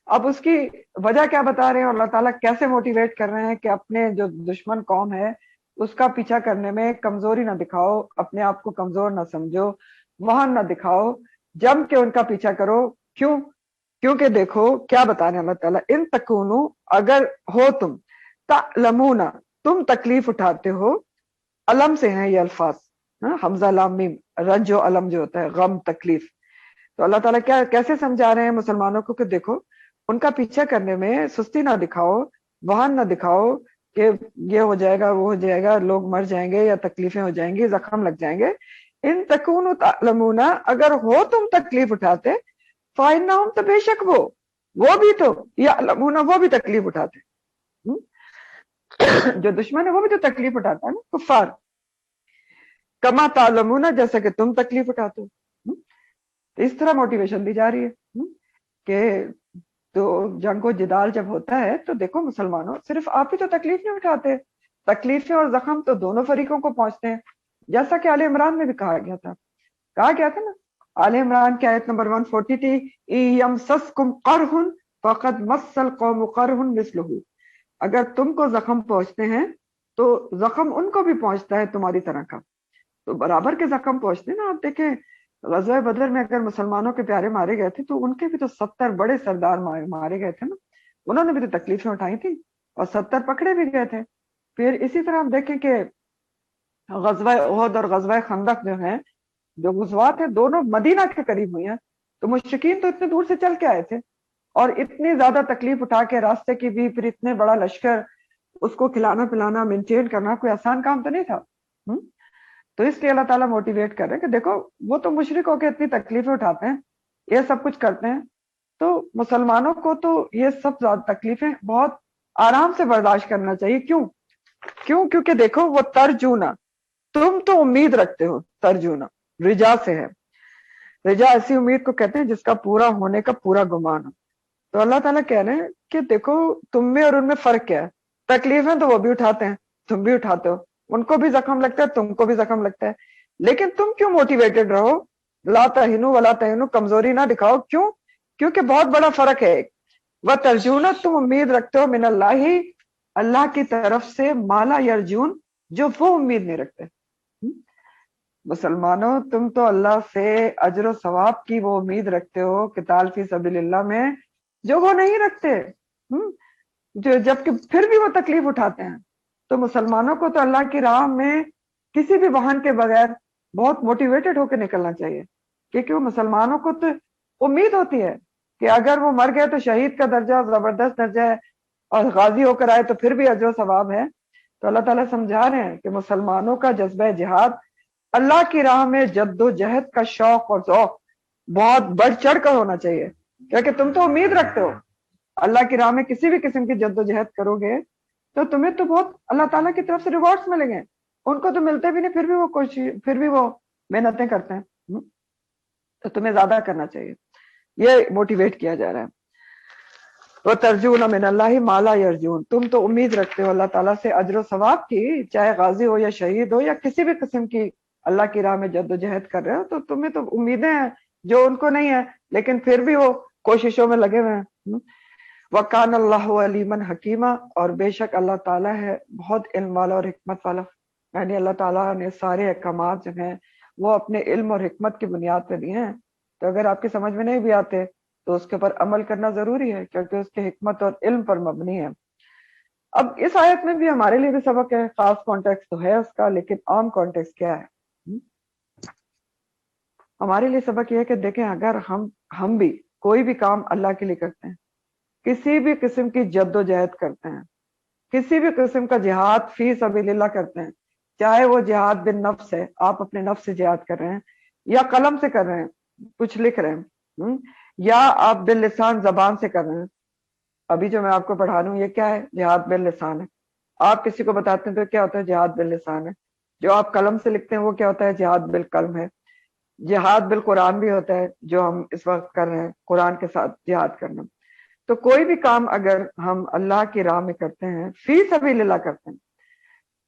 اب اس کی وجہ کیا بتا رہے ہیں، اور اللہ تعالیٰ کیسے موٹیویٹ کر رہے ہیں کہ اپنے جو دشمن قوم ہے اس کا پیچھا کرنے میں کمزوری نہ دکھاؤ، اپنے آپ کو کمزور نہ سمجھو، وہن نہ دکھاؤ، جم کے ان کا پیچھا کرو. کیوں؟ کیونکہ دیکھو کیا بتا رہے ہیں اللہ تعالیٰ، ان تکونو، اگر ہو تم، تعلمون، تم تکلیف اٹھاتے ہو. علم سے ہیں یہ الفاظ، حمزہ لام میم، رنج و علم جو ہوتا ہے، غم تکلیف. تو اللہ تعالیٰ کیسے سمجھا رہے ہیں مسلمانوں کو کہ دیکھو ان کا پیچھا کرنے میں سستی نہ دکھاؤ، وہن نہ دکھاؤ کہ یہ ہو جائے گا، وہ ہو جائے گا، لوگ مر جائیں گے یا تکلیفیں ہو جائیں گی، زخم لگ جائیں گے. ان تکونوا تعلمون، اگر ہو تم تکلیف اٹھاتے، فائنہم، تو بے شک وہ بھی تو یعلمون، وہ بھی تکلیف اٹھاتے. جو دشمن ہے وہ بھی تو تکلیف اٹھاتا ہے نا، کفار. کما تعلمون، جیسا کہ تم تکلیف اٹھاتے ہو. تو اس طرح موٹیویشن دی جا رہی ہے کہ تو جنگ و جدال جب ہوتا ہے تو دیکھو مسلمانوں، صرف آپ ہی تو تکلیف نہیں اٹھاتے، تکلیفیں اور زخم تو دونوں فریقوں کو پہنچتے ہیں. جیسا کہ آل عمران میں بھی کہا گیا تھا نا، آل عمران کی آیت نمبر 140 تھی، یمسسکم قرح فقد مس القوم قرح مثلہ. اگر تم کو زخم پہنچتے ہیں تو زخم ان کو بھی پہنچتا ہے تمہاری طرح کا. تو برابر کے زخم پہنچتے ہیں نا. آپ دیکھیں غزوہ بدر میں اگر مسلمانوں کے پیارے مارے گئے تھے تو ان کے بھی تو 70 بڑے سردار مارے گئے تھے نا، انہوں نے بھی تو تکلیفیں اٹھائی تھی اور 70 پکڑے بھی گئے تھے. پھر اسی طرح ہم دیکھیں کہ غزوہ احد اور غزوہ خندق جو ہیں، جو غزوات ہیں، دونوں مدینہ کے قریب ہوئی ہیں. تو مشرکین تو اتنے دور سے چل کے آئے تھے اور اتنی زیادہ تکلیف اٹھا کے راستے کی بھی، پھر اتنے بڑا لشکر، اس کو کھلانا پلانا مینٹین کرنا کوئی آسان کام تو نہیں تھا. تو اس لیے اللہ تعالیٰ موٹیویٹ کر رہے ہیں کہ دیکھو وہ تو مشرک ہو کے اتنی تکلیفیں اٹھاتے ہیں، یہ سب کچھ کرتے ہیں، تو مسلمانوں کو تو یہ سب زیادہ تکلیفیں بہت آرام سے برداشت کرنا چاہیے. کیونکہ دیکھو وہ ترجونا، تم تو امید رکھتے ہو. ترجونا رجا سے ہے. رجا ایسی امید کو کہتے ہیں جس کا پورا ہونے کا پورا گمان ہو. تو اللہ تعالیٰ کہہ رہے ہیں کہ دیکھو تم میں اور ان میں فرق کیا ہے. تکلیفیں تو وہ بھی اٹھاتے ہیں، تم بھی اٹھاتے ہو، ان کو بھی زخم لگتا ہے، تم کو بھی زخم لگتا ہے، لیکن تم کیوں موٹیویٹڈ رہو؟ لا تہنوا ولا تہنوا، کمزوری نہ دکھاؤ. کیونکہ بہت بڑا فرق ہے. وترجون، تم امید رکھتے ہو، من اللہ، اللہ کی طرف سے، مالا یرجون، جو وہ امید نہیں رکھتے. مسلمانوں تم تو اللہ سے اجر و ثواب کی وہ امید رکھتے ہو قتال فی سبیل اللہ میں، جو وہ نہیں رکھتے، جو جبکہ پھر بھی وہ تکلیف اٹھاتے ہیں. تو مسلمانوں کو تو اللہ کی راہ میں کسی بھی واہن کے بغیر بہت موٹیویٹڈ ہو کے نکلنا چاہیے، کیونکہ وہ مسلمانوں کو تو امید ہوتی ہے کہ اگر وہ مر گئے تو شہید کا درجہ زبردست درجہ ہے، اور غازی ہو کر آئے تو پھر بھی اجر و ثواب ہے. تو اللہ تعالیٰ سمجھا رہے ہیں کہ مسلمانوں کا جذبہ جہاد، اللہ کی راہ میں جد و جہد کا شوق اور ذوق بہت بڑھ چڑھ کر ہونا چاہیے، کیونکہ تم تو امید رکھتے ہو اللہ کی راہ میں کسی بھی قسم کی جد و جہد کرو گے تو تمہیں تو بہت اللہ تعالیٰ کی طرف سے ریوارڈز ملیں گے. ان کو تو ملتے بھی نہیں، پھر بھی وہ محنتیں کرتے ہیں. تو تمہیں زیادہ کرنا چاہیے، یہ موٹیویٹ کیا جا رہا ہے. وَتَرْجُونَ مِنَ اللَّهِ مَا لَا يَرْجُونَ، تم تو امید رکھتے ہو اللہ تعالیٰ سے اجر و ثواب کی، چاہے غازی ہو یا شہید ہو یا کسی بھی قسم کی اللہ کی راہ میں جد و جہد کر رہے ہو، تو تمہیں تو امیدیں ہیں جو ان کو نہیں ہے، لیکن پھر بھی وہ کوششوں میں لگے ہوئے ہیں. وَكَانَ اللَّهُ عَلِيمًا حَكِيمًا، اور بے شک اللہ تعالیٰ ہے بہت علم والا اور حکمت والا. یعنی اللہ تعالیٰ نے سارے احکامات جو ہیں وہ اپنے علم اور حکمت کی بنیاد پہ دیے ہیں. تو اگر آپ کی سمجھ میں نہیں بھی آتے تو اس کے اوپر عمل کرنا ضروری ہے، کیونکہ اس کے حکمت اور علم پر مبنی ہے. اب اس آیت میں بھی ہمارے لیے بھی سبق ہے. خاص کانٹیکس تو ہے اس کا، لیکن عام کانٹیکس کیا ہے؟ ہمارے لیے سبق یہ ہے کہ دیکھیں، اگر ہم بھی کوئی بھی کام اللہ کے لیے کرتے ہیں، کسی بھی قسم کی جد و جہد کرتے ہیں، کسی بھی قسم کا جہاد فی سبیل اللہ کرتے ہیں، چاہے وہ جہاد بن نفس ہے، آپ اپنے نفس سے جہاد کر رہے ہیں، یا قلم سے کر رہے ہیں، کچھ لکھ رہے ہیں، یا آپ باللسان زبان سے کر رہے ہیں. ابھی جو میں آپ کو پڑھا رہا ہوں یہ کیا ہے؟ جہاد باللسان ہے. آپ کسی کو بتاتے ہیں تو کیا ہوتا ہے؟ جہاد باللسان ہے. جو آپ قلم سے لکھتے ہیں وہ کیا ہوتا ہے؟ جہاد بالقلم ہے. جہاد بالقرآن بھی ہوتا ہے جو ہم اس وقت کر رہے ہیں، قرآن کے ساتھ جہاد کرنا. تو کوئی بھی کام اگر ہم اللہ کی راہ میں کرتے ہیں، فی سبیل اللہ کرتے ہیں،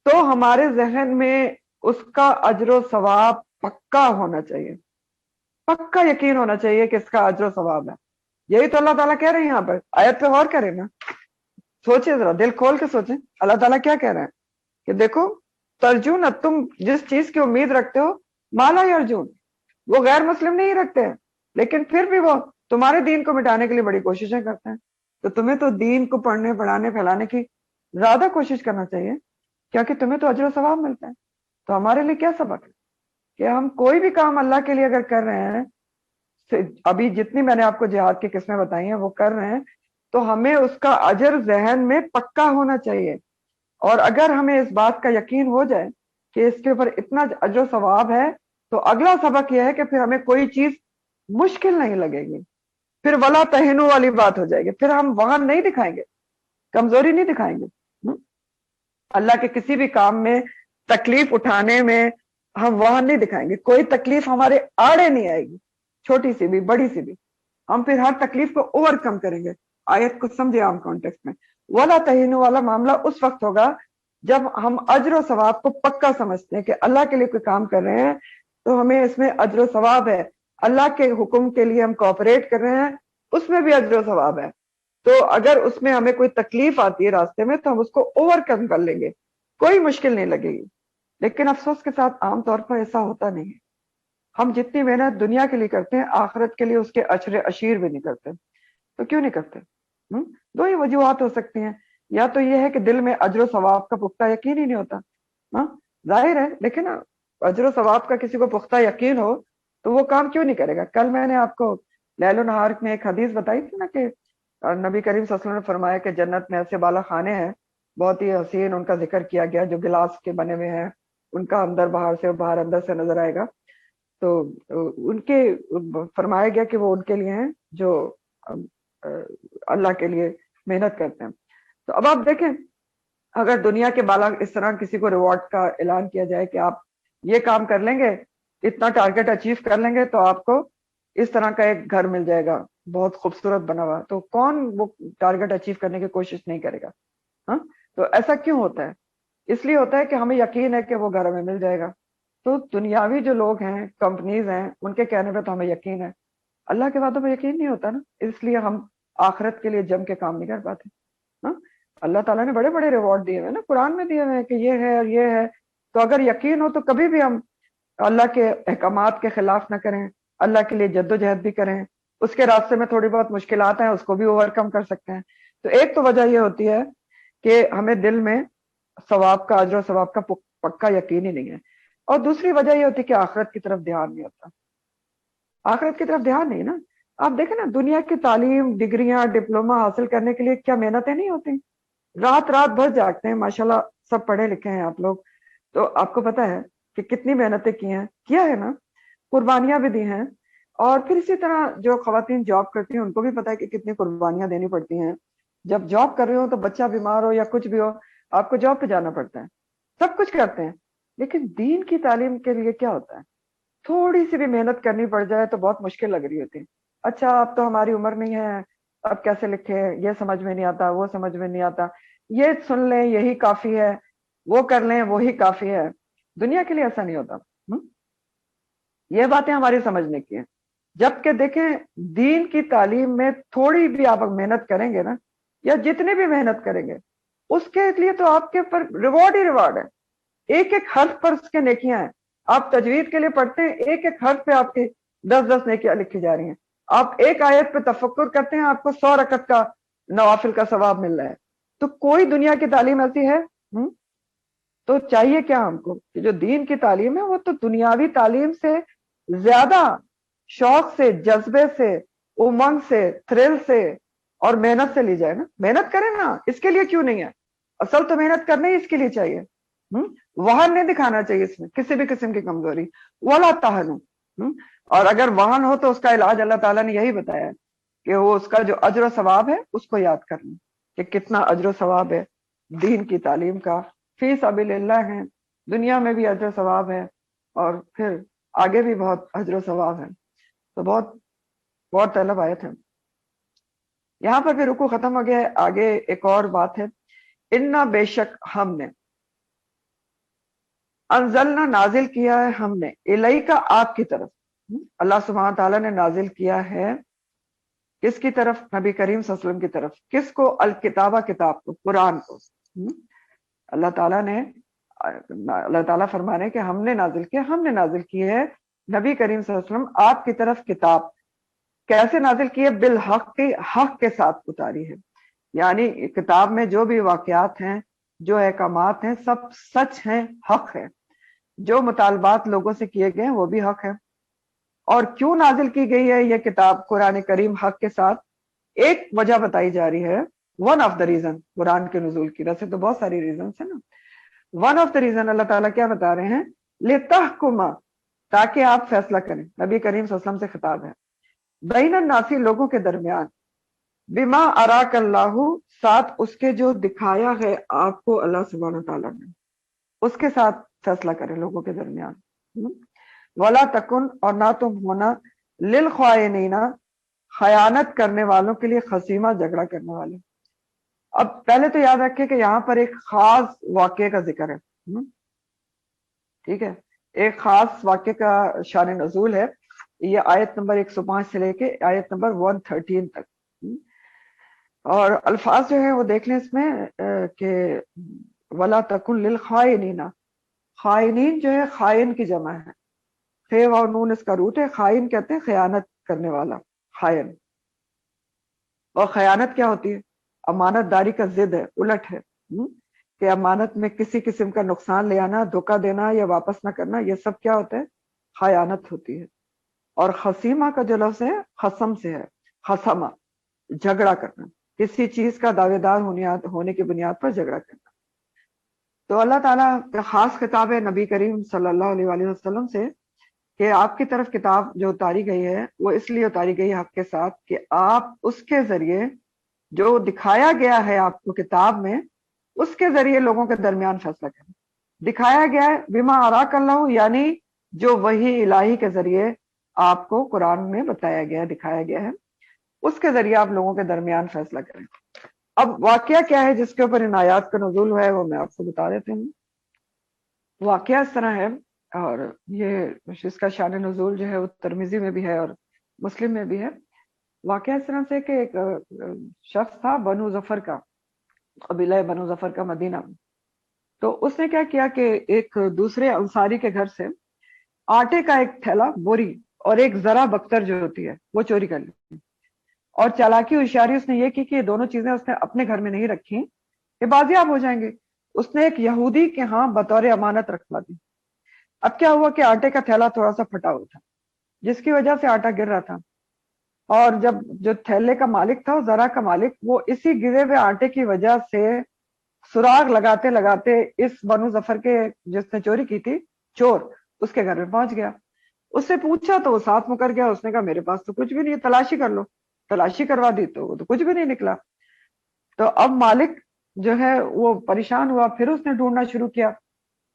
تو ہمارے ذہن میں اس کا اجر و ثواب پکا ہونا چاہیے، پکا یقین ہونا چاہیے کہ اس کا اجر و ثواب ہے. یہی تو اللہ تعالیٰ کہہ رہے ہیں یہاں پر. آیت پہ غور کریں نا، سوچیں ذرا، دل کھول کے سوچیں اللہ تعالیٰ کیا کہہ رہے ہیں کہ دیکھو، ترجون، تم جس چیز کی امید رکھتے ہو، مالا ارجون، وہ غیر مسلم نہیں رکھتے ہیں، لیکن پھر بھی وہ تمہارے دین کو مٹانے کے لیے بڑی کوششیں کرتے ہیں. تو تمہیں تو دین کو پڑھنے، پڑھانے، پھیلانے کی زیادہ کوشش کرنا چاہیے، کیونکہ تمہیں تو اجر و ثواب ملتا ہے. تو ہمارے لیے کیا سبق ہے کہ ہم کوئی بھی کام اللہ کے لیے اگر کر رہے ہیں، ابھی جتنی میں نے آپ کو جہاد کی قسمیں بتائی ہیں وہ کر رہے ہیں، تو ہمیں اس کا اجر ذہن میں پکا ہونا چاہیے. اور اگر ہمیں اس بات کا یقین ہو جائے کہ اس کے اوپر اتنا اجر و ثواب ہے، تو اگلا سبق یہ ہے کہ پھر ہمیں کوئی چیز مشکل نہیں لگے گی. پھر ولا تہنو والی بات ہو جائے گی، پھر ہم وہاں نہیں دکھائیں گے، کمزوری نہیں دکھائیں گے. اللہ کے کسی بھی کام میں تکلیف اٹھانے میں ہم وہاں نہیں دکھائیں گے. کوئی تکلیف ہمارے آڑے نہیں آئے گی، چھوٹی سی بھی، بڑی سی بھی. ہم پھر ہر تکلیف کو اوور کم کریں گے. آیت کو سمجھے عام کانٹیکس میں. ولا تہنو والا معاملہ اس وقت ہوگا جب ہم اجر و ثواب کو پکا سمجھتے ہیں کہ اللہ کے لیے کوئی کام کر رہے ہیں تو ہمیں اس میں اجر و ثواب ہے. اللہ کے حکم کے لیے ہم کوآپریٹ کر رہے ہیں، اس میں بھی اجر و ثواب ہے. تو اگر اس میں ہمیں کوئی تکلیف آتی ہے راستے میں تو ہم اس کو اوور کم کر لیں گے، کوئی مشکل نہیں لگے گی. لیکن افسوس کے ساتھ عام طور پر ایسا ہوتا نہیں ہے. ہم جتنی محنت دنیا کے لیے کرتے ہیں، آخرت کے لیے اس کے اشر اشیر بھی نہیں کرتے. تو کیوں نہیں کرتے؟ دو ہی وجوہات ہو سکتی ہیں. یا تو یہ ہے کہ دل میں اجر و ثواب کا پختہ یقین ہی نہیں ہوتا. ظاہر ہے، لیکن اجر و ثواب کا کسی کو پختہ یقین ہو تو وہ کام کیوں نہیں کرے گا؟ کل میں نے آپ کو لیل و نہار میں ایک حدیث بتائی تھی نا کہ نبی کریم صلی اللہ علیہ وسلم نے فرمایا کہ جنت میں ایسے بالا خانے ہیں، بہت ہی حسین، ان کا ذکر کیا گیا، جو گلاس کے بنے ہوئے ہیں، ان کا اندر باہر سے، باہر اندر سے نظر آئے گا. تو ان کے فرمایا گیا کہ وہ ان کے لیے ہیں جو اللہ کے لیے محنت کرتے ہیں. تو اب آپ دیکھیں، اگر دنیا کے بالا اس طرح کسی کو ریوارڈ کا اعلان کیا جائے کہ آپ یہ کام کر لیں گے، اتنا ٹارگٹ اچیو کر لیں گے تو آپ کو اس طرح کا ایک گھر مل جائے گا بہت خوبصورت بنا ہوا، تو کون وہ ٹارگٹ اچیو کرنے کی کوشش نہیں کرے گا؟ تو ایسا کیوں ہوتا ہے؟ اس لیے ہوتا ہے کہ ہمیں یقین ہے کہ وہ گھر ہمیں مل جائے گا. تو دنیاوی جو لوگ ہیں، کمپنیز ہیں، ان کے کہنے پہ تو ہمیں یقین ہے. اللہ کے وعدوں پہ یقین نہیں ہوتا نا، اس لیے ہم آخرت کے لیے جم کے کام نہیں کر پاتے. اللہ تعالیٰ نے بڑے بڑے ریوارڈ دیے ہوئے نا، قرآن میں دیے ہوئے ہیں کہ یہ ہے اور یہ ہے. تو اگر یقین ہو تو کبھی بھی ہم اللہ کے احکامات کے خلاف نہ کریں، اللہ کے لیے جد و جہد بھی کریں. اس کے راستے میں تھوڑی بہت مشکلات ہیں، اس کو بھی اوور کم کر سکتے ہیں. تو ایک تو وجہ یہ ہوتی ہے کہ ہمیں دل میں ثواب کا، اجر و ثواب کا پکا یقین ہی نہیں ہے. اور دوسری وجہ یہ ہوتی ہے کہ آخرت کی طرف دھیان نہیں ہوتا. آخرت کی طرف دھیان نہیں نا. آپ دیکھیں نا، دنیا کی تعلیم، ڈگریاں، ڈپلوما حاصل کرنے کے لیے کیا محنتیں نہیں ہوتی. رات رات بھر جاگتے ہیں، ماشاءاللہ سب پڑھے لکھے ہیں آپ لوگ، تو آپ کو پتا ہے کہ کتنی محنتیں کی ہیں، کیا ہے نا، قربانیاں بھی دی ہیں. اور پھر اسی طرح جو خواتین جاب کرتی ہیں ان کو بھی پتا ہے کہ کتنی قربانیاں دینی پڑتی ہیں. جب جاب کر رہے ہو تو بچہ بیمار ہو یا کچھ بھی ہو، آپ کو جاب پہ جانا پڑتا ہے، سب کچھ کرتے ہیں. لیکن دین کی تعلیم کے لیے کیا ہوتا ہے؟ تھوڑی سی بھی محنت کرنی پڑ جائے تو بہت مشکل لگ رہی ہوتی ہے. اچھا اب تو ہماری عمر نہیں ہے، اب کیسے لکھے، یہ سمجھ میں نہیں آتا، وہ سمجھ میں نہیں آتا، یہ سن لیں یہی کافی ہے، وہ کر لیں وہی کافی ہے. دنیا کے لیے ایسا نہیں ہوتا. یہ باتیں ہماری سمجھنے کی ہیں. جبکہ دیکھیں، دین کی تعلیم میں تھوڑی بھی آپ محنت کریں گے نا یا جتنے بھی محنت کریں گے اس کے لیے تو آپ کے پر ریوارڈ ہی ریوارڈ ہے. ایک ایک حرف پر اس کے نیکیاں ہیں. آپ تجوید کے لیے پڑھتے ہیں, ایک ایک حرف پہ آپ کی 10 نیکیاں لکھی جا رہی ہیں. آپ ایک آیت پہ تفکر کرتے ہیں, آپ کو 100 رکعت کا نوافل کا ثواب مل رہا ہے. تو کوئی دنیا کی تعلیم ایسی ہے؟ تو چاہیے کیا ہم کو کہ جو دین کی تعلیم ہے وہ تو دنیاوی تعلیم سے زیادہ شوق سے, جذبے سے, امنگ سے, تھرل سے اور محنت سے لی جائے نا. محنت کریں نا, اس کے لیے کیوں نہیں ہے؟ اصل تو محنت کرنا ہی اس کے لیے چاہیے. وہن نہیں دکھانا چاہیے اس میں کسی بھی قسم کی کمزوری. ولا تہنوا, اور اگر وہن ہو تو اس کا علاج اللہ تعالیٰ نے یہی بتایا ہے کہ وہ اس کا جو اجر و ثواب ہے اس کو یاد کر لیں کہ کتنا اجر و ثواب ہے دین کی تعلیم کا. فی سبیل اللہ ہے, دنیا میں بھی اجر و ثواب ہے اور پھر آگے بھی بہت اجر و ثواب ہے. تو بہت بہت طلب آیت ہے. یہاں پر بھی رکو ختم ہو گیا ہے. آگے ایک اور بات ہے, انا بے شک ہم نے, انزلنا نازل کیا ہے ہم نے, الیکا آپ کی طرف, اللہ سبحانہ تعالیٰ نے نازل کیا ہے کس کی طرف؟ نبی کریم صلی اللہ علیہ وسلم کی طرف. کس کو؟ الکتابہ, کتاب کو, قرآن کو. اللہ تعالیٰ نے, اللہ تعالیٰ فرما رہے ہیں کہ ہم نے نازل کیا, ہم نے نازل کی ہے نبی کریم صلی اللہ علیہ وسلم آپ کی طرف کتاب. کیسے نازل کی ہے؟ بالحق, حق کے ساتھ اتاری ہے. یعنی کتاب میں جو بھی واقعات ہیں, جو احکامات ہیں, سب سچ ہیں, حق ہے. جو مطالبات لوگوں سے کیے گئے ہیں وہ بھی حق ہے. اور کیوں نازل کی گئی ہے یہ کتاب قرآن کریم حق کے ساتھ؟ ایک وجہ بتائی جا رہی ہے, ون آف دا ریزن قرآن کے نزول کی. ویسے تو بہت ساری ریزنس ہیں نا. ون آف دا ریزن اللہ تعالیٰ کیا بتا رہے ہیں؟ لتحکما, تاکہ آپ فیصلہ کریں. نبی کریم صلی اللہ علیہ وسلم سے خطاب ہے. بین الناسی, لوگوں کے درمیان, بما اراک اللہ, ساتھ اس کے جو دکھایا ہے آپ کو اللہ سبحانہ تعالیٰ نے, اس کے ساتھ فیصلہ کریں لوگوں کے درمیان. ولا تکن, اور نہ تم ہونا, للخائنین, خیانت کرنے والوں کے لیے, خصیمہ, جھگڑا کرنے والے. اب پہلے تو یاد رکھیں کہ یہاں پر ایک خاص واقعے کا ذکر ہے. ٹھیک ہے, ایک خاص واقعے کا شان نزول ہے. یہ آیت نمبر 105 سے لے کے آیت نمبر 113 تک. اور الفاظ جو ہیں وہ دیکھ لیں اس میں کہ ولا تکن للخائنین, خائنین جو ہے خائن کی جمع ہے, خے و نون اس کا روٹ ہے. خائن کہتے ہیں خیانت کرنے والا, خائن. اور خیانت کیا ہوتی ہے؟ امانت داری کا ضد ہے, الٹ ہے. کہ امانت میں کسی قسم کا نقصان لے آنا, دھوکہ دینا یا واپس نہ کرنا, یہ سب کیا ہوتا ہے؟ خیانت ہوتی ہے. اور خصیمہ کا جو لفظ ہے خصم سے ہے, خصمہ, جھگڑا کرنا, کسی چیز کا دعوے دار ہونے کی بنیاد پر جھگڑا کرنا. تو اللہ تعالیٰ کا خاص خطاب ہے نبی کریم صلی اللہ علیہ وآلہ وسلم سے کہ آپ کی طرف کتاب جو اتاری گئی ہے وہ اس لیے اتاری گئی ہے حق کے ساتھ کہ آپ اس کے ذریعے جو دکھایا گیا ہے آپ کو کتاب میں, اس کے ذریعے لوگوں کے درمیان فیصلہ کریں. دکھایا گیا ہے بما اراک اللہ, یعنی جو وحی الہی کے ذریعے آپ کو قرآن میں بتایا گیا ہے, دکھایا گیا ہے, اس کے ذریعے آپ لوگوں کے درمیان فیصلہ کریں. اب واقعہ کیا ہے جس کے اوپر ان آیات کا نزول ہوا ہے وہ میں آپ کو بتا دیتے ہوں. واقعہ اس طرح ہے, اور یہ اس کا شان نزول جو ہے وہ ترمذی میں بھی ہے اور مسلم میں بھی ہے. واقعہ اس طرح سے کہ ایک شخص تھا بنو ظفر کا, قبیلہ بنو ظفر کا, مدینہ. تو اس نے کیا کیا کہ ایک دوسرے انصاری کے گھر سے آٹے کا ایک تھیلا, بوری, اور ایک ذرا بکتر جو ہوتی ہے وہ چوری کر لی. اور چالاکی ہوشیاری اس نے یہ کی کہ یہ دونوں چیزیں اس نے اپنے گھر میں نہیں رکھی کہ بازیاب ہو جائیں گے. اس نے ایک یہودی کے ہاں بطور امانت رکھوا دی. اب کیا ہوا کہ آٹے کا تھیلا تھوڑا سا پھٹا ہوا تھا جس کی وجہ سے آٹا گر رہا تھا. اور جب جو تھیلے کا مالک تھا, ذرا کا مالک, وہ اسی گرے ہوئے آٹے کی وجہ سے سراغ لگاتے لگاتے اس بنو ظفر کے جس نے چوری کی تھی, چور, اس کے گھر میں پہنچ گیا. اس سے پوچھا تو وہ ساتھ مکر گیا. اس نے کہا میرے پاس تو کچھ بھی نہیں, تلاشی کر لو. تلاشی کروا دی تو وہ تو کچھ بھی نہیں نکلا. تو اب مالک جو ہے وہ پریشان ہوا, پھر اس نے ڈھونڈنا شروع کیا.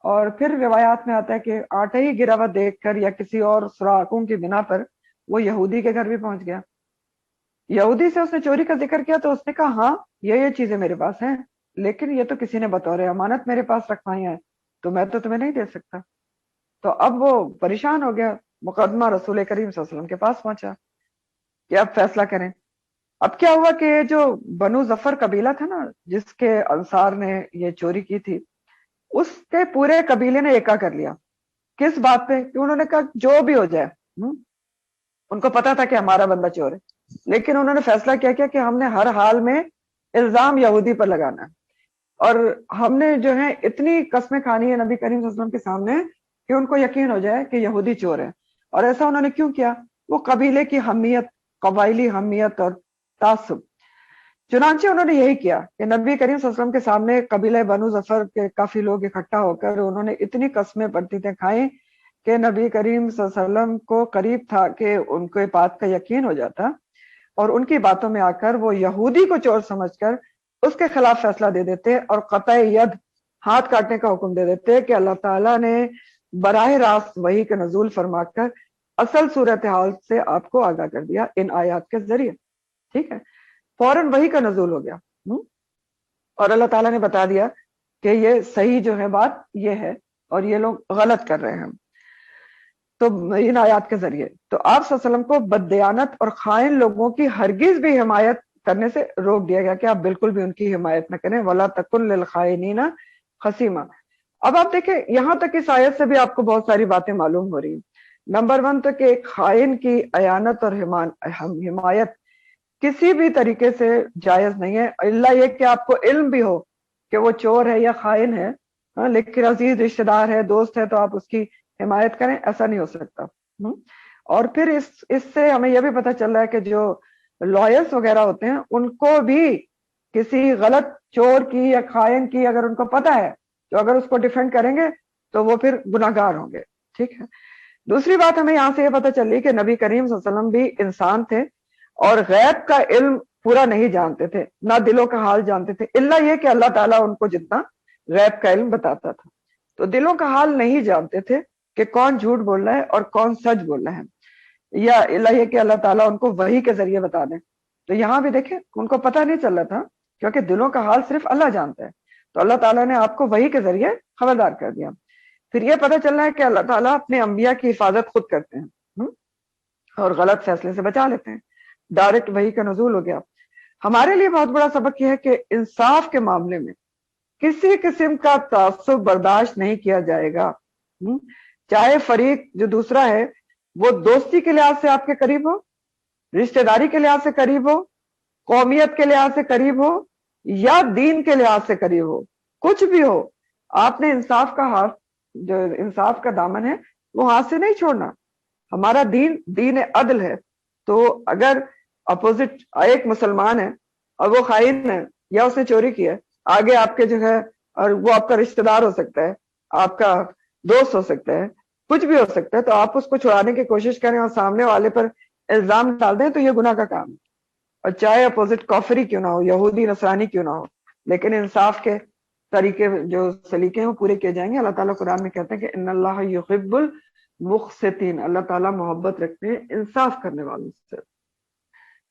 اور پھر روایات میں آتا ہے کہ آٹا ہی گرا ہوا دیکھ کر یا کسی اور سراغوں کی بنا پر وہ یہودی کے گھر بھی پہنچ گیا. یہودی سے اس نے چوری کا ذکر کیا تو اس نے کہا ہاں یہ چیزیں میرے پاس ہیں, لیکن یہ تو کسی نے بطور امانت میرے پاس رکھوائی ہیں, تو میں تو تمہیں نہیں دے سکتا. تو اب وہ پریشان ہو گیا, مقدمہ رسول کریم صلی اللہ علیہ وسلم کے پاس پہنچا کہ اب فیصلہ کریں. اب کیا ہوا کہ جو بنو ظفر قبیلہ تھا نا جس کے انصار نے یہ چوری کی تھی، اس کے پورے قبیلے نے ایکا کر لیا. کس بات پہ؟ کہ انہوں نے کہا جو بھی ہو جائے. ان کو پتا تھا کہ ہمارا بندہ چور ہے، لیکن انہوں نے فیصلہ کیا کہ ہم نے ہر حال میں الزام یہودی پر لگانا ہے. اور ہم نے جو ہے اتنی قسمیں کھانی ہے نبی کریم صلی اللہ علیہ وسلم کے سامنے کہ ان کو یقین ہو جائے کہ یہودی چور ہے. اور ایسا انہوں نے کیوں کیا؟ وہ قبیلے کی حمیت، قبائلی حمیت اور تعصب. چنانچہ انہوں نے یہی کیا کہ نبی کریم صلی اللہ علیہ وسلم کے سامنے قبیلہ بنو ظفر کے کافی لوگ اکٹھا ہو کر انہوں نے اتنی قسمیں پرتیتیں کھائیں کہ نبی کریم صلی اللہ علیہ وسلم کو قریب تھا کہ ان کو بات کا یقین ہو جاتا، اور ان کی باتوں میں آ کر وہ یہودی کو چور سمجھ کر اس کے خلاف فیصلہ دے دیتے اور قطع ید، ہاتھ کاٹنے کا حکم دے دیتے کہ اللہ تعالیٰ نے براہ راست وحی کا نزول فرما کر اصل صورتحال سے آپ کو آگاہ کر دیا ان آیات کے ذریعے. ٹھیک ہے، فوراً وحی کا نزول ہو گیا اور اللہ تعالیٰ نے بتا دیا کہ یہ صحیح جو ہے بات یہ ہے اور یہ لوگ غلط کر رہے ہیں. تو ان آیات کے ذریعے تو آپ صلی اللہ علیہ وسلم کو بددیانت اور خائن لوگوں کی ہرگز بھی حمایت کرنے سے روک دیا گیا کہ آپ بالکل بھی ان کی حمایت نہ کریں. وَلَا تَكُنْ لِلْخَائِنِينَ خَصِيمًا. اب آپ دیکھیں یہاں تک اس آیت سے بھی آپ کو بہت ساری باتیں معلوم ہو رہی ہیں. نمبر 1 تو کہ ایک خائن کی اعانت اور حمایت کسی بھی طریقے سے جائز نہیں ہے، الا یہ کہ آپ کو علم بھی ہو کہ وہ چور ہے یا خائن ہے، لیکن عزیز رشتہ دار ہے، دوست ہے، تو آپ اس کی حمایت کریں، ایسا نہیں ہو سکتا. اور پھر اس سے ہمیں یہ بھی پتہ چل رہا ہے کہ جو لائرز وغیرہ ہوتے ہیں ان کو بھی کسی غلط چور کی یا خائن کی اگر ان کو پتہ ہے تو اگر اس کو ڈیفینڈ کریں گے تو وہ پھر گناہگار ہوں گے. ٹھیک ہے، دوسری بات ہمیں یہاں سے یہ پتہ چل رہی کہ نبی کریم صلی اللہ علیہ وسلم بھی انسان تھے اور غیب کا علم پورا نہیں جانتے تھے، نہ دلوں کا حال جانتے تھے، الا یہ کہ اللہ تعالیٰ ان کو جتنا غیب کا علم بتاتا تھا. تو دلوں کا حال نہیں جانتے تھے کہ کون جھوٹ بول رہا ہے اور کون سچ بول رہا ہے، یا اللہ یہ کہ اللہ تعالیٰ ان کو وحی کے ذریعے بتا دیں. تو یہاں بھی دیکھیں ان کو پتہ نہیں چل رہا تھا کیونکہ دلوں کا حال صرف اللہ جانتا ہے، تو اللہ تعالیٰ نے آپ کو وحی کے ذریعے خبردار کر دیا. پھر یہ پتہ چل رہا ہے کہ اللہ تعالیٰ اپنے انبیاء کی حفاظت خود کرتے ہیں اور غلط فیصلے سے بچا لیتے ہیں. ڈائریکٹ وحی کا نزول ہو گیا. ہمارے لیے بہت بڑا سبق یہ ہے کہ انصاف کے معاملے میں کسی قسم کا تعصب برداشت نہیں کیا جائے گا. چاہے فریق جو دوسرا ہے وہ دوستی کے لحاظ سے آپ کے قریب ہو، رشتہ داری کے لحاظ سے قریب ہو، قومیت کے لحاظ سے قریب ہو، یا دین کے لحاظ سے قریب ہو، کچھ بھی ہو، آپ نے انصاف کا ہاتھ، جو انصاف کا دامن ہے وہ ہاتھ سے نہیں چھوڑنا. ہمارا دین عدل ہے. تو اگر اپوزٹ ایک مسلمان ہے اور وہ خائن ہے یا اس نے چوری کی ہے، آگے آپ کے جو ہے، اور وہ آپ کا رشتہ دار ہو سکتا ہے، آپ کا دوست ہو سکتا ہے، کچھ بھی ہو سکتا ہے، تو آپ اس کو چھڑانے کی کوشش کریں اور سامنے والے پر الزام ڈال دیں تو یہ گناہ کا کام ہے. اور چاہے اپوزٹ کافری کیوں نہ ہو، یہودی نصرانی کیوں نہ ہو، لیکن انصاف کے طریقے جو سلیقے ہیں وہ پورے کیے جائیں گے. اللہ تعالیٰ قرآن میں کہتے ہیں کہ ان اللہ یحب المقسطین، اللہ تعالیٰ محبت رکھتے ہیں انصاف کرنے والوں سے.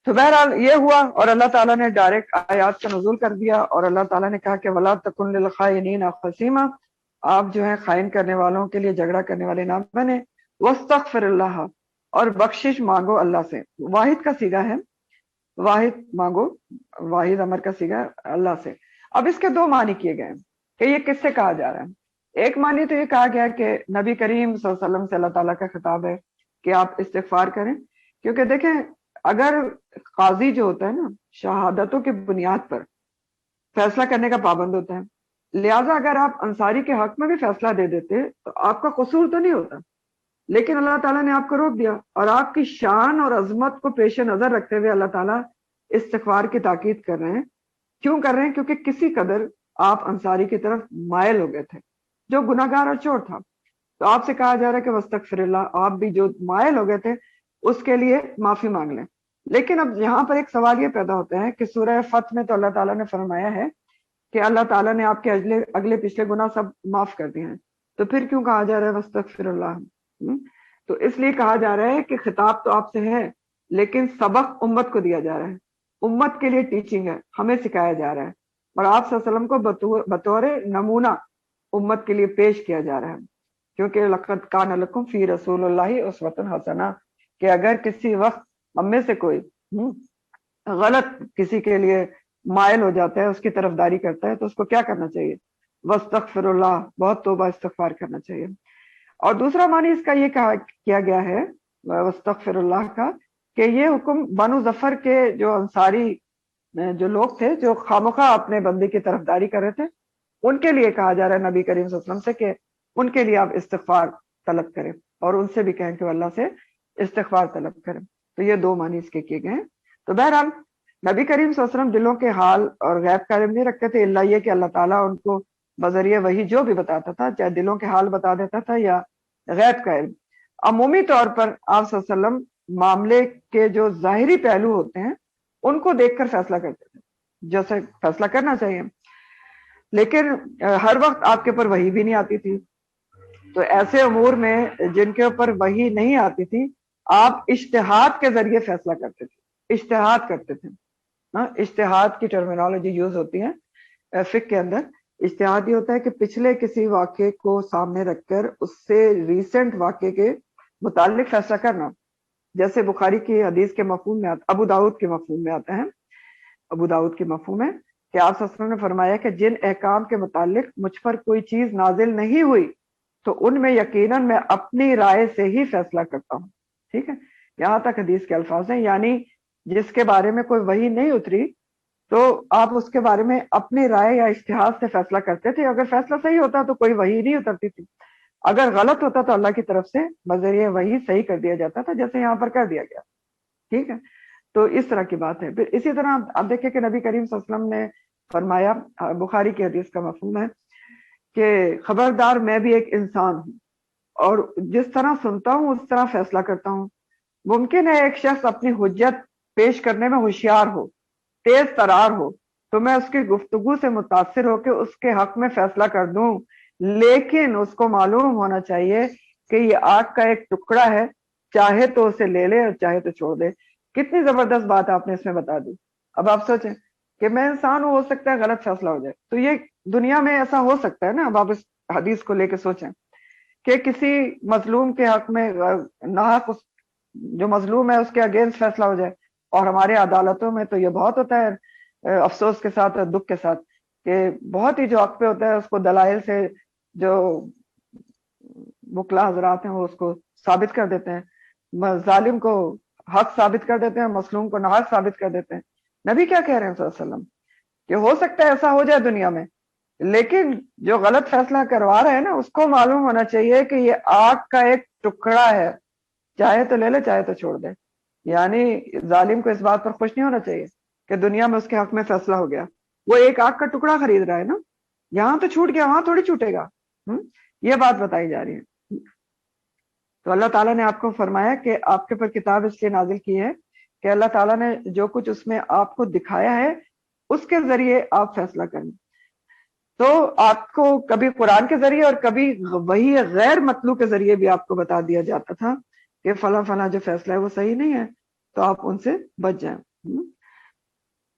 تو بہرحال یہ ہوا اور اللہ تعالیٰ نے ڈائریکٹ آیات کا نزول کر دیا اور اللہ تعالیٰ نے کہا کہ وَلَا تَكُنْ لِلْخَائِنِينَ خَصِيمًا، آپ جو ہیں خائن کرنے والوں کے لیے جھگڑا کرنے والے نہ بنے. وَاسْتَغْفِرِ اللَّهَ، اور بخشش مانگو اللہ سے. واحد کا صیغہ ہے، واحد مانگو، واحد امر کا صیغہ اللہ سے. اب اس کے دو معنی کیے گئے ہیں کہ یہ کس سے کہا جا رہا ہے. ایک معنی تو یہ کہا گیا کہ نبی کریم صلی اللہ علیہ وسلم سے اللہ تعالیٰ کا خطاب ہے کہ آپ استغفار کریں، کیونکہ دیکھیں اگر قاضی جو ہوتا ہے نا شہادتوں کی بنیاد پر فیصلہ کرنے کا پابند ہوتا ہے، لہٰذا اگر آپ انصاری کے حق میں بھی فیصلہ دے دیتے تو آپ کا قصور تو نہیں ہوتا، لیکن اللہ تعالیٰ نے آپ کو روک دیا اور آپ کی شان اور عظمت کو پیش نظر رکھتے ہوئے اللہ تعالیٰ استغفار کی تاکید کر رہے ہیں. کیوں کر رہے ہیں؟ کیونکہ کسی قدر آپ انصاری کی طرف مائل ہو گئے تھے جو گناہگار اور چور تھا. تو آپ سے کہا جا رہا ہے کہ واستغفر اللہ، آپ بھی جو مائل ہو گئے تھے اس کے لیے معافی مانگ لیں. لیکن اب یہاں پر ایک سوال یہ پیدا ہوتا ہے کہ سورہ فتح میں تو اللہ تعالیٰ نے فرمایا ہے کہ اللہ تعالیٰ نے آپ کے اگلے پچھلے گناہ سب معاف کر دیے ہیں، تو پھر کیوں کہا جا رہا ہے واستغفر اللہ؟ تو اس لیے کہا جا رہا ہے کہ خطاب تو آپ سے ہے لیکن سبق امت کو دیا جا رہا ہے، امت کے لیے ٹیچنگ ہے، ہمیں سکھایا جا رہا ہے، اور آپ صلی اللہ علیہ وسلم کو بطور نمونہ امت کے لیے پیش کیا جا رہا ہے. کیونکہ لقد کان لکم فی رسول اللہ اسوۃ حسنہ، کہ اگر کسی وقت ہم میں سے کوئی غلط کسی کے لیے مائل ہو جاتا ہے، اس کی طرفداری کرتا ہے، تو اس کو کیا کرنا چاہیے؟ وستغفر اللہ، بہت توبہ استغفار کرنا چاہیے۔ اور دوسرا معنی اس کا یہ کہا کیا گیا ہے وستغفر اللہ کا، کہ یہ حکم بنو ظفر کے جو انصاری جو لوگ تھے، جو خامخواہ اپنے بندے کی طرفداری کر رہے تھے، ان کے لیے کہا جا رہا ہے نبی کریم صلی اللہ علیہ وسلم سے کہ ان کے لیے آپ استغفار طلب کریں، اور ان سے بھی کہیں کہ وہ اللہ سے استغفار طلب کریں۔ تو یہ دو معنی اس کے کیے گئے ہیں۔ تو بہرحال نبی کریم صلی اللہ علیہ وسلم دلوں کے حال اور غیب کا علم نہیں رکھتے تھے، اللہ یہ کہ اللہ تعالیٰ ان کو بذریعہ وہی جو بھی بتاتا تھا، چاہے دلوں کے حال بتا دیتا تھا یا غیب کا علم۔ عمومی طور پر آپ صلی اللہ علیہ وسلم معاملے کے جو ظاہری پہلو ہوتے ہیں ان کو دیکھ کر فیصلہ کرتے تھے، جیسے فیصلہ کرنا چاہیے، لیکن ہر وقت آپ کے اوپر وحی بھی نہیں آتی تھی۔ تو ایسے امور میں جن کے اوپر وحی نہیں آتی تھی، آپ اجتہاد کے ذریعے فیصلہ کرتے تھے، اجتہاد کرتے تھے۔ اجتہاد کی ٹرمینالوجی یوز ہوتی ہے فقہ کے اندر۔ اجتہاد یہ ہوتا ہے کہ پچھلے کسی واقعے کو سامنے رکھ کر اس سے ریسنٹ واقعے کے متعلق فیصلہ کرنا۔ جیسے بخاری کی حدیث کے مفہوم میں ابو داؤد کے مفہوم میں آتا ہے، ابو داؤد کے مفہوم ہے کہ آپ صلی اللہ علیہ وسلم نے فرمایا کہ جن احکام کے متعلق مجھ پر کوئی چیز نازل نہیں ہوئی تو ان میں یقیناً میں اپنی رائے سے ہی فیصلہ کرتا ہوں۔ ٹھیک ہے، یہاں تک حدیث کے الفاظ ہیں، یعنی جس کے بارے میں کوئی وحی نہیں اتری تو آپ اس کے بارے میں اپنی رائے یا اجتہاد سے فیصلہ کرتے تھے۔ اگر فیصلہ صحیح ہوتا تو کوئی وحی نہیں اترتی تھی، اگر غلط ہوتا تو اللہ کی طرف سے بذریعہ وحی صحیح کر دیا جاتا تھا، جیسے یہاں پر کر دیا گیا۔ ٹھیک ہے، تو اس طرح کی بات ہے۔ پھر اسی طرح آپ دیکھیں کہ نبی کریم صلی اللہ علیہ وسلم نے فرمایا، بخاری کی حدیث کا مفہوم ہے کہ خبردار میں بھی ایک انسان ہوں، اور جس طرح سنتا ہوں اس طرح فیصلہ کرتا ہوں۔ ممکن ہے ایک شخص اپنی حجت پیش کرنے میں ہوشیار ہو، تیز ترار ہو، تو میں اس کی گفتگو سے متاثر ہو کے اس کے حق میں فیصلہ کر دوں، لیکن اس کو معلوم ہونا چاہیے کہ یہ آگ کا ایک ٹکڑا ہے، چاہے تو اسے لے لے اور چاہے تو چھوڑ دے۔ کتنی زبردست بات آپ نے اس میں بتا دی۔ اب آپ سوچیں کہ میں انسان ہوں، ہو سکتا ہے غلط فیصلہ ہو جائے، تو یہ دنیا میں ایسا ہو سکتا ہے نا۔ اب آپ اس حدیث کو لے کے سوچیں کہ کسی مظلوم کے حق میں ناحق جو مظلوم ہے اس کے اگینسٹ فیصلہ ہو جائے، اور ہمارے عدالتوں میں تو یہ بہت ہوتا ہے، افسوس کے ساتھ اور دکھ کے ساتھ، کہ بہت ہی جو حق پہ ہوتا ہے اس کو دلائل سے جو وکلا حضرات ہیں وہ اس کو ثابت کر دیتے ہیں، ظالم کو حق ثابت کر دیتے ہیں، مظلوم کو ناحق ثابت کر دیتے ہیں۔ نبی کیا کہہ رہے ہیں صلی اللہ علیہ وسلم کہ ہو سکتا ہے ایسا ہو جائے دنیا میں، لیکن جو غلط فیصلہ کروا رہے ہیں نا اس کو معلوم ہونا چاہیے کہ یہ آگ کا ایک ٹکڑا ہے، چاہے تو لے لے چاہے تو چھوڑ دے۔ یعنی ظالم کو اس بات پر خوش نہیں ہونا چاہیے کہ دنیا میں اس کے حق میں فیصلہ ہو گیا، وہ ایک آگ کا ٹکڑا خرید رہا ہے نا، یہاں تو چھوٹ گیا وہاں تھوڑی چھوٹے گا۔ یہ بات بتائی جا رہی ہے۔ تو اللہ تعالیٰ نے آپ کو فرمایا کہ آپ کے پر کتاب اس لیے نازل کی ہے کہ اللہ تعالیٰ نے جو کچھ اس میں آپ کو دکھایا ہے اس کے ذریعے آپ فیصلہ کریں۔ تو آپ کو کبھی قرآن کے ذریعے اور کبھی وہی غیر مطلوع کے ذریعے بھی آپ کو بتا دیا جاتا تھا کہ فلاں فلاں جو فیصلہ ہے وہ صحیح نہیں ہے، تو آپ ان سے بچ جائیں۔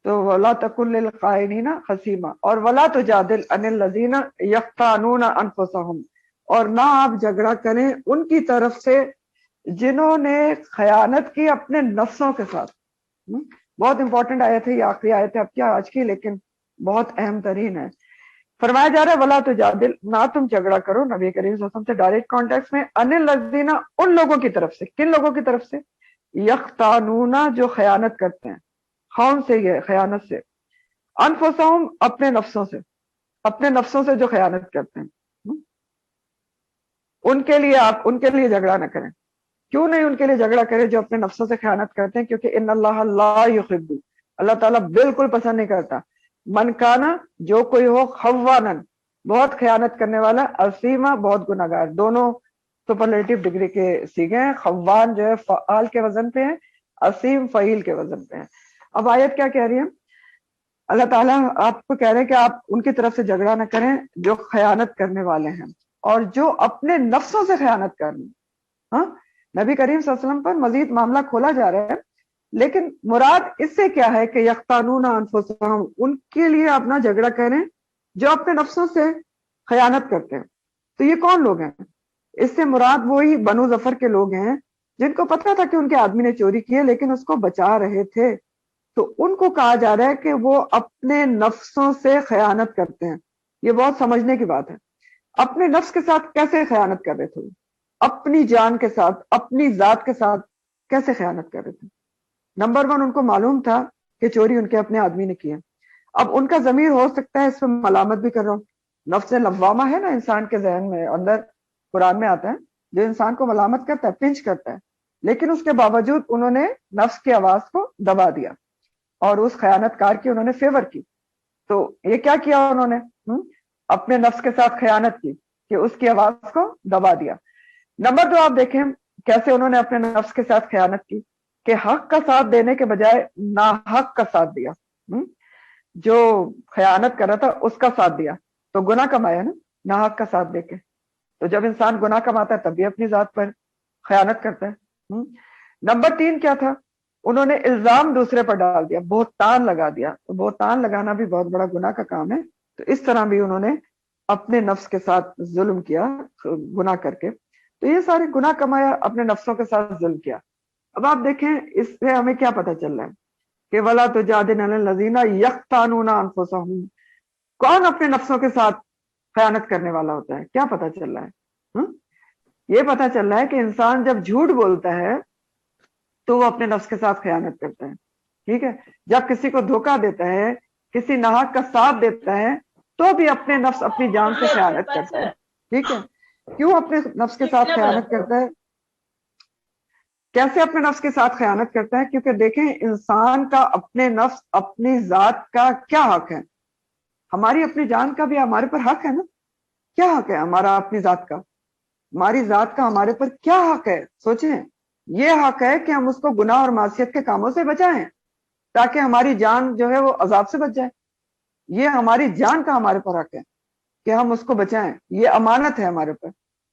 تو وَلَا تَكُن لِّلْخَائِنِينَ خَصِيمًا، اور وَلَا تُجَادِلْ عَنِ الَّذِينَ يَخْتَانُونَ أَنفُسَهُمْ، اور نہ آپ جھگڑا کریں ان کی طرف سے جنہوں نے خیانت کی اپنے نفسوں کے ساتھ۔ بہت امپورٹنٹ آیت ہے، یہ آخری آیت ہے اب کیا آج کی، لیکن بہت اہم ترین ہے۔ فرمایا جا رہا ہے وَلَا تُجَادِلْ، نہ تم جھگڑا کرو نبی کریم صلی اللہ علیہ وسلم سے ڈائریکٹ کانٹیکس میں، عَنِ الَّذِينَ، ان لوگوں کی طرف سے۔ کن لوگوں کی طرف سے؟ یختانون، جو خیانت کرتے ہیں، خون سے، یہ خیانت سے، انفسہم، اپنے نفسوں سے، اپنے نفسوں سے جو خیانت کرتے ہیں، ان کے لیے آپ ان کے لیے جھگڑا نہ کریں۔ کیوں نہیں ان کے لیے جھگڑا کریں جو اپنے نفسوں سے خیانت کرتے ہیں؟ کیونکہ ان اللہ لا یحب، اللہ تعالیٰ بالکل پسند نہیں کرتا، من کانا، جو کوئی ہو، خوانن، بہت خیانت کرنے والا، عصیما، بہت گناہگار۔ دونوں سپرلیٹو ڈگری کے سیگے ہیں، خوان جو ہے فعال کے وزن پہ ہے، عصیم فعیل کے وزن پہ ہے۔ اب آیت کیا کہہ رہی ہے؟ اللہ تعالیٰ آپ کو کہہ رہے ہیں کہ آپ ان کی طرف سے جھگڑا نہ کریں جو خیانت کرنے والے ہیں اور جو اپنے نفسوں سے خیانت کریں۔ ہاں، نبی کریم صلی اللہ علیہ وسلم پر مزید معاملہ کھولا جا رہا ہے، لیکن مراد اس سے کیا ہے کہ یختانون انفسہم، ان کے لیے آپ نہ جھگڑا کریں جو اپنے نفسوں سے خیانت کرتے ہیں۔ تو یہ کون لوگ ہیں؟ اس سے مراد وہی بنو ظفر کے لوگ ہیں جن کو پتا تھا کہ ان کے آدمی نے چوری کی ہے لیکن اس کو بچا رہے تھے۔ تو ان کو کہا جا رہا ہے کہ وہ اپنے نفسوں سے خیانت کرتے ہیں. یہ بہت سمجھنے کی بات ہے. اپنے نفس کے ساتھ کیسے خیانت کر رہے تھے؟ اپنی جان کے ساتھ، اپنی ذات کے ساتھ کیسے خیانت کر رہے تھے؟ نمبر 1 ان کو معلوم تھا کہ چوری ان کے اپنے آدمی نے کی ہے. اب ان کا ضمیر ہو سکتا ہے اس میں ملامت بھی کر رہا ہوں. نفس لوامہ ہے نا انسان کے ذہن میں، اندر قرآن میں آتا ہے، جو انسان کو ملامت کرتا ہے، پنچ کرتا ہے. لیکن اس کے باوجود انہوں نے نفس کی آواز کو دبا دیا اور اس خیانت کار کی انہوں نے فیور کی. تو یہ کیا کیا انہوں نے؟ اپنے نفس کے ساتھ خیانت کی کہ اس کی آواز کو دبا دیا. نمبر 2 آپ دیکھیں کیسے انہوں نے اپنے نفس کے ساتھ خیانت کی کہ حق کا ساتھ دینے کے بجائے ناحق کا ساتھ دیا. جو خیانت کر رہا تھا اس کا ساتھ دیا تو گناہ کمایا نا، ناحق کا ساتھ دے کے. تو جب انسان گناہ کماتا ہے تب بھی اپنی ذات پر خیانت کرتا ہے. نمبر 3 کیا تھا؟ انہوں نے الزام دوسرے پر ڈال دیا، بہتان لگا دیا. تو بہتان لگانا بھی بہت بڑا گناہ کا کام ہے. تو اس طرح بھی انہوں نے اپنے نفس کے ساتھ ظلم کیا گناہ کر کے. تو یہ سارے گناہ کمایا، اپنے نفسوں کے ساتھ ظلم کیا. اب آپ دیکھیں اس سے ہمیں کیا پتہ چل رہا ہے کہ وَلَا تُجَادِلْ عَنِ الَّذِينَ يَخْتَانُونَ أَنفُسَهُمْ. کون اپنے نفسوں کے ساتھ خیانت کرنے والا ہوتا ہے؟ کیا پتہ چل رہا ہے؟ یہ پتہ چل رہا ہے کہ انسان جب جھوٹ بولتا ہے تو وہ اپنے نفس کے ساتھ خیانت کرتا ہے. ٹھیک ہے. جب کسی کو دھوکہ دیتا ہے، کسی ناحق کا ساتھ دیتا ہے، تو بھی اپنے نفس اپنی جان سے خیانت کرتا ہے. ٹھیک ہے. کیوں اپنے نفس کے ساتھ خیانت کرتا ہے؟ کیسے اپنے نفس کے ساتھ خیانت کرتا ہے؟ کیونکہ دیکھیں انسان کا اپنے نفس اپنی ذات کا کیا حق ہے؟ ہماری اپنی جان کا بھی ہمارے پر حق ہے نا. کیا حق ہے ہمارا اپنی ذات کا؟ ہماری ذات کا ہمارے پر کیا حق ہے؟ سوچیں. یہ حق ہے کہ ہم اس کو گناہ اور معصیت کے کاموں سے بچائیں تاکہ ہماری جان جو ہے وہ عذاب سے بچ جائے. یہ ہماری جان کا ہمارے پر حق ہے کہ ہم اس کو بچائیں. یہ امانت ہے ہمارے پر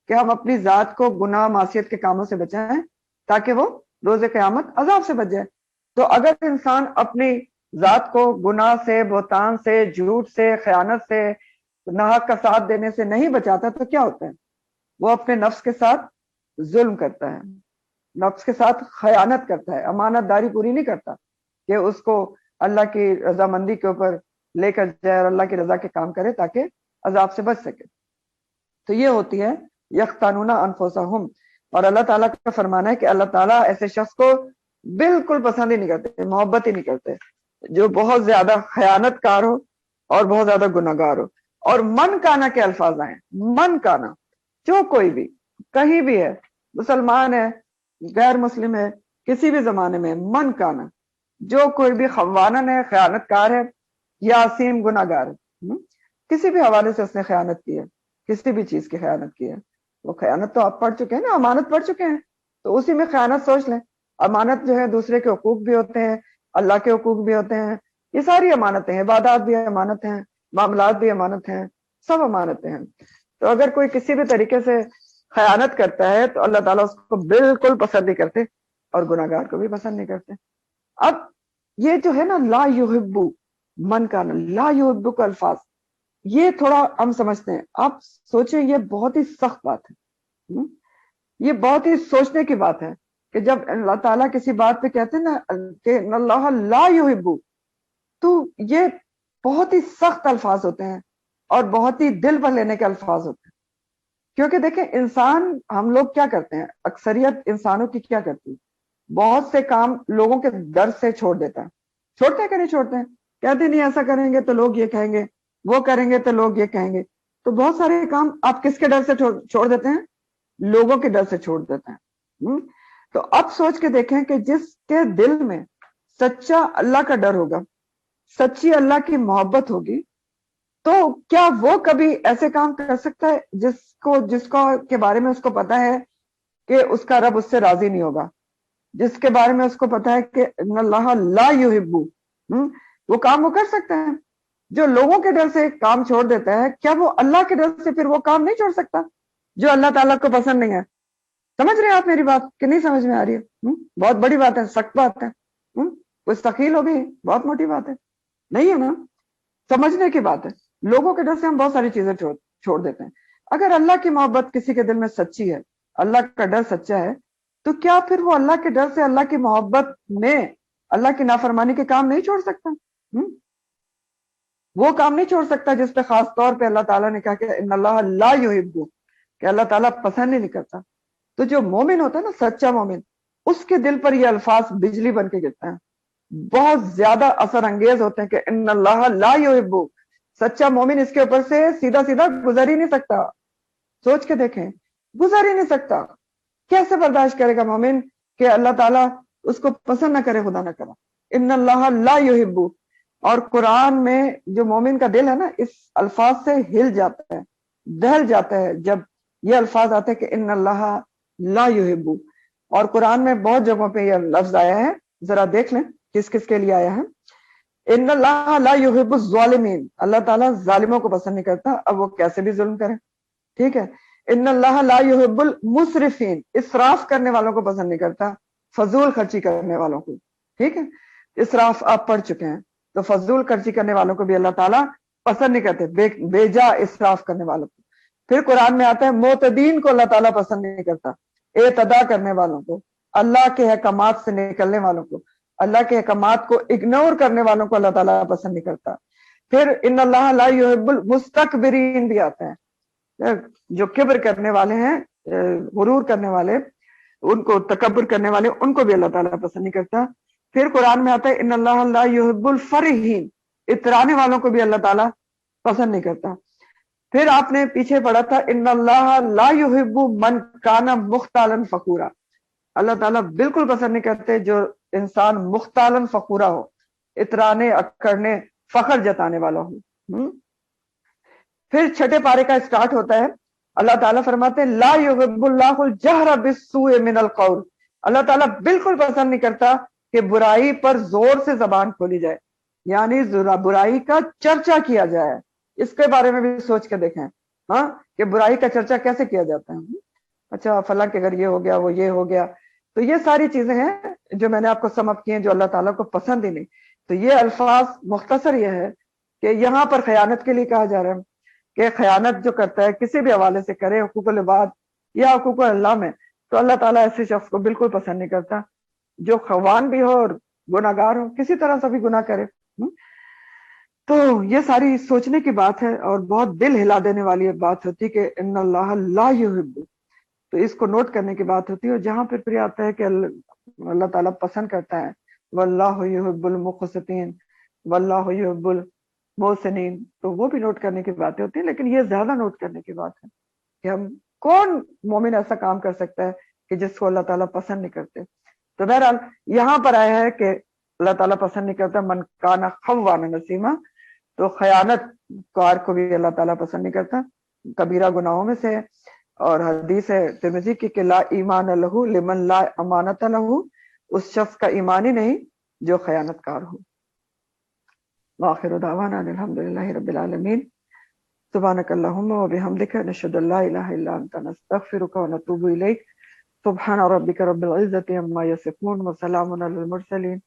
کہ ہم اپنی ذات کو گناہ معصیت کے کاموں سے بچائیں تاکہ وہ روز قیامت عذاب سے بچ جائے. تو اگر انسان اپنی ذات کو گناہ سے، بہتان سے، جھوٹ سے، خیانت سے، ناحق کا ساتھ دینے سے نہیں بچاتا تو کیا ہوتا ہے؟ وہ اپنے نفس کے ساتھ ظلم کرتا ہے، نفس کے ساتھ خیانت کرتا ہے، امانت داری پوری نہیں کرتا کہ اس کو اللہ کی رضامندی کے اوپر لے کر جائے اور اللہ کی رضا کے کام کرے تاکہ عذاب سے بچ سکے. تو یہ ہوتی ہے یختانون انفسہم. اور اللہ تعالیٰ کا فرمانا ہے کہ اللہ تعالیٰ ایسے شخص کو بالکل پسند ہی نہیں کرتے، محبت ہی نہیں کرتے جو بہت زیادہ خیانت کار ہو اور بہت زیادہ گناہ گار ہو. اور من کانا کے الفاظ آئے. من کانا، جو کوئی بھی کہیں بھی ہے، مسلمان ہے، غیر مسلم ہے، کسی بھی زمانے میں، من کانا جو کوئی بھی خوانن ہے، خیانت کار ہے یا عصیم گناہ گار ہے، کسی بھی حوالے سے اس نے خیانت کی ہے، کسی بھی چیز کی خیانت کی ہے. وہ خیانت تو آپ پڑھ چکے ہیں نا، امانت پڑھ چکے ہیں، تو اسی میں خیانت سوچ لیں. امانت جو ہے دوسرے کے حقوق بھی ہوتے ہیں، اللہ کے حقوق بھی ہوتے ہیں. یہ ساری امانتیں ہیں، عبادات بھی امانت ہیں، معاملات بھی امانت ہیں، سب امانتیں ہیں. تو اگر کوئی کسی بھی طریقے سے خیانت کرتا ہے تو اللہ تعالیٰ اس کو بالکل پسند نہیں کرتے اور گناہ گار کو بھی پسند نہیں کرتے. اب یہ جو ہے نا لا یحبو، من کا لا یحبو کا الفاظ، یہ تھوڑا ہم سمجھتے ہیں. آپ سوچیں یہ بہت ہی سخت بات ہے، یہ بہت ہی سوچنے کی بات ہے کہ جب اللہ تعالیٰ کسی بات پہ کہتے ہیں نا کہ اللہ لا یحبو، تو یہ بہت ہی سخت الفاظ ہوتے ہیں اور بہت ہی دل پر لینے کے الفاظ ہوتے ہیں. کیونکہ دیکھیں انسان، ہم لوگ کیا کرتے ہیں، اکثریت انسانوں کی کیا کرتی ہے، بہت سے کام لوگوں کے ڈر سے چھوڑ دیتا ہے. چھوڑتے ہیں کہ نہیں چھوڑتے ہیں؟ کہتے نہیں ایسا کریں گے تو لوگ یہ کہیں گے، وہ کریں گے تو لوگ یہ کہیں گے. تو بہت سارے کام آپ کس کے ڈر سے چھوڑ دیتے ہیں؟ لوگوں کے ڈر سے چھوڑ دیتے ہیں. تو اب سوچ کے دیکھیں کہ جس کے دل میں سچا اللہ کا ڈر ہوگا، سچی اللہ کی محبت ہوگی، تو کیا وہ کبھی ایسے کام کر سکتا ہے جس کو کے بارے میں اس کو پتا ہے کہ اس کا رب اس سے راضی نہیں ہوگا، جس کے بارے میں اس کو پتا ہے کہ اللہ لا یحبو، وہ کام وہ کر سکتا ہے؟ جو لوگوں کے ڈر سے کام چھوڑ دیتا ہے، کیا وہ اللہ کے ڈر سے پھر وہ کام نہیں چھوڑ سکتا جو اللہ تعالیٰ کو پسند نہیں ہے؟ سمجھ رہے ہیں آپ میری بات کہ نہیں سمجھ میں آ رہی ہے؟ بہت بڑی بات ہے، سخت بات ہے. کوئی ثقیل ہوگی، بہت موٹی بات ہے نہیں ہے نا، سمجھنے کی بات ہے. لوگوں کے ڈر سے ہم بہت ساری چیزیں چھوڑ دیتے ہیں. اگر اللہ کی محبت کسی کے دل میں سچی ہے، اللہ کا ڈر سچا ہے، تو کیا پھر وہ اللہ کے ڈر سے اللہ کی محبت میں اللہ کی نافرمانی کے کام نہیں چھوڑ سکتا. وہ کام نہیں چھوڑ سکتا جس پہ خاص طور پہ اللہ تعالیٰ نے کہا کہ ان اللہ لا یحب، کہ اللہ تعالیٰ پسند نہیں کرتا. تو جو مومن ہوتا ہے نا، سچا مومن، اس کے دل پر یہ الفاظ بجلی بن کے گرتے ہیں، بہت زیادہ اثر انگیز ہوتے ہیں کہ ان اللہ لا یحب. سچا مومن اس کے اوپر سے سیدھا سیدھا گزر ہی نہیں سکتا. سوچ کے دیکھیں، گزر ہی نہیں سکتا. کیسے برداشت کرے گا مومن کہ اللہ تعالیٰ اس کو پسند نہ کرے، خدا نہ کرا. ان اللہ لا یحب. اور قرآن میں جو مومن کا دل ہے نا، اس الفاظ سے ہل جاتا ہے، دہل جاتا ہے جب یہ الفاظ آتے ہیں کہ ان اللہ لا یحب. اور قرآن میں بہت جگہوں پہ یہ لفظ آیا ہے، ذرا دیکھ لیں کس کس کے لیے آیا ہے. ان اللہ لا یحب الظالمین، اللہ تعالیٰ ظالموں کو پسند نہیں کرتا، اب وہ کیسے بھی ظلم کریں. ٹھیک ہے. ان اللہ لا یحب المسرفین، اسراف کرنے والوں کو پسند نہیں کرتا، فضول خرچی کرنے والوں کو. ٹھیک ہے. اسراف آپ پڑھ چکے ہیں، تو فضول خرچی کرنے والوں کو بھی اللہ تعالیٰ پسند نہیں کرتے، بے جا اسراف کرنے والوں کو. پھر قرآن میں آتا ہے معتدین کو اللہ تعالیٰ پسند نہیں کرتا، اعتدا کرنے والوں کو، اللہ کے احکامات سے نکلنے والوں کو، اللہ کے احکامات کو اگنور کرنے والوں کو اللہ تعالیٰ پسند نہیں کرتا. پھر ان اللہ لا یحب المستکبرین بھی آتا ہے، جو کبر کرنے والے ہیں، غرور کرنے والے، ان کو تکبر کرنے والے، ان کو بھی اللہ تعالیٰ پسند نہیں کرتا. پھر قرآن میں آتا ہے ان اللہ لا یحب الفرحین، اترانے والوں کو بھی اللہ تعالیٰ پسند نہیں کرتا. پھر آپ نے پیچھے پڑھا تھا ان اللہ لا یحب من کان مختالا فخورا، اللہ تعالیٰ بالکل پسند نہیں کرتے جو انسان مختالا فخورا ہو، اترانے اکڑنے فخر جتانے والا ہو. پھر چھٹے پارے کا اسٹارٹ ہوتا ہے، اللہ تعالیٰ فرماتے ہیں لا یحب اللہ الجہر بالسوء من القول، اللہ تعالیٰ بالکل پسند نہیں کرتا کہ برائی پر زور سے زبان کھولی جائے، یعنی برائی کا چرچا کیا جائے. اس کے بارے میں بھی سوچ کے دیکھیں ہاں کہ برائی کا چرچا کیسے کیا جاتا ہے. اچھا فلاں کے گھر یہ ہو گیا، وہ یہ ہو گیا. تو یہ ساری چیزیں ہیں جو میں نے آپ کو سم اپ کی ہیں جو اللہ تعالیٰ کو پسند ہی نہیں. تو یہ الفاظ مختصر یہ ہے کہ یہاں پر خیانت کے لیے کہا جا رہا ہے کہ خیانت جو کرتا ہے کسی بھی حوالے سے کرے، حقوق العباد یا حقوق اللہ میں، تو اللہ تعالیٰ ایسے شخص کو بالکل پسند نہیں کرتا، جو خوان بھی ہو اور گناہ گار ہو، کسی طرح سے بھی گناہ کرے. تو یہ ساری سوچنے کی بات ہے اور بہت دل ہلا دینے والی بات ہوتی کہ ان اللہ لا یحب، تو اس کو نوٹ کرنے کی بات ہوتی ہے. اور جہاں پھر آتا ہے کہ اللہ تعالیٰ پسند کرتا ہے واللہ یحب المقسطین واللہ یحب المحسنین، تو وہ بھی نوٹ کرنے کی باتیں ہوتی ہیں. لیکن یہ زیادہ نوٹ کرنے کی بات ہے کہ ہم کون مومن ایسا کام کر سکتا ہے کہ جس کو اللہ تعالیٰ پسند نہیں کرتے. تو بہرحال یہاں پر آیا ہے کہ اللہ تعالیٰ پسند نہیں کرتا من کان خوانا نسیما، تو خیانت کار کو بھی اللہ تعالیٰ پسند نہیں کرتا، کبیرہ گناہوں میں سے. اور حدیث ہے ترمذی کی کہ لا ایمان لہ لمن لا امانت لہ، اس شخص کا ایمان ہی نہیں جو خیانت کار ہو. وآخر دعوانا الحمدللہ رب العالمین. سبحانک اللہم وبحمدک نشہد ان لا الہ الا انت نستغفرک ونتوب الیک. سبحان ربک رب العزۃ عما یصفون وسلام علی المرسلین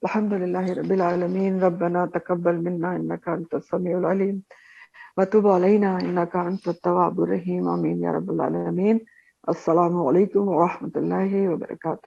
الحمد للہ رب العالمین. ربنا تقبل منا انک انت السمیع العلیم وتب علینا انک انت التواب الرحیم. آمین یا رب العالمین. السلام علیکم ورحمۃ اللہ وبرکاتہ.